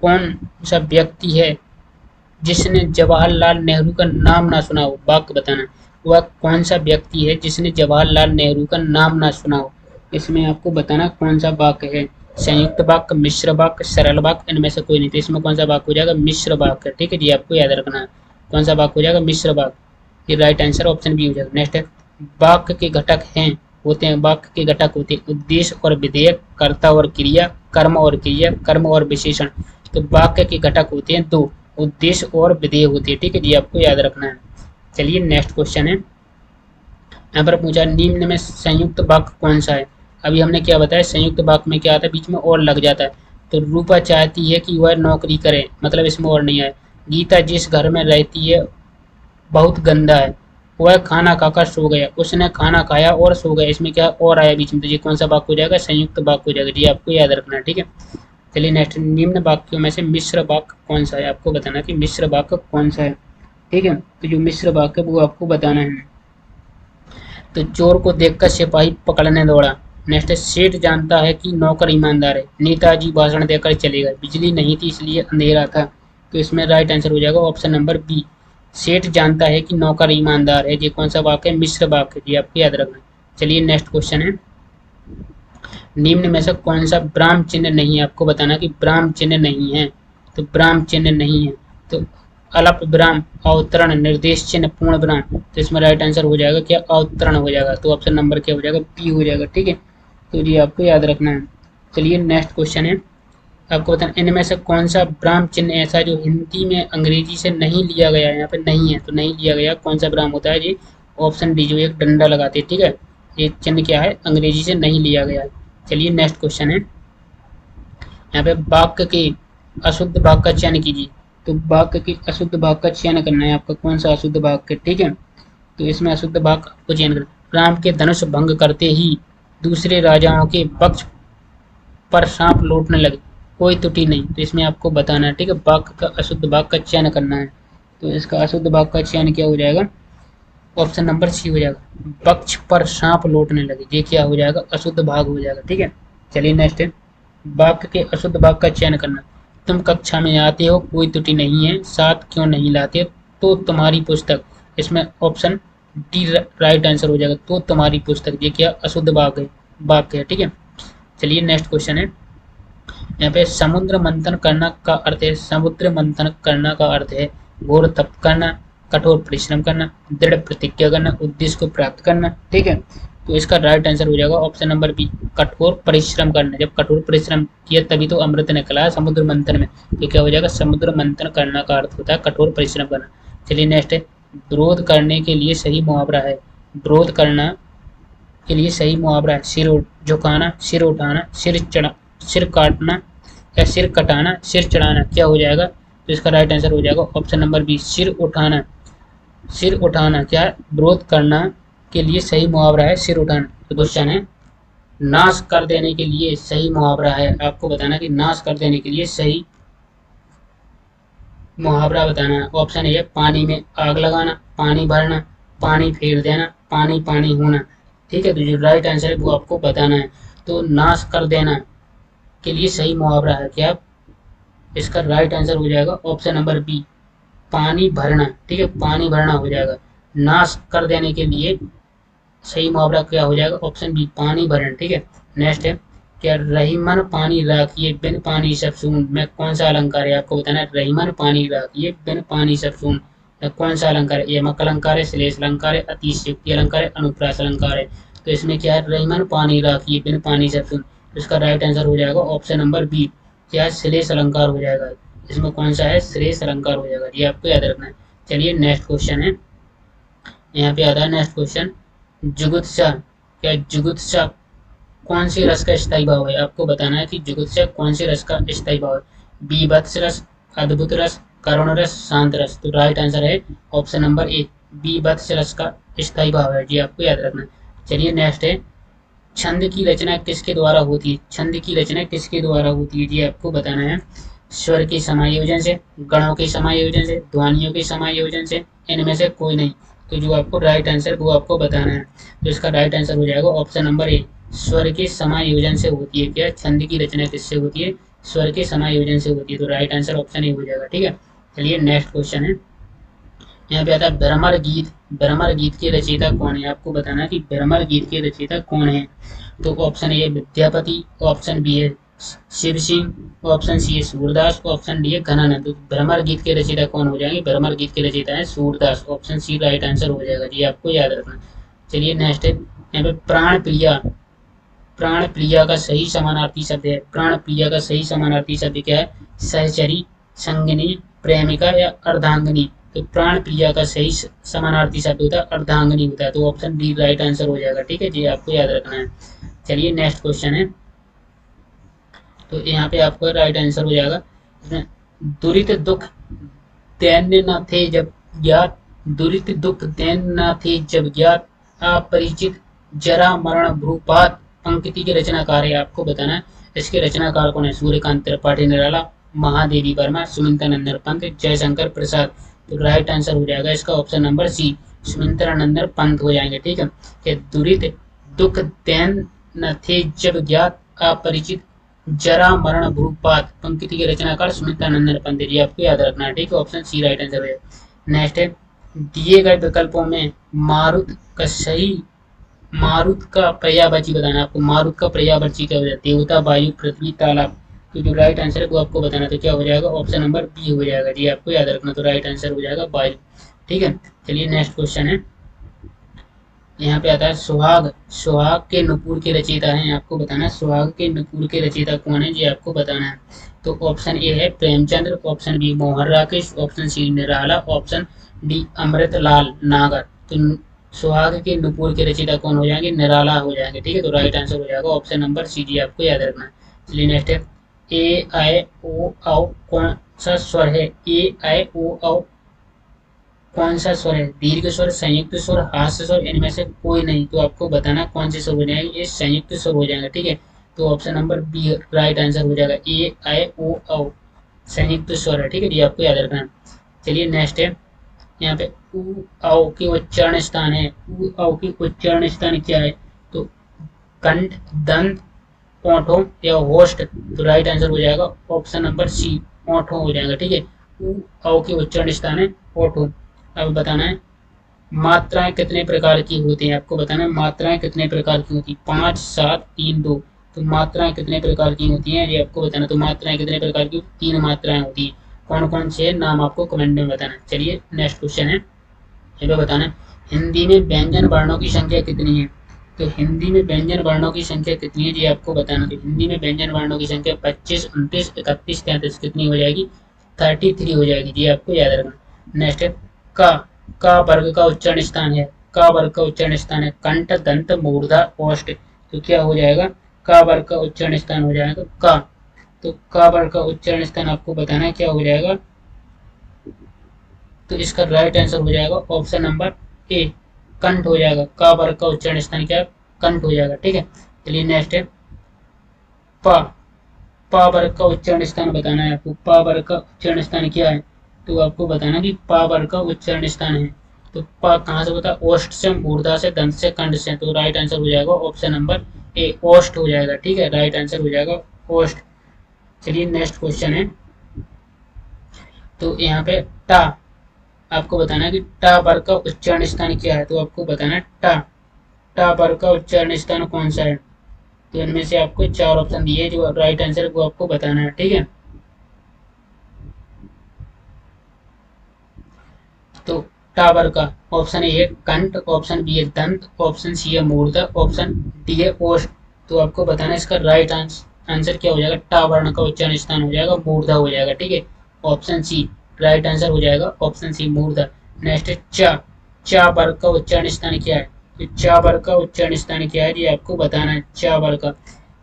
कौन सा व्यक्ति है जिसने जवाहरलाल नेहरू का नाम ना सुना हो, वाक्य बताना। वह कौन सा व्यक्ति है जिसने जवाहरलाल नेहरू का नाम ना सुना हो, इसमें आपको बताना कौन सा वाक्य है, संयुक्त वाक्य, मिश्र वाक्य, सरल वाक्य, इनमें से कोई नहीं, तो इसमें कौन सा वाक्य हो जाएगा, मिश्र वाक्य, ठीक है जी, आपको याद रखना है कौन सा वाक्य हो जाएगा, मिश्र वाक्य, ये राइट आंसर ऑप्शन बी हो जाएगा। नेक्स्ट है, वाक्य के घटक हैं होते हैं, वाक्य के घटक होते हैं उद्देश्य और विधेयक, कर्ता और क्रिया, कर्म और क्रिया, कर्म और विशेषण। तो वाक्य के घटक होते हैं दो, उद्देश्य और विधेय होती है, ठीक है जी, आपको याद रखना है। चलिए नेक्स्ट क्वेश्चन है, यहाँ पर पूछा निम्न में संयुक्त वाक्य कौन सा है। अभी हमने क्या बताया, संयुक्त वाक्य में क्या आता है, बीच में और लग जाता है, तो रूपा चाहती है कि वह नौकरी करे, मतलब इसमें और नहीं है। गीता जिस घर में रहती है बहुत गंदा है, वह खाना खाकर सो गया, उसने खाना खाया और सो गया, इसमें क्या और आया बीच में, तो ये कौन सा वाक्य हो जाएगा, संयुक्त वाक्य हो जाएगा जी, आपको याद रखना है, ठीक है। चलिए नेक्स्ट, निम्न वाक्यों में से मिश्र वाक्य कौन सा है, आपको बताना कि मिश्र वाक्य कौन सा है, ठीक है, तो जो मिश्र वाक्य वो आपको बताना है। तो चोर को देखकर सिपाही पकड़ने दौड़ा। नेक्स्ट, सेठ जानता है कि नौकर ईमानदार है, नेताजी भाषण देकर चले गए, बिजली नहीं थी इसलिए अंधेरा था, तो इसमें राइट आंसर हो जाएगा ऑप्शन नंबर बी, सेठ जानता है कि नौकर ईमानदार है, ये कौन सा वाक्य है, मिश्र वाक्य, जी आपको याद रखना। चलिए नेक्स्ट क्वेश्चन है, निम्न में से कौन सा ब्राह्म चिन्ह नहीं है, आपको बताना कि ब्राह्म चिन्ह नहीं है, तो ब्राह्म चिन्ह नहीं है, तो अल्प विराम, अवतरण, निर्देश चिन्ह, पूर्ण विराम, तो इसमें राइट आंसर हो जाएगा क्या, अवतरण हो जाएगा, तो ऑप्शन नंबर क्या हो जाएगा, बी हो जाएगा, ठीक है, तो जी आपको याद रखना है। चलिए नेक्स्ट क्वेश्चन है, आपको बताना इनमें से कौन सा ब्राह्म चिन्ह ऐसा जो हिंदी में अंग्रेजी से नहीं लिया गया है, यहाँ पे नहीं है, तो नहीं लिया गया, कौन सा ब्राह्म होता है जी, ऑप्शन डी, जो एक डंडा लगाते हैं, ठीक है, ये चिन्ह क्या है, अंग्रेजी से नहीं लिया गया है। चलिए नेक्स्ट क्वेश्चन है, यहाँ पे वाक्य के अशुद्ध भाग का चयन कीजिए, तो वाक्य के अशुद्ध भाग का चयन करना है आपका, कौन सा अशुद्ध भाग, ठीक है, तो इसमें अशुद्ध भाग को चयन करना। राम के धनुष भंग करते ही दूसरे राजाओं के वक्ष पर सांप लौटने लगे, कोई त्रुटि नहीं। तो इसमें आपको बताना है, ठीक है, वाक्य का अशुद्ध भाग का चयन करना है। तो इसका अशुद्ध भाग का चयन क्या हो जाएगा, ऑप्शन नंबर सी हो जाएगा, वक्ष पर सांप लौटने लगे, ये क्या हो जाएगा, अशुद्ध भाग हो जाएगा, ठीक है। चलिए नेक्स्ट है, वाक्य के अशुद्ध भाग का चयन करना। तुम कक्षा में आते हो, कोई त्रुटि नहीं है, साथ क्यों नहीं लाते, तो तुम्हारी पुस्तक, इसमें ऑप्शन डी राइट आंसर हो जाएगा, तो तुम्हारी पुस्तक, ये क्या अशुद्ध भाग है, वाक्य है, ठीक है। चलिए नेक्स्ट क्वेश्चन है, यहाँ पे समुद्र मंथन करना का अर्थ है, समुद्र मंथन करना का अर्थ है घोर तप करना, कठोर परिश्रम करना, दृढ़ प्रतिज्ञा करना, उद्देश्य को प्राप्त करना, ठीक है। तो इसका राइट आंसर हो जाएगा ऑप्शन नंबर बी, कठोर परिश्रम करना। जब कठोर परिश्रम किया तभी तो अमृत निकला समुद्र मंथन में, तो क्या हो जाएगा, समुद्र मंथन करना का अर्थ होता है कठोर परिश्रम करना। चलिए नेक्स्ट है, विरोध करने के लिए सही मुहावरा है, विरोध करना के लिए सही मुहावरा है, सिर झुकाना, सिर उठाना, सिर काटना, या सिर कटाना, सिर चढ़ाना, क्या हो जाएगा, तो इसका राइट आंसर हो जाएगा ऑप्शन नंबर बी, सिर उठाना। सिर उठाना क्या है, विरोध करना के लिए सही मुहावरा है सिर उठाना। तो क्वेश्चन है, नाश कर देने के लिए सही मुहावरा है, आपको बताना कि नाश कर देने के लिए सही मुहावरा बताना है। ऑप्शन ए, पानी में आग लगाना, पानी भरना, पानी फेर देना, पानी पानी होना, ठीक है। तो जो राइट आंसर है वो आपको बताना है। तो नाश कर देना के लिए सही मुहावरा है क्या, इसका राइट आंसर हो जाएगा ऑप्शन नंबर बी, पानी भरना, ठीक है, पानी भरना हो जाएगा। नाश कर देने के लिए सही मुहावरा क्या हो जाएगा, ऑप्शन बी, पानी भरना, ठीक है। नेक्स्ट है, क्या रहीमन पानी राखिए बिन पानी सब सून में कौन सा अलंकार है, आपको बताना है, रहीमन पानी राखिए बिन पानी सब सून में कौन सा अलंकार है, यमक अलंकार है, श्लेष अलंकार है, अतिशयोक्ति अलंकार है, अनुप्रास अलंकार है। तो इसमें क्या है, रहीमन पानी राखिए बिन पानी सब सून, तो इसका राइट आंसर हो जाएगा ऑप्शन नंबर बी, क्या श्लेष अलंकार हो जाएगा। इसमें कौन सा है, श्लेष अलंकार हो जाएगा, ये आपको याद रखना है। चलिए नेक्स्ट क्वेश्चन है, यहाँ पे आता है नेक्स्ट क्वेश्चन, जुगुत्सा, क्या जुगुत्सा कौन सी रस का स्थायी भाव है, आपको बताना है कि जुगुत्सा कौन सी रस का स्थायी भाव है, बीभत्स रस, अद्भुत रस, करुण रस, शांत रस। तो राइट आंसर है ऑप्शन नंबर ए, बीभत्स रस का स्थायी भाव है, ये आपको याद रखना है। चलिए नेक्स्ट है, छंद की रचना किसके द्वारा होती है, छंद की रचना किसके द्वारा होती है, ये आपको बताना है, स्वर के समायोजन से, गणों के समायोजन से, ध्वनियों के समायोजन से, इनमें से कोई नहीं। तो जो आपको राइट आंसर वो आपको बताना है। तो इसका राइट आंसर हो जाएगा ऑप्शन नंबर ए, स्वर के समायोजन से होती है, क्या छंद की रचना किससे होती है, स्वर के समायोजन से होती है। तो राइट आंसर ऑप्शन ए हो जाएगा, ठीक है। चलिए नेक्स्ट क्वेश्चन है, यहाँ पे आता है भ्रमर गीत, भ्रमर गीत के रचयिता कौन है, आपको बताना है कि भ्रमर गीत के रचयिता कौन है। तो option A Vidyapati, option B है शिव सिंह, ऑप्शन सी है सूरदास, ऑप्शन डी है घनानंद। तो भ्रमर गीत के रचयिता कौन हो जाएंगे, भ्रमर गीत के रचयिता है Surdas, option C right answer हो जाएगा, जी आपको याद रखना। चलिए नेक्स्ट है, यहाँ पे प्राण प्रिया, प्राण प्रिया का सही समानार्थी शब्द है, प्राण प्रिया का सही समानार्थी शब्द क्या है, सहचरी, संगिनी, प्रेमिका या अर्धांगिनी। तो प्राण प्रिया का सही समानार्थी शब्द होता है अर्धांगिनी होता है, तो ऑप्शन डी राइट आंसर हो जाएगा, ठीक है जी, आपको याद रखना है। चलिए नेक्स्ट क्वेश्चन है, तो यहाँ पे आपको राइट आंसर हो जाएगा, दुरित दुख दैन्य न थे जब ज्ञात, दुरित दुख दैन्य न थे जब ज्ञात, अपरिचित जरा मरण भ्रूपात पंक्ति के रचनाकार है, आपको बताना है इसके रचनाकार कौन है, सूर्यकांत त्रिपाठी निराला, महादेवी वर्मा, सुमित्रानंदन पंत, जयशंकर प्रसाद। तो राइट आंसर हो जाएगा इसका option number C, Sumitranandan Pant हो जाएंगे, ठीक है। कि दुरित दुख दैन न थे जब ज्ञात, अपरिचित जरा मरण भूपात पंक्ति के रचनाकार सुमित्रानंदन पंत, जी आपको याद रखना है, ठीक है, ऑप्शन सी राइट आंसर है। नेक्स्ट है, दिए गए विकल्पों में मारुत का सही, मारुत का पर्यायवाची बताना, आपको मारुत का पर्यायवाची क्या हो जाता है, देवता, वायु, पृथ्वी, तालाब। तो जो राइट आंसर है वो आपको बताना, तो क्या हो जाएगा, ऑप्शन नंबर बी हो जाएगा, जी आपको याद रखना। तो राइट आंसर हो जाएगा वायु, ठीक है। चलिए नेक्स्ट क्वेश्चन है, यहाँ पे आता है सुहाग, सुहाग के नुपुर के रचयिता हैं, आपको बताना है सुहाग के नुपुर के रचयिता कौन है, जी आपको बताना है। तो ऑप्शन ए है Premchandra, option B Mohan Rakesh, option C Nirala, option D Amritlal Nagar. तो सुहाग के नुपुर के रचयिता कौन हो जाएंगे, निराला हो जाएंगे, ठीक है। तो राइट आंसर हो जाएगा ऑप्शन नंबर सी, जी आपको याद रखना है। चलिए नेक्स्ट है, ए आई ओ औ कौन सा स्वर है, ए आई ओ औ कौन सा स्वर है, दीर्घ स्वर, संयुक्त स्वर, हास्य स्वर, इनमें से कोई नहीं। तो आपको बताना कौन से स्वर हो जाएंगे, ये संयुक्त स्वर हो जाएंगे, ठीक है। तो option number B right answer हो जाएगा। ए आई ओ औ संयुक्त स्वर है, ठीक है, ये आपको याद रखना है। चलिए नेक्स्ट है, यहाँ पे उ औ के उच्चारण स्थान है। उ औ के उच्चारण स्थान क्या है? तो कंठ, दंत, ओंठों या होस्ट। तो राइट आंसर हो जाएगा ऑप्शन नंबर सी, ओंठों हो जाएगा, ठीक है। उ औ के उच्चारण स्थान है ओंठों। अब बताना है मात्राएं कितने प्रकार की होती हैं, आपको बताना है मात्राएं कितने प्रकार की होती हैं। 5 7 3 2। तो मात्राएं कितने प्रकार की होती हैं ये आपको बताना। तो मात्राएं कितने प्रकार की? 3 मात्राएं होती हैं। कौन कौन से नाम आपको कमेंट में बताना। चलिए नेक्स्ट क्वेश्चन है, ये भी बताना है हिंदी में व्यंजन वर्णों की संख्या कितनी है। तो हिंदी में व्यंजन वर्णों की संख्या कितनी है ये आपको बताना। तो हिंदी में व्यंजन वर्णों की संख्या 25 29 31 33 कितनी हो जाएगी? 33 हो जाएगी, ये आपको याद रखना। नेक्स्ट है का। का वर्ग का उच्चारण स्थान है। का वर्ग का उच्चारण स्थान है कंठ, दंत, मूर्धा, ओष्ठ। तो क्या हो जाएगा? का वर्ग का उच्चारण स्थान हो जाएगा का। तो का वर्ग का उच्चारण स्थान आपको बताना है क्या हो जाएगा। तो इसका राइट आंसर हो जाएगा ऑप्शन नंबर ए, कंठ हो जाएगा। का वर्ग का उच्चारण स्थान क्या है? कंठ हो जाएगा, ठीक है। चलिए नेक्स्ट है पा। पा वर्ग का उच्चारण स्थान बताना है आपको। पा वर्ग का उच्चारण स्थान क्या है? तो आपको बताना कि पा वर्ग का उच्चारण स्थान है। तो पा कहाँ से होता है? ओष्ठ से, मूर्धा से, दंत से, कंठ से। तो राइट आंसर हो जाएगा ऑप्शन नंबर ए, ओष्ठ हो जाएगा, ठीक है। राइट आंसर हो जाएगा ओष्ठ। चलिए नेक्स्ट क्वेश्चन है, तो यहाँ पे टा आपको बताना है कि टा वर्ग का उच्चारण स्थान क्या है। तो आपको बताना है टा। टा वर्ग का उच्चारण स्थान कौन सा है? तो इनमें से आपको 4 ऑप्शन दिए, जो राइट आंसर वो आपको बताना है, ठीक है। तो टावर का ऑप्शन ए है कंठ, ऑप्शन बी है दंत, ऑप्शन सी है मूर्धा, ऑप्शन डी है ओष्ठ। तो आपको बताना है इसका राइट आंसर क्या हो जाएगा। टा वर्ण का उच्चारण स्थान हो जाएगा मूर्धा हो जाएगा, ठीक है। ऑप्शन सी राइट आंसर हो जाएगा, ऑप्शन सी मूर्धा। नेक्स्ट है चा। चा वर्ग का उच्चारण स्थान क्या है? तो चा वर्ग का उच्चारण स्थान क्या है ये आपको बताना है। चा वर्ग का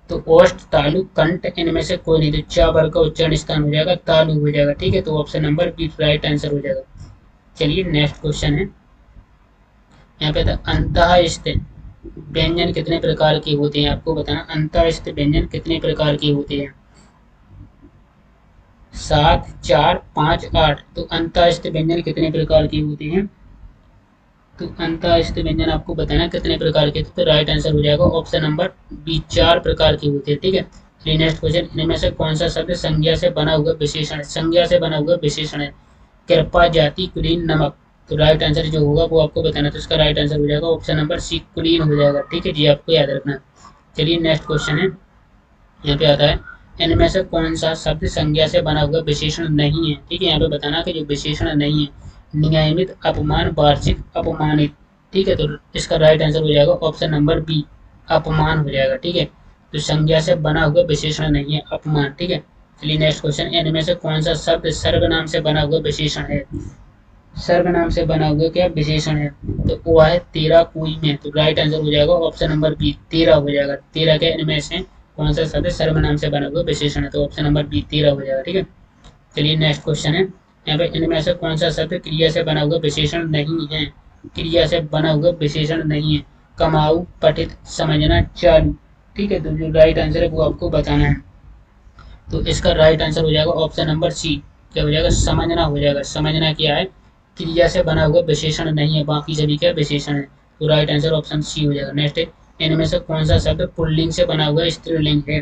तो ओष्ठ, तालु, कंठ, इनमें से कोई नहीं। तो चा वर्ग का उच्चारण स्थान हो जाएगा तालु हो जाएगा, ठीक है। तो option number B right answer हो जाएगा। चलिए नेक्स्ट क्वेश्चन है, यहाँ पे अंतःस्थ व्यंजन कितने प्रकार के होते हैं आपको बताना। अंतःस्थ व्यंजन कितने प्रकार के होते हैं? 7 4 5 8। तो अंतःस्थ व्यंजन कितने प्रकार के होते हैं? तो अंतःस्थ व्यंजन आपको बताना कितने प्रकार के। तो राइट आंसर हो जाएगा ऑप्शन नंबर बी, 4 प्रकार के होते हैं, ठीक है। चलिए नेक्स्ट क्वेश्चन, इनमें से कौन सा शब्द संज्ञा से बना हुआ विशेषण है? संज्ञा से बना हुआ विशेषण है कृपा, जाति, कुलीन, नमक। तो राइट आंसर जो होगा वो आपको बताना। तो इसका राइट आंसर हो जाएगा ऑप्शन नंबर सी, कुलीन हो जाएगा, ठीक है जी, आपको याद रखना है। चलिए नेक्स्ट क्वेश्चन है, यहाँ पे आता है इनमें से कौन सा शब्द संज्ञा से बना हुआ विशेषण नहीं है? ठीक है, यहाँ पे बताना कि जो विशेषण नहीं है, नियमित, अपमान, वार्षिक, अपमानित। ठीक है, तो इसका राइट आंसर हो जाएगा ऑप्शन नंबर बी, अपमान हो जाएगा, ठीक है। तो संज्ञा से बना हुआ विशेषण नहीं है, अपमान, ठीक है। चलिए नेक्स्ट क्वेश्चन, इनमें से कौन सा शब्द सर्वनाम से बना हुआ विशेषण है? सर्वनाम से बना हुआ क्या विशेषण है? तो वो है तेरा कोई में। तो राइट आंसर हो जाएगा ऑप्शन नंबर बी, तेरा हो जाएगा। तेरा क्या इनमें से कौन सा शब्द सर्वनाम से बना हुआ विशेषण है? तो ऑप्शन नंबर बी, तेरा हो जाएगा, ठीक है। चलिए नेक्स्ट क्वेश्चन है, यहाँ पे इनमें से कौन सा शब्द क्रिया से बना हुआ विशेषण नहीं है? क्रिया से बना हुआ विशेषण नहीं है। कमाऊ, पठित, समझना, चालू। ठीक है, तो जो राइट आंसर है वो आपको बताना है। तो इसका राइट आंसर हो जाएगा ऑप्शन नंबर सी, क्या हो जाएगा? समझना हो जाएगा। समझना क्या है? क्रिया से बना हुआ विशेषण नहीं है, बाकी सभी क्या विशेषण है। तो राइट आंसर ऑप्शन सी हो जाएगा। नेक्स्ट है, इनमें से कौन सा शब्द पुल्लिंग से बना हुआ स्त्रीलिंग है?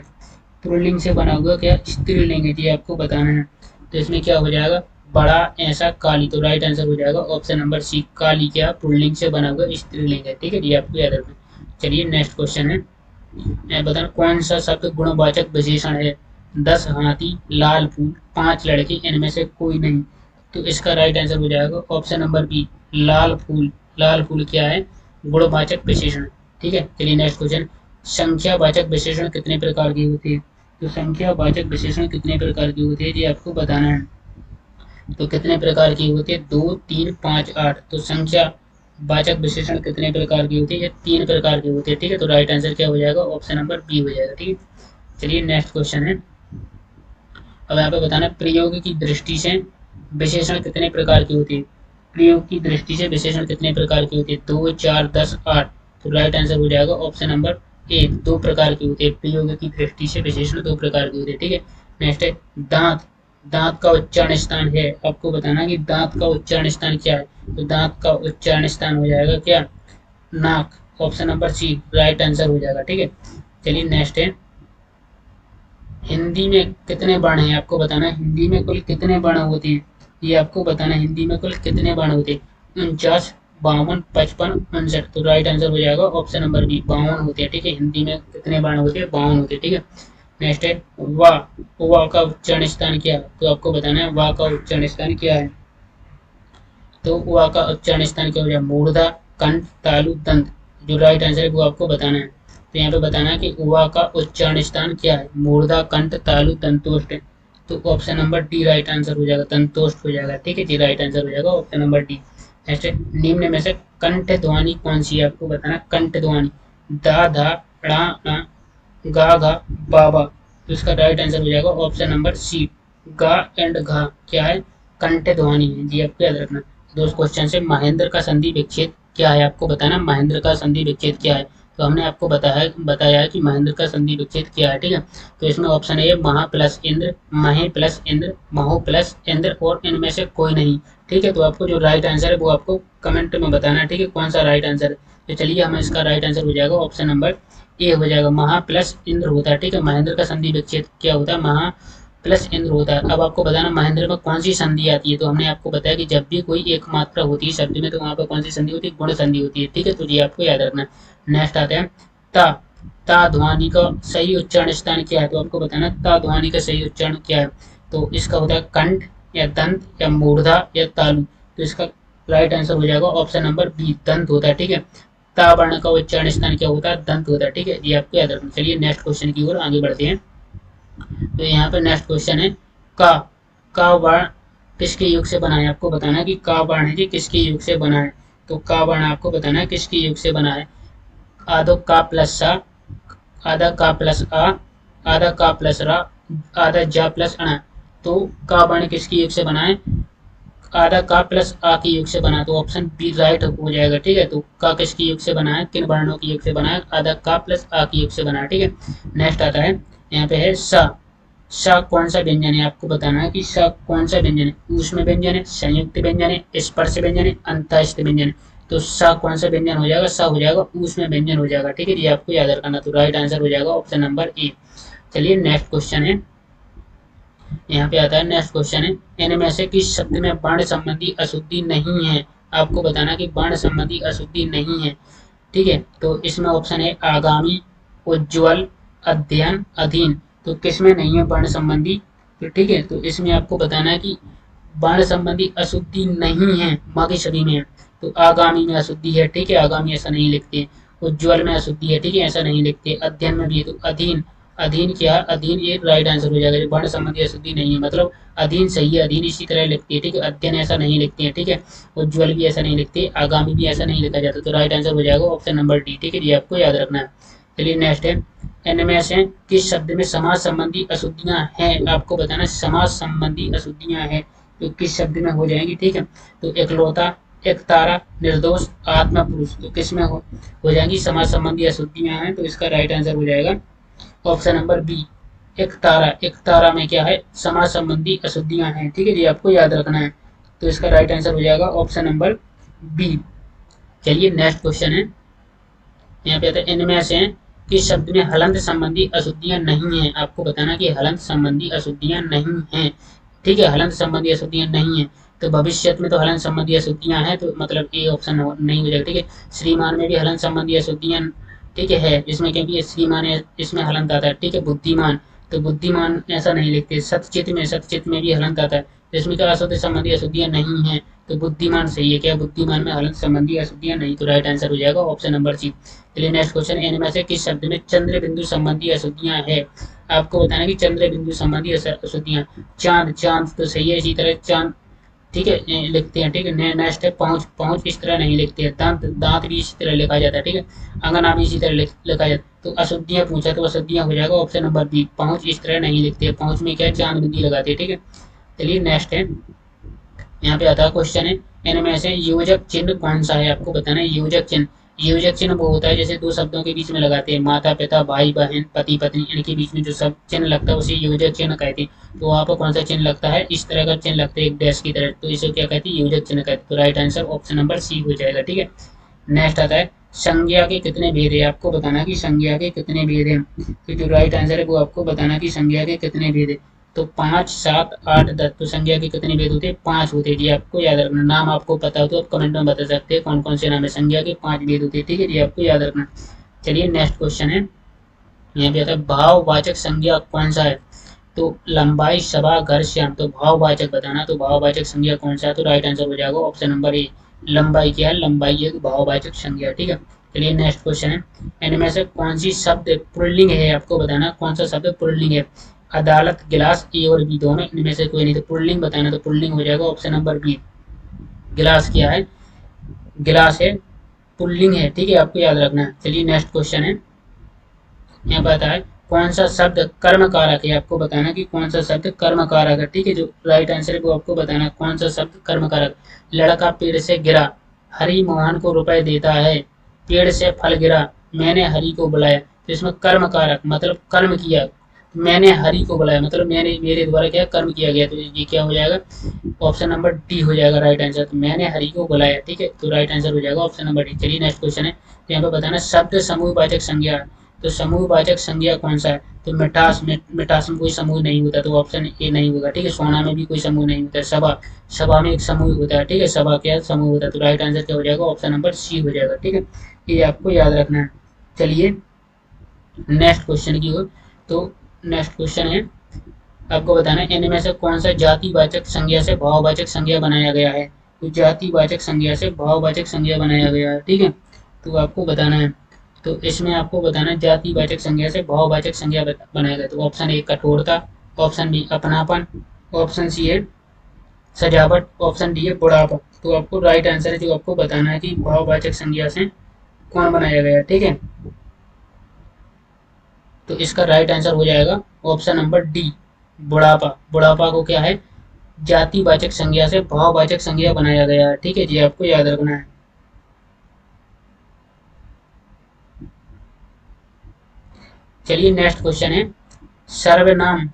पुल्लिंग से बना हुआ क्या स्त्रीलिंग है, ये आपको बताना है। तो इसमें क्या हो जाएगा? बड़ा, ऐसा, काली। तो राइट आंसर हो जाएगा ऑप्शन नंबर सी, काली क्या पुल्लिंग से बना हुआ स्त्रीलिंग है, ठीक है, ये आपको याद रखना। चलिए नेक्स्ट क्वेश्चन है, बताना कौन सा शब्द गुणवाचक विशेषण है? 10 हाथी, लाल फूल, 5 लड़के, इनमें से कोई नहीं। तो इसका राइट आंसर हो जाएगा ऑप्शन नंबर बी, लाल फूल। लाल फूल क्या है? गुणवाचक विशेषण, ठीक है। चलिए नेक्स्ट क्वेश्चन, संख्यावाचक विशेषण कितने प्रकार की होती है? तो संख्यावाचक विशेषण कितने प्रकार की होती है ये आपको बताना है। तो कितने प्रकार की होती है? 2 3 5 8। तो संख्या वाचक विशेषण कितने प्रकार की होती है? ये 3 प्रकार की होती है, ठीक है। तो राइट आंसर क्या हो जाएगा? ऑप्शन नंबर बी हो जाएगा, ठीक है। चलिए नेक्स्ट क्वेश्चन है, अब यहाँ पे बताना प्रयोग की दृष्टि से विशेषण कितने प्रकार की होती है? प्रयोग की दृष्टि से विशेषण कितने प्रकार की होती है? 2 4 10 8। तो राइट आंसर हो जाएगा ऑप्शन नंबर एक दो प्रकार के होते हैं, प्रयोगिकी दृष्टि से विशेषण दो प्रकार के होते हैं, ठीक है। नेक्स्ट है दांत, दांत का उच्चारण स्थान है, आपको बताना कि दांत का उच्चारण स्थान क्या है। तो दांत का उच्चारण स्थान हो जाएगा क्या, नाक, option number C right answer हो जाएगा, ठीक है। चलिए नेक्स्ट है हिंदी में कितने वर्ण हैं, आपको बताना है हिंदी में कुल कितने वर्ण होते हैं, ये आपको बताना है हिंदी में कुल कितने वर्ण होते हैं। 49, 52, 55, 59। तो राइट आंसर हो जाएगा ऑप्शन नंबर बी 52 होते हैं, ठीक है। हिंदी में कितने वर्ण होते हैं, 52 होते हैं, ठीक है। नेक्स्ट है वा, वा का उच्चारण स्थान क्या है, तो आपको बताना है वा का उच्चारण स्थान क्या है। तो वा का उच्चारण स्थान क्या हो जाएगा, मूर्धा, कंठ, तालु, दंत। जो राइट आंसर है वो आपको बताना है। तो यहाँ पे बताना है कि वा का उच्चारण स्थान क्या है, मूर्धा, कंठ, तालु, दंतोष्ठ। तो option number D right answer हो जाएगा, दंतोष्ठ हो जाएगा, ठीक है जी, राइट आंसर हो जाएगा ऑप्शन नंबर डी। नेक्स्ट है निम्न में से कंठ ध्वनि कौन सी है, आपको बताना कंठ ध्वनि, दा, धा, ड़ा, णा, गा, घा, बा, बा। तो इसका राइट आंसर हो जाएगा ऑप्शन नंबर सी, गा एंड घा क्या है, कंठ ध्वनि है जी, आपको याद रखना। दोस्त क्वेश्चन से महेंद्र का संधि विच्छेद क्या है, आपको बताना महेंद्र का संधि विच्छेद क्या है। तो हमने आपको बताया है कि महेंद्र का संधि विच्छेद क्या है, ठीक है। तो इसमें ऑप्शन है महा प्लस इंद्र, महे प्लस इंद्र, महो प्लस इंद्र और इनमें से कोई नहीं, ठीक है। तो आपको जो राइट आंसर है वो आपको कमेंट में बताना है, ठीक है, कौन सा राइट आंसर है। तो चलिए हमें इसका राइट आंसर हो जाएगा ऑप्शन नंबर ए हो जाएगा, महा प्लस इंद्र होता है, ठीक है। महेंद्र का संधि विच्छेद क्या होता है, महा प्लस इंद्र होता है। अब आपको बताना महेंद्र में कौन सी संधि आती है। तो हमने आपको बताया कि जब भी कोई एक मात्रा होती है शब्द में तो वहां पर कौन सी संधि होती है, गुण संधि होती है, ठीक है। तो ये आपको याद रखना। नेक्स्ट आता है ता, ता ध्वनि का सही उच्चारण स्थान क्या है, तो आपको बताना ता ध्वनि का सही उच्चारण क्या है। तो इसका होता है कंठ या दंत या मूर्धा या तालु। तो इसका राइट आंसर हो जाएगा ऑप्शन नंबर बी, दंत होता है, ठीक है। ता वर्ण का उच्चारण स्थान क्या होता है, दंत होता है, ठीक है। ये आपको याद रखना। चलिए नेक्स्ट क्वेश्चन की ओर आगे बढ़ते हैं। तो यहाँ पे नेक्स्ट क्वेश्चन है का, का वर्ण किसके युग से बना है, आपको बताना है कि का वर्ण है जी किसके युग से बना है। तो का वर्ण आपको बताना है किसके युग से बना है। आधो का प्लस सा, आधा का प्लस आ, आधा का प्लस रा, आधा जा प्लस अणा। तो का वर्ण किसके युग से बना है, आधा का प्लस आ के युग से बना। तो ऑप्शन बी राइट हो जाएगा, ठीक है। तो का किसके युग से बना है, किन वर्णों के युग से बना है, आधा का प्लस आ के युग से बना है, ठीक है। नेक्स्ट आता है यहाँ पे है सा, सा कौन सा व्यंजन है, आपको बताना है कि सा कौन सा व्यंजन है, ऊष्म व्यंजन है, संयुक्त व्यंजन है, स्पर्श व्यंजन है, अंतःस्थ व्यंजन है। तो सा कौन सा व्यंजन हो जाएगा, सा हो जाएगा ऊष्म व्यंजन हो जाएगा, ठीक है। ये आपको याद रखना। तो राइट आंसर हो जाएगा ऑप्शन नंबर ए। चलिए नेक्स्ट क्वेश्चन है, यहाँ पे आता है नेक्स्ट क्वेश्चन है इनमें से किस शब्द में वर्ण संबंधी अशुद्धि नहीं है, आपको बताना कि वर्ण संबंधी अशुद्धि नहीं है, ठीक है। तो इसमें ऑप्शन है आगामी, उज्ज्वल, अध्ययन, अधीन। तो किसमें नहीं है वर्ण संबंधी, तो ठीक है। तो इसमें आपको बताना है कि वर्ण संबंधी अशुद्धि नहीं है, बाकी सभी में है। तो आगामी में अशुद्धि है, ठीक है, आगामी ऐसा नहीं लिखते। उज्ज्वल में अशुद्धि है, ठीक है, ऐसा नहीं लिखते। अध्ययन में भी है। तो अधीन, अधीन क्या है, अधीन ये राइट आंसर हो जाएगा। वर्ण संबंधी अशुद्धि नहीं है मतलब अधीन सही है, अधीन इसी तरह लिखती है, ठीक है। अध्ययन ऐसा नहीं लिखती है, ठीक है। उज्ज्वल भी ऐसा नहीं लिखते, आगामी भी ऐसा नहीं लिखा जाता। तो राइट आंसर हो जाएगा ऑप्शन नंबर डी, ठीक है। ये आपको याद रखना है। चलिए नेक्स्ट है इनमें से किस शब्द में समाज संबंधी अशुद्धियां हैं, आपको बताना समाज संबंधी अशुद्धियां हैं तो किस शब्द में हो जाएंगी, ठीक है। तो एकलौता, एक तारा, निर्दोष, आत्मा पुरुष। तो किस में हो जाएंगी समाज संबंधी अशुद्धियां हैं। तो इसका राइट आंसर हो जाएगा ऑप्शन नंबर बी, एक तारा। एक तारा में क्या है, समाज संबंधी अशुद्धियां हैं, ठीक है जी, आपको याद रखना है। तो इसका राइट आंसर हो जाएगा ऑप्शन नंबर बी। चलिए नेक्स्ट क्वेश्चन है, यहाँ पे आता है इनमें से किस शब्द में हलंत संबंधी अशुद्धियां नहीं है, आपको बताना कि हलंत संबंधी अशुद्धियां नहीं है, ठीक है। हलंत संबंधी अशुद्धियां नहीं है। तो भविष्य में तो हलन संबंधी अशुद्धियां हैं, तो मतलब ए ऑप्शन नहीं हो जाएगा, ठीक है। श्रीमान में भी हलन संबंधी अशुद्धियां, ठीक है, इसमें क्योंकि श्रीमान इसमें हलंत आता है, ठीक है। बुद्धिमान, तो बुद्धिमान ऐसा नहीं लिखते। सतचित में, सतचित में भी हलंत आता है, इसमें क्या अशुद्ध संबंधी अशुद्धियां नहीं है। तो बुद्धिमान सही है, क्या बुद्धिमान में हलंत संबंधी अशुद्धियां नहीं। तो राइट आंसर हो जाएगा ऑप्शन नंबर सी। चलिए नेक्स्ट क्वेश्चन, इनमें से किस शब्द में चंद्र बिंदु संबंधी अशुद्धियां है, आपको बताना कि चंद्र बिंदु संबंधी अशुद्धियां। चांद, चांद तो सही है, इसी तरह चांद, ठीक है, लिखते हैं, ठीक है। नेक्स्ट है पहुंच, पहुंच इस तरह नहीं लिखते हैं। दांत, दांत भी इसी तरह लिखा जाता है, ठीक है। अंगना भी इसी तरह लिखा जाता है। तो अशुद्धियां पूछा तो अशुद्धियां हो जाएगा ऑप्शन नंबर बी, पहुंच इस तरह नहीं लिखते हैं। पहुंच में क्या चांद बिंदी लगाते हैं, ठीक है। चलिए नेक्स्ट है, यहाँ पे आता है क्वेश्चन है इनमें से योजक चिन्ह कौन सा है, आपको बताना है योजक चिन्ह। योजक चिन्ह वो होता है जैसे दो शब्दों के बीच में लगाते हैं, माता पिता, भाई बहन, पति पत्नी, इनके बीच में जो सब चिन्ह लगता है उसे योजक चिन्ह कहते हैं। तो वहाँ पर कौन सा चिन्ह लगता है, इस तरह का चिन्ह लगता है एक डैश की तरह, तो इसे क्या कहते हैं, योजक चिन्ह कहते हैं। तो right answer option number C हो जाएगा। ठीक है, नेक्स्ट आता है संज्ञा के कितने भेद है, आपको बताना कि संज्ञा के कितने भेद हैं। तो जो राइट आंसर है वो आपको बताना कि संज्ञा के कितने भेद है। तो 5, 7, 8, 10, तो संज्ञा के कितने भेद होते हैं, 5 होते हैं जी। आपको याद रखना, नाम आपको पता हो तो आप कमेंट में बता सकते हैं कौन कौन से नाम है। संज्ञा के 5 भेद होते हैं। ठीक है जी, आपको याद रखना। चलिए नेक्स्ट क्वेश्चन है, यहाँ पे आता है भाववाचक संज्ञा कौन सा है। तो लंबाई, सभा, घर, श्याम, तो भाववाचक बताना। तो भाववाचक संज्ञा कौन सा है, तो राइट आंसर हो जाएगा ऑप्शन नंबर ए, लंबाई। क्या है, लंबाई एक भाववाचक संज्ञा। ठीक है, चलिए नेक्स्ट क्वेश्चन है, इनमें से कौन सी शब्द पुल्लिंग है, आपको बताना कौन सा शब्द पुल्लिंग है। अदालत, गिलास, ए और बी दोनों, इनमें से कोई नहीं। तो पुल्लिंग बताना, तो पुल्लिंग हो जाएगा ऑप्शन नंबर बी, गिलास। क्या है, गिलास है, पुल्लिंग है। ठीक है, आपको याद रखना है। चलिए नेक्स्ट क्वेश्चन है, यहाँ पता है कौन सा शब्द कर्म कारक है, आपको बताना कि कौन सा शब्द कर्म कारक है। ठीक है, जो राइट आंसर है वो आपको बताना कौन सा शब्द कर्म कारक। लड़का पेड़ से गिरा, हरि मोहन को रुपए देता है, पेड़ से फल गिरा, मैंने हरि को बुलाया। तो इसमें कर्म कारक मतलब कर्म किया, मैंने हरि को बुलाया मतलब मैंने, मेरे द्वारा क्या कर्म किया गया। तो ये क्या हो जाएगा, ऑप्शन नंबर डी हो जाएगा राइट आंसर। तो मैंने हरि को बुलाया। ठीक है, तो राइट आंसर हो जाएगा ऑप्शन नंबर डी। चलिए नेक्स्ट क्वेश्चन है, यहाँ पे बताना शब्द समूहवाचक संज्ञा। तो समूहवाचक संज्ञा कौन सा है, तो मिठास, मिठास में कोई समूह नहीं होता, तो ऑप्शन ए नहीं होगा। ठीक है, सोना में भी कोई समूह नहीं होता है। सभा, सभा में एक समूह होता है। ठीक है, सभा क्या समूह होता है। तो राइट आंसर क्या हो जाएगा, ऑप्शन नंबर सी हो जाएगा। ठीक है, ये आपको याद रखना है। चलिए नेक्स्ट क्वेश्चन की ओर, तो नेक्स्ट क्वेश्चन है, आपको बताना है इनमें से कौन सा जातिवाचक संज्ञा से भाववाचक संज्ञा बनाया गया है। तो जातिवाचक संज्ञा से भाववाचक संज्ञा बनाया गया है। ठीक है, तो आपको बताना है, तो इसमें आपको बताना है जातिवाचक संज्ञा से भाववाचक संज्ञा बनाया गया। तो ऑप्शन ए कठोरता, ऑप्शन बी अपनापन, ऑप्शन सी है सजावट, ऑप्शन डी है बुढ़ापा। तो आपको राइट आंसर है जो आपको बताना है कि भाववाचक संज्ञा से कौन बनाया गया है। ठीक है, तो इसका राइट आंसर हो जाएगा ऑप्शन नंबर डी, बुढ़ापा। बुढ़ापा को क्या है, जातिवाचक संज्ञा से भाववाचक संज्ञा बनाया गया है। ठीक है जी, आपको याद रखना है। चलिए नेक्स्ट क्वेश्चन है, सर्वनाम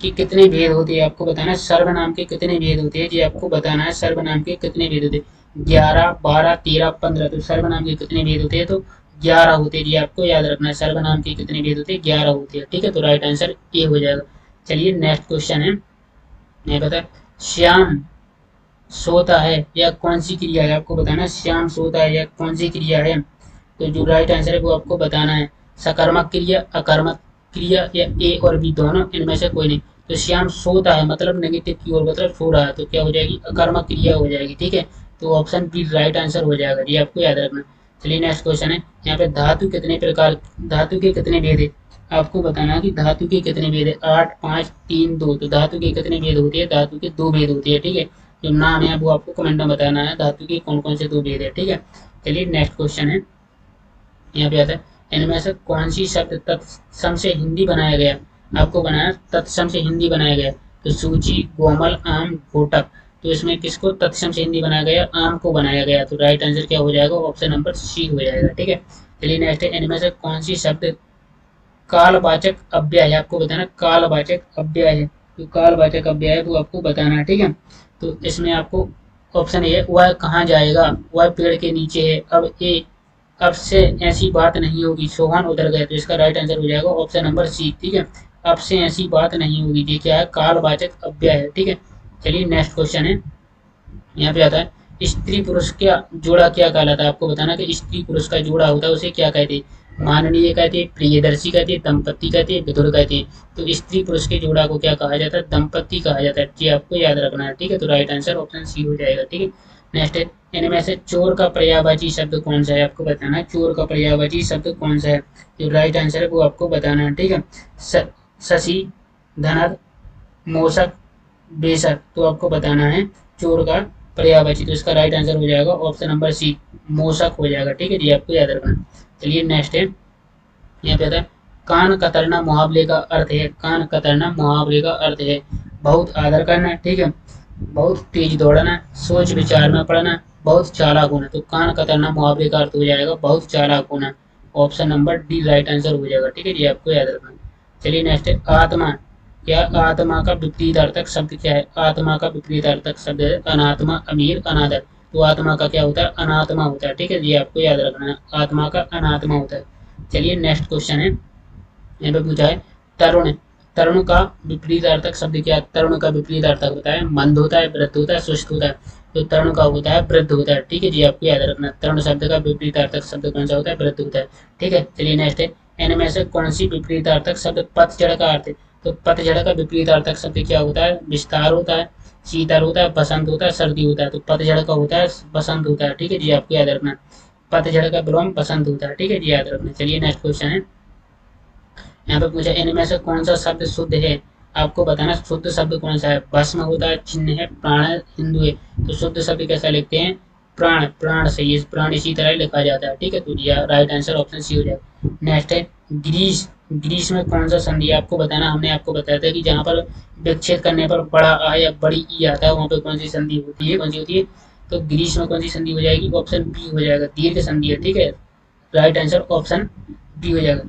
की कितने भेद होते हैं, आपको बताना है सर्वनाम के कितने भेद होते हैं जी। आपको बताना है सर्वनाम के कितने भेद होते हैं, 11, 12, 13, 15। तो सर्वनाम के कितने भेद होते हैं, तो 11 होते हैं जी। आपको याद रखना है सर्वनाम के कितने भेद होते हैं, 11 होते हैं। ठीक है, तो राइट आंसर ए हो जाएगा। चलिए नेक्स्ट क्वेश्चन है, नहीं पता, श्याम सोता है या कौन सी क्रिया है, आपको बताना है श्याम सोता है या कौन सी क्रिया है। तो जो राइट आंसर है वो आपको बताना है सकर्मक क्रिया, अकर्मक क्रिया, या ए और बी दोनों, इनमें से कोई नहीं। तो श्याम सोता है मतलब नेगेटिव की ओर, मतलब सो रहा है, तो क्या हो जाएगी, अकर्मक क्रिया हो जाएगी। ठीक है, तो ऑप्शन बी राइट आंसर हो जाएगा, ये आपको याद रखना। चलिए नेक्स्ट क्वेश्चन है, यहाँ पे धातु कितने प्रकार, धातु के कितने भेद है, आपको बताना कि धातु के कितने भेद है, 8, 5, 3, 2। तो धातु के कितने भेद होती है, धातु के 2 भेद होती है। ठीक है, जो नाम है वो आपको कमेंट में बताना है धातु के कौन कौन से 2 भेद है। ठीक है, चलिए नेक्स्ट क्वेश्चन है, यहाँ पे आता है इनमें से कौन सी शब्द तत्सम से हिंदी बनाया गया, आपको बनाना तत्सम से हिंदी बनाया गया। तो सूची, कोमल, आम, घोटक। तो इसमें किसको तत्सम से हिंदी बनाया गया, आम को बनाया गया। तो राइट आंसर क्या हो जाएगा, ऑप्शन नंबर सी हो जाएगा। ठीक है, चलिए नेक्स्ट है, इनमें से कौन सी शब्द कालवाचक अव्यय है, आपको बताना कालवाचक अव्यय है। तो कालवाचक अव्यय है वो आपको बताना है। ठीक है, तो इसमें आपको ऑप्शन ए, वह कहाँ जाएगा, वह पेड़ के नीचे है। अब ए, अब से ऐसी बात नहीं होगी, सोहन उधर गए। तो इसका राइट आंसर हो जाएगा ऑप्शन नंबर सी। ठीक है, अब से ऐसी बात नहीं होगी, ये क्या है, कालवाचक अव्यय है। ठीक है, चलिए नेक्स्ट क्वेश्चन है, यहाँ पे आता है स्त्री पुरुष का जोड़ा क्या कहलाता है, आपको बताना कि स्त्री पुरुष का जोड़ा होता है उसे क्या कहते हैं, माननीय कहते हैं, प्रियदर्शी कहते हैं, दंपति कहते हैं, विधुर कहते हैं। तो स्त्री पुरुष के जोड़ा को क्या कहा जाता है, दंपति कहा जाता है। जी आपको याद रखना है। ठीक है, तो राइट आंसर ऑप्शन सी हो जाएगा। ठीक है, नेक्स्ट है, इनमें से चोर का पर्यायवाची शब्द कौन सा है, आपको बताना है चोर का पर्यायवाची शब्द कौन सा है। जो राइट आंसर है वो आपको बताना है। ठीक है, शशि, धनद, मोशक, बेशक। तो आपको बताना है चोर का पर्यायवाची। तो इसका राइट आंसर हो जाएगा ऑप्शन नंबर सी, मोशक हो जाएगा। ठीक है जी, आपको याद रखना। चलिए नेक्स्ट है, यहाँ पे आता है कान कतरना मुहावरे का अर्थ है, कान कतरना मुहावरे का अर्थ है बहुत आदर करना। ठीक है, बहुत तेज दौड़ना, सोच विचार में पड़ना, बहुत चालाक होना, तो कान कतरना मुहावरे का अर्थ हो जाएगा बहुत चालाक होना। Option number D right answer हो जाएगा। ठीक है जी, आपको याद रखना। चलिए नेक्स्ट है आत्मा। क्या आत्मा का विपरीतार्थक शब्द क्या है? आत्मा का विपरीतार्थक शब्द है अनात्मा, अमीर, अनादर। तो आत्मा का क्या होता है? अनात्मा होता है। ठीक है जी, आपको याद रखना है, आत्मा का अनात्मा होता है। चलिए नेक्स्ट क्वेश्चन है, यहाँ पे पूछा है तरुण। तरुण का विपरीतार्थक शब्द क्या है? तरुण का विपरीतार्थक होता है मंद होता है, वृद्ध होता है, सुस्त होता है। तो तरुण का होता है वृद्ध होता है। ठीक है जी, आपको याद रखना, तरुण शब्द का विपरीतार्थक शब्द कौन सा होता है? वृद्ध होता है। ठीक है, चलिए नेक्स्ट है इनमें से कौन सी विपरीतार्थक शब्द पतझड़ का अर्थ है? तो पतझड़ का विपरीतार्थक शब्द क्या होता है? विस्तार होता है, शीतल होता है, बसंत होता है, सर्दी होता है। तो पतझड़ का होता है बसंत होता है। ठीक है जी, आपको याद रखना, पतझड़ का विलोम बसंत होता है। ठीक है जी, याद रखना। चलिए नेक्स्ट क्वेश्चन है, यहाँ पे पूछा इनमें से कौन सा शब्द शुद्ध है? आपको बताना शुद्ध शब्द कौन सा है। भस्म होता है, चिन्ह है, प्राण है, हिंदू है। तो शुद्ध शब्द कैसा लिखते हैं? प्राण। प्राण सही है, प्राण इसी तरह लिखा जाता है। ठीक है, तो राइट आंसर ऑप्शन सी हो जाएगा। नेक्स्ट है ग्रीस। ग्रीस में कौन सा संधि है? आपको बताना, हमने आपको बताया था कि जहाँ पर विच्छेद करने पर बड़ा आ या बड़ी ई आता है वहाँ पर कौन सी संधि होती है, कौन सी होती है? तो ग्रीस में कौन सी संधि हो जाएगी? ऑप्शन बी हो जाएगा, दीर्घ संधि है। ठीक है, राइट आंसर ऑप्शन बी हो जाएगा।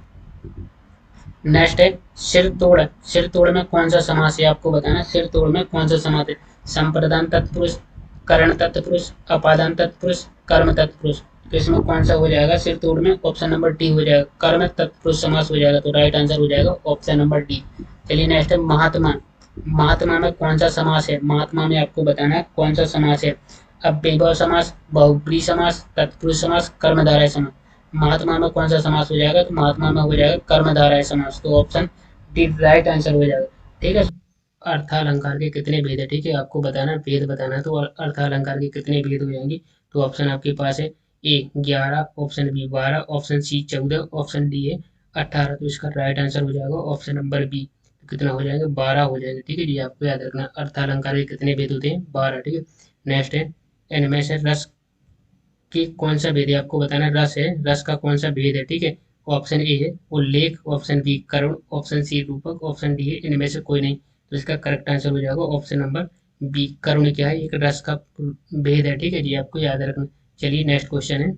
नेक्स्ट है सिर तोड़। सिर तोड़ में कौन सा समास है? आपको बताना सिर तोड़ में कौन सा समास है। संप्रदान तत्पुरुष, करण तत्पुरुष, अपादान तत्पुरुष, कर्म तत्पुरुष। तो इसमें कौन सा हो जाएगा सिर तोड़ में? ऑप्शन नंबर डी हो जाएगा, कर्म तत्पुरुष समास हो जाएगा। तो राइट आंसर हो जाएगा ऑप्शन नंबर डी। चलिए नेक्स्ट है महात्मा। महात्मा में कौन सा समास है? महात्मा में आपको बताना है कौन सा समास है। अव्ययभाव समास, बहुब्रीहि समास, तत्पुरुष समास, कर्मधारय समास। महात्मा में कौन सा समास हो जाएगा? तो महात्मा में हो जाएगा कर्मधारय समास। तो ऑप्शन डी राइट आंसर हो जाएगा। ठीक है, अर्थालंकार के कितने भेद है? ठीक है, आपको बताना भेद बताना, तो अर्थालंकार के कितने भेद हो जाएंगे? तो ऑप्शन आपके पास है A 11, option B 12, option C 14, option D है 18। तो इसका राइट आंसर हो जाएगा ऑप्शन नंबर बी। तो कितना हो जाएगा? 12 हो जाएगा। ठीक है जी, आपको याद रखना अर्थालंकार के कितने भेद होते हैं? 12। ठीक है, नेक्स्ट है इनमें से रस कि कौन सा भेद है? आपको बताना है रस है, रस का कौन सा भेद है? ठीक है, ऑप्शन ए है उल्लेख, ऑप्शन बी करुण, ऑप्शन सी रूपक, ऑप्शन डी है इनमें से कोई नहीं। तो इसका करेक्ट आंसर हो जाएगा ऑप्शन नंबर बी। करुण क्या है? एक रस का भेद है। ठीक है जी, आपको याद रखना। चलिए नेक्स्ट क्वेश्चन है,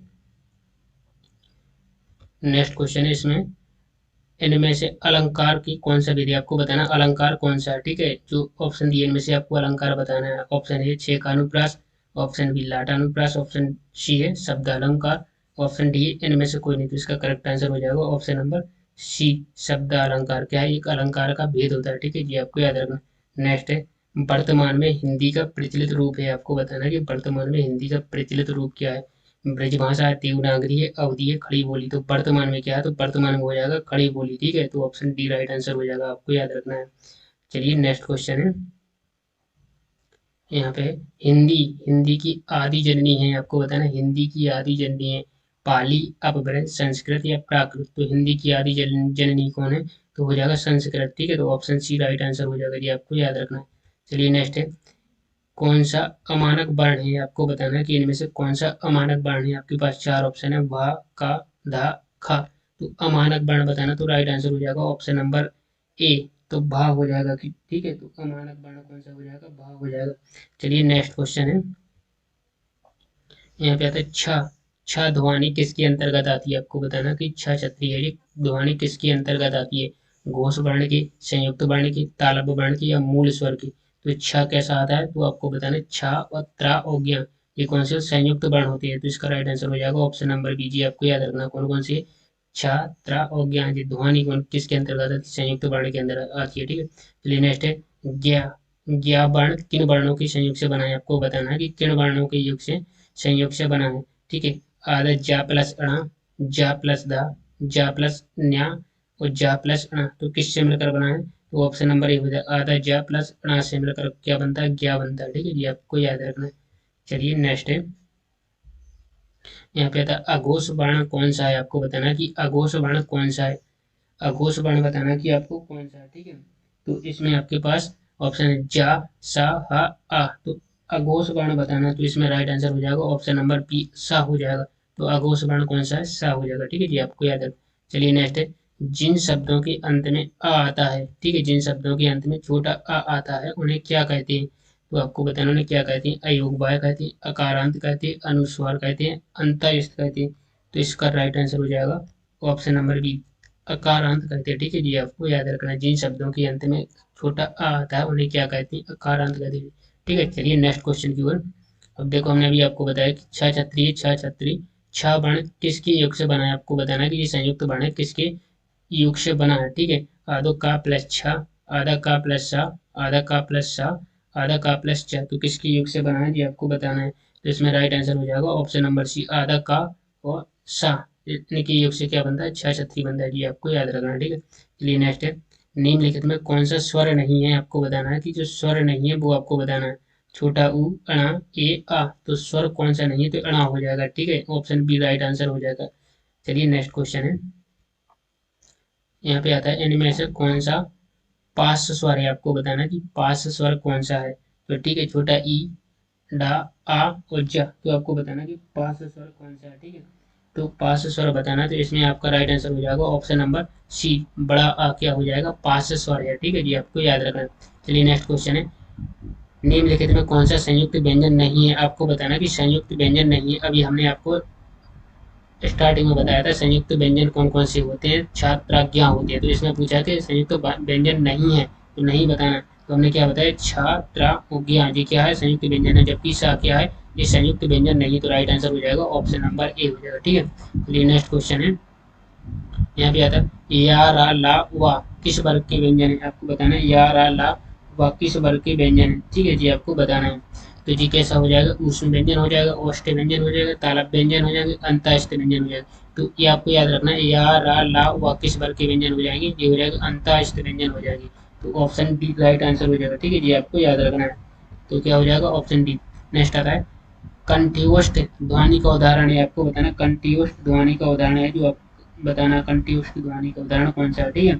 नेक्स्ट क्वेश्चन है इसमें इनमें से अलंकार की कौन सा विधि? आपको बताना अलंकार कौन सा है। ठीक है, जो ऑप्शन दिए इनमें से आपको अलंकार बताना है। ऑप्शन ए छेक अनुप्रास, ऑप्शन बी लाटानुप्रास, ऑप्शन सी है शब्द अलंकार, ऑप्शन डी इनमें से कोई नहीं। तो इसका करेक्ट आंसर हो जाएगा ऑप्शन नंबर सी शब्द अलंकार। क्या है? एक अलंकार का भेद होता है। ठीक है जी, आपको याद रखना। नेक्स्ट है वर्तमान में हिंदी का प्रचलित रूप है। आपको बताना है कि वर्तमान में हिंदी का प्रचलित रूप क्या है। ब्रजभाषा है, देवनागरी है, अवधी है, खड़ी बोली। तो वर्तमान में क्या है? तो वर्तमान में हो जाएगा खड़ी बोली। ठीक है, तो ऑप्शन डी राइट आंसर हो जाएगा, आपको याद रखना है। चलिए नेक्स्ट क्वेश्चन है, यहाँ पे हिंदी। हिंदी की आदि जननी है, आपको बताना हिंदी की आदि जननी है पाली, अपभ्रंश, संस्कृत या प्राकृत। तो हिंदी की आदि जननी कौन है? तो हो जाएगा संस्कृत। ठीक है, तो ऑप्शन सी राइट आंसर हो जाएगा जी, आपको याद रखना है। चलिए नेक्स्ट है कौन सा अमानक वर्ण है? आपको बताना है कि इनमें से कौन सा अमानक वर्ण है। आपके पास चार ऑप्शन है वा, का, धा, खा। तो अमानक वर्ण बताना, तो राइट आंसर हो जाएगा ऑप्शन नंबर ए। तो भा हो जाएगा कि ठीक है, तो अमानक वर्ण कौन सा हो जाएगा? भा हो जाएगा। चलिए नेक्स्ट क्वेश्चन है, यहाँ पे आता है छ। छ ध्वनि किसके अंतर्गत आती है? आपको बताना कि छ छत्री है, ये ध्वनि किसके अंतर्गत आती है? घोष वर्ण की, संयुक्त वर्ण की, तालव्य वर्ण की या मूल स्वर की। तो छ कैसा आता है? तो आपको बताना है छ और त्रा और ज्ञा ये कौन से संयुक्त वर्ण होते हैं। तो इसका राइट आंसर हो जाएगा ऑप्शन नंबर बी जी, आपको याद रखना कौन कौन सी छ, त्रा और ज्ञा ये ध्वनि कौन किसके अंतर्गत आती है? संयुक्त वर्ण के अंदर आती है। ठीक है, चलिए नेक्स्ट है ज्ञा। ज्ञा वर्ण किन वर्णों के संयुक्त से बना है? आपको बताना है कि किन वर्णों के युग से संयोग से बना है। ठीक है, आधा जा प्लस अणा, जा प्लस दा, जा प्लस न्या और जा प्लस अणा। तो किससे मिलकर बना है? तो ऑप्शन नंबर ए हो जाए आधा जा प्लस अणा से मिलकर क्या बनता है? ज्ञा बनता है। ठीक है जी, आपको याद रखना है। चलिए नेक्स्ट है, यहाँ पे आता है अघोष वर्ण कौन सा है? आपको बताना है कि अघोष वर्ण कौन सा है। अघोष वर्ण बताना कि आपको कौन सा है। ठीक है, तो इसमें आपके पास ऑप्शन है जा, सा, हा, आ। तो अघोष वर्ण बताना, तो इसमें राइट आंसर हो जाएगा ऑप्शन नंबर बी सा हो जाएगा। तो अघोष वर्ण कौन सा है? सा हो जाएगा। ठीक है जी, आपको याद है। चलिए नेक्स्ट है जिन शब्दों के अंत में आ आता है। ठीक है, जिन शब्दों के अंत में छोटा आ आता है उन्हें क्या कहते हैं? तो आपको बताना उन्हें क्या कहते हैं, अयोगवाय कहते हैं, अकारांत कहते हैं, अनुस्वार कहते हैं, अंतःस्थ कहते हैं। तो इसका राइट आंसर हो जाएगा ऑप्शन नंबर बी, अकारांत कहते हैं। ठीक है जी, आपको याद रखना है जिन शब्दों के अंत में छोटा आ आता है उन्हें क्या कहते हैं, अकारांत कहते हैं। ठीक है, चलिए नेक्स्ट क्वेश्चन की ओर। अब देखो हमने अभी आपको बताया कि छह छत्री, छह छत्री, छह वर्ण किसके योग से बना है, आपको बताना है कि ये संयुक्त वर्ण है किसके योग से बना है। ठीक है, आधो का प्लस छह, आधा का प्लस सा, आधा का प्लस सा, आधा का प्लस छह, तो किसके योग से बना है जी आपको बताना है। तो इसमें राइट आंसर हो जाएगा ऑप्शन नंबर सी, आधा का और सा, इतने के योग से क्या बनता है, छह छत्री बनता है जी, आपको याद रखना है। ठीक है, चलिए नेक्स्ट है, निम्नलिखित में कौन सा स्वर नहीं है, आपको बताना है कि जो स्वर नहीं है वो आपको बताना है। छोटा ऊ, अणा, ए, आ, तो स्वर कौन सा नहीं है, तो अणा हो जाएगा। ठीक है, ऑप्शन बी राइट आंसर हो जाएगा। चलिए नेक्स्ट क्वेश्चन है, यहाँ पे आता है इनमें से कौन सा पास स्वर है, आपको बताना कि पास स्वर कौन सा है। तो ठीक है, छोटा ई, डा, आ और ज, तो आपको बताना कि पास स्वर कौन सा है। ठीक है, तो पास स्वर बताना, तो इसमें आपका राइट आंसर हो जाएगा ऑप्शन नंबर सी, बड़ा आ क्या हो जाएगा, पास स्वर है। ठीक है जी, आपको याद रखना है। चलिए नेक्स्ट क्वेश्चन है, निम्नलिखित में कौन सा संयुक्त व्यंजन नहीं है, आपको बताना कि संयुक्त व्यंजन नहीं है। अभी हमने आपको स्टार्टिंग में बताया था संयुक्त व्यंजन कौन कौन से होते हैं, छात्राज्ञा होती है। तो इसमें पूछा कि संयुक्त व्यंजन नहीं है तो नहीं बताना, तो हमने क्या बताया, छात्राज्ञा ये क्या है, संयुक्त व्यंजन है, जबकि सा क्या है, ये संयुक्त व्यंजन नहीं है। तो राइट आंसर हो जाएगा ऑप्शन नंबर ए हो जाएगा। ठीक है, चलिए नेक्स्ट क्वेश्चन है, यहाँ पे आता है या, रा, ला, वा किस वर्ग के व्यंजन है, आपको बताना है या, रा, ला, वा किस वर्ग के व्यंजन है। ठीक है जी, आपको बताना है। तो जी कैसा हो जाएगा, ऊष्म व्यंजन हो जाएगा, औष्ठ व्यंजन हो जाएगा, तालव्य व्यंजन हो जाएगा, अंतःस्थ व्यंजन हो जाएगा। तो ये आपको याद रखना है, या, रा, ला, वा किस वर्ग के व्यंजन हो जाएंगे, ये हो जाएगा अंतःस्थ व्यंजन हो जाएगी। तो ऑप्शन डी राइट आंसर हो जाएगा। ठीक है जी, आपको याद रखना है। तो क्या हो जाएगा ऑप्शन डी। नेक्स्ट आता है कंठ्योष्ठ ध्वनि का उदाहरण है, आपको बताना कंठ्योष्ठ ध्वनि का उदाहरण है, जो आप बताना कंठ्योष्ठ ध्वनि का उदाहरण कौन सा है। ठीक है,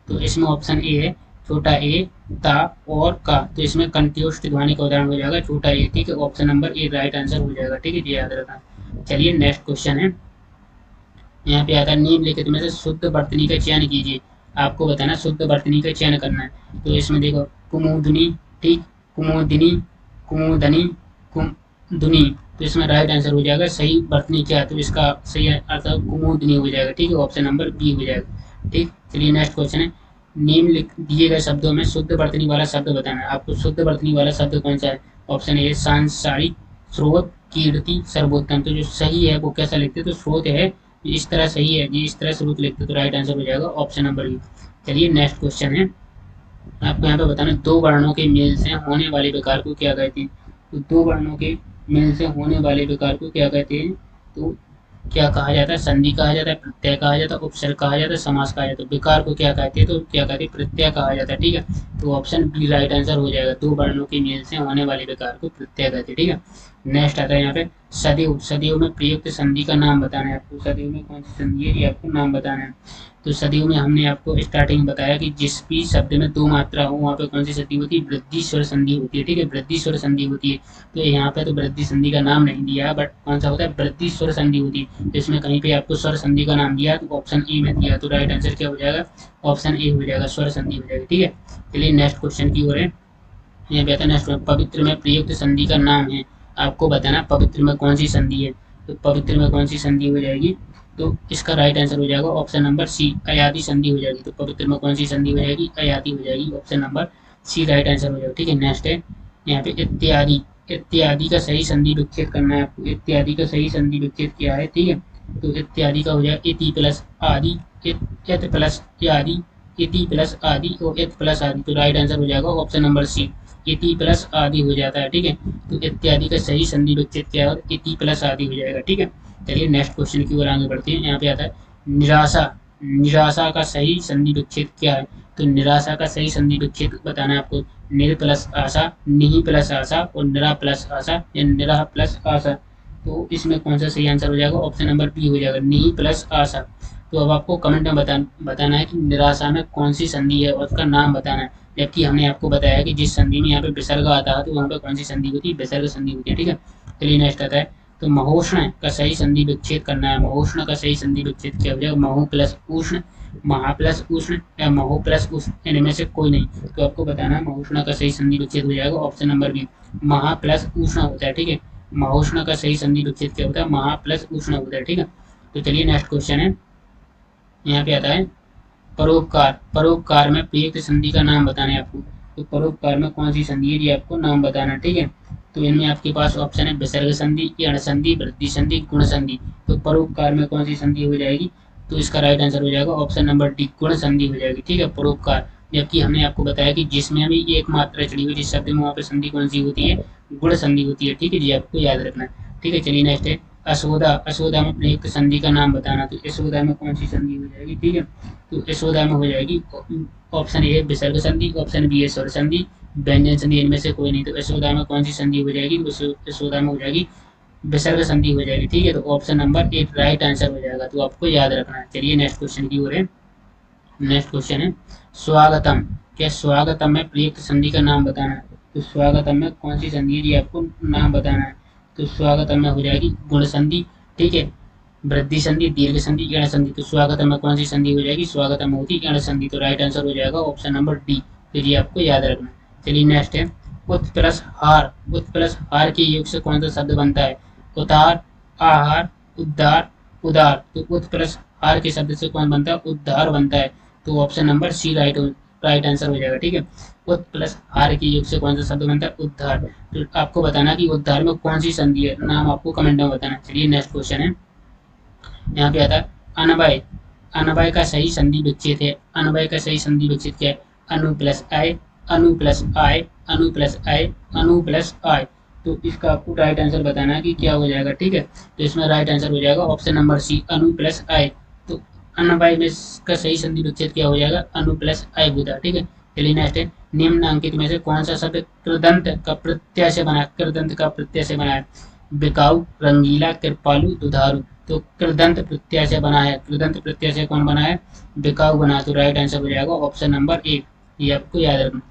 तो इसमें ऑप्शन ए है, छोटा ए, ता और का, तो इसमें कंठ्योष्ठ ध्वनि का उदाहरण हो जाएगा छोटा ए। ठीक है, option number A right answer हो जाएगा। ठीक है जी, याद रखना। चलिए नेक्स्ट क्वेश्चन है, यहाँ पे आता है निम्नलिखित में से शुद्ध वर्तनी का चयन कीजिए, आपको बताना शुद्ध वर्तनी का चयन करना है। तो इसमें देखो कुमुदनी, ठीक, कुमुदिनी, कुमुदनी, कुमुदनी, तो इसमें राइट आंसर हो जाएगा सही वर्तनी क्या है, तो इसका सही अर्थ कुमुदनी हो जाएगा। ठीक है, ऑप्शन नंबर बी हो जाएगा। ठीक, चलिए नेक्स्ट क्वेश्चन है, निम्न दिए गए शब्दों में शुद्ध वर्तनी वाला शब्द बताना है, आपको शुद्ध वर्तनी वाला शब्द कौन सा है। ऑप्शन ए सांसारिक, स्रोत, कीर्ति, सर्वोत्तम। तो जो सही है वो कैसा लिखते हैं, तो स्रोत है, इस तरह सही है जी, इस तरह स्रोत लिखते तो राइट आंसर हो जाएगा ऑप्शन नंबर बी। चलिए नेक्स्ट क्वेश्चन है, आपको यहाँ पे बताना दो वर्णों के मेल से होने वाले विकार को क्या कहते हैं। तो दो वर्णों के मेल से होने वाले विकार को क्या कहते हैं, तो क्या कहा जाता है, संधि कहा जाता है, प्रत्यय कहा जाता है, उपसर्ग कहा जाता है, समास कहा जाता है। विकार को क्या कहते हैं, तो क्या कहते हैं, प्रत्यय कहा जाता है। ठीक है, तो ऑप्शन बी राइट आंसर हो जाएगा, दो वर्णों के मेल से होने वाले विकार को प्रत्यय कहते हैं। ठीक है, नेक्स्ट आता है यहाँ पे सदैव, सदैव में प्रयुक्त संधि का नाम बताना है, आपको सदैव में कौन सी संधि है ये आपको नाम बताना है। तो सदैव में हमने आपको स्टार्टिंग में बताया कि जिस भी शब्द में दो मात्रा हो वहाँ पे कौन सी संधि होती है, वृद्धि स्वर संधि होती है। ठीक है, वृद्धि स्वर संधि होती है। तो यहाँ पे तो वृद्धि संधि का नाम नहीं दिया, बट कौन सा होता है, वृद्धि स्वर संधि होती है। तो इसमें कहीं पे आपको स्वर संधि का नाम दिया तो ऑप्शन ए में दिया, तो राइट आंसर क्या हो जाएगा, ऑप्शन ए हो जाएगा, स्वर संधि हो जाएगी। ठीक है, चलिए नेक्स्ट क्वेश्चन की ओर है, यहाँ पे आता है नेक्स्ट, पवित्र में प्रयुक्त संधि का नाम है, आपको बताना पवित्र में कौन सी संधि है। तो पवित्र में कौन सी संधि हो जाएगी, तो इसका राइट आंसर हो जाएगा ऑप्शन नंबर सी, अयादि संधि हो जाएगी। तो पवित्र में कौन सी संधि हो जाएगी, अयादि हो जाएगी, option number C right answer हो जाएगा। ठीक है, नेक्स्ट है यहाँ पे इत्यादि, इत्यादि का सही संधि विच्छेद करना है आपको, इत्यादि का सही संधि विच्छेद क्या है। ठीक है, तो इत्यादि का हो जाएगा इति प्लस आदि, इत प्लस आदि, इति प्लस आदि और इत प्लस आदि। तो राइट आंसर हो जाएगा ऑप्शन नंबर सी, इति प्लस आदि हो जाता है। ठीक है, तो इत्यादि का सही संधि विच्छेद क्या है, इति प्लस आदि हो जाएगा। ठीक है, चलिए नेक्स्ट क्वेश्चन की ओर आगे बढ़ते हैं, यहाँ पे आता है निराशा, निराशा का सही संधि विच्छेद क्या है। तो निराशा का सही संधि विच्छेद बताना है आपको, निर प्लस आशा, निहि प्लस आशा और निरा प्लस आशा या निरा प्लस आशा। तो इसमें कौन सा सही आंसर हो जाएगा, ऑप्शन नंबर बी हो जाएगा, निहि प्लस आशा। तो अब आपको कमेंट में बताना है कि निराशा में कौन सी संधि है और उसका नाम बताना है, जबकि हमने आपको बताया कि जिस संधि में यहाँ पे विसर्ग आता है तो वहाँ पे कौन सी संधि होती है, विसर्ग संधि होती है। ठीक है, चलिए नेक्स्ट आता है, तो महोष्ण का सही संधि विच्छेद करना है, महोष्ण का सही संधि विच्छेद क्या हो जाएगा, महु प्लस उष्ण, महा प्लस उष्ण या महो प्लस उष्ण, इनमें से कोई नहीं। तो आपको बताना है महोष्ण का सही संधि विच्छेद हो जाएगा ऑप्शन नंबर बी, महा प्लस उष्ण होता है। ठीक है, महोष्ण का सही संधि विच्छेद क्या होता है, महा प्लस उष्ण होता है। ठीक है, तो चलिए नेक्स्ट क्वेश्चन है, यहाँ पे आता है परोपकार। परोपकार में प्रयुक्त संधि का नाम बताना है आपको। तो परोपकार में कौन सी संधि है, ये आपको नाम बताना। ठीक है, तो इनमें आपके पास ऑप्शन है विसर्ग संधि, यण संधि, वृद्धि संधि, गुण संधि। तो परोपकार में कौन सी संधि हो जाएगी, तो इसका राइट आंसर हो जाएगा ऑप्शन नंबर डी, गुण संधि हो जाएगी। ठीक है, परोपकार। जबकि हमने आपको बताया कि जिसमें भी एक मात्रा चढ़ी हुई जिस शब्द में वहाँ पे संधि कौन सी होती है, गुण संधि होती है। ठीक है जी, आपको याद रखना है। ठीक है, चलिए नेक्स्ट है अशोदा। अशोदा में प्रयुक्त संधि का नाम बताना। तो यशोदा में कौन सी संधि हो जाएगी, ठीक है, तो यशोदा में हो जाएगी ऑप्शन ए विसर्ग संधि, ऑप्शन बी है स्वर संधि, व्यंजन संधि, इनमें से कोई नहीं। तो यशोदा में कौन सी संधि हो जाएगी, यशोदा में हो जाएगी विसर्ग संधि हो जाएगी। ठीक है, तो option number A right answer हो जाएगा, तो आपको याद रखना है। चलिए नेक्स्ट क्वेश्चन की ओर है। नेक्स्ट क्वेश्चन है स्वागतम। क्या स्वागतम में प्रयुक्त संधि का नाम बताना है। तो स्वागतम में कौन सी संधि है, ये आपको नाम बताना है। तो स्वागतम में हो जाएगी गुण संधि, ठीक है, वृद्धि संधि, दीर्घ संधि, यण संधि। तो स्वागतम में कौन सी संधि हो जाएगी, स्वागतम में होती यण संधि। तो राइट आंसर हो जाएगा ऑप्शन नंबर डी, तो ये आपको याद रखना। चलिए नेक्स्ट है उत प्लस हार। उत प्लस हार के योग से कौन सा शब्द बनता है, उतार, आहार, उद्धार, उदार। तो उत प्लस हार के शब्द से कौन बनता है, उद्धार बनता है। तो option number C right answer हो जाएगा। ठीक है, उत प्लस हार के योग से कौन सा शब्द बनता है, उद्धार। तो आपको बताना कि उद्धार में कौन सी संधि है, नाम आपको कमेंट में बताना। चलिए नेक्स्ट क्वेश्चन है, यहाँ पे आता है अनवय। अनवय का सही संधि विच्छेद है। अनवय का सही संधि विच्छेद क्या है, अनु प्लस आय, अनु प्लस आय, अनु प्लस आय, अनु प्लस आय। तो इसका आपको राइट आंसर बताना है कि क्या हो जाएगा। ठीक है, तो इसमें राइट आंसर हो जाएगा ऑप्शन नंबर सी, अनु प्लस आय। तो अनवय में का सही संधि विच्छेद क्या हो जाएगा, अनु प्लस आय होता। ठीक है, चलिए नेक्स्ट है निम्नांकित में से कौन सा शब्द कृदंत का प्रत्यय से बना, कृदंत का प्रत्यय से बना है, बिकाऊ, रंगीला, कृपालु, दुधारू। तो कृदंत प्रत्यय से बना है, कृदंत प्रत्यय से कौन बना है, बिकाऊ बना। तो राइट आंसर हो जाएगा ऑप्शन नंबर ए, ये आपको याद रखना।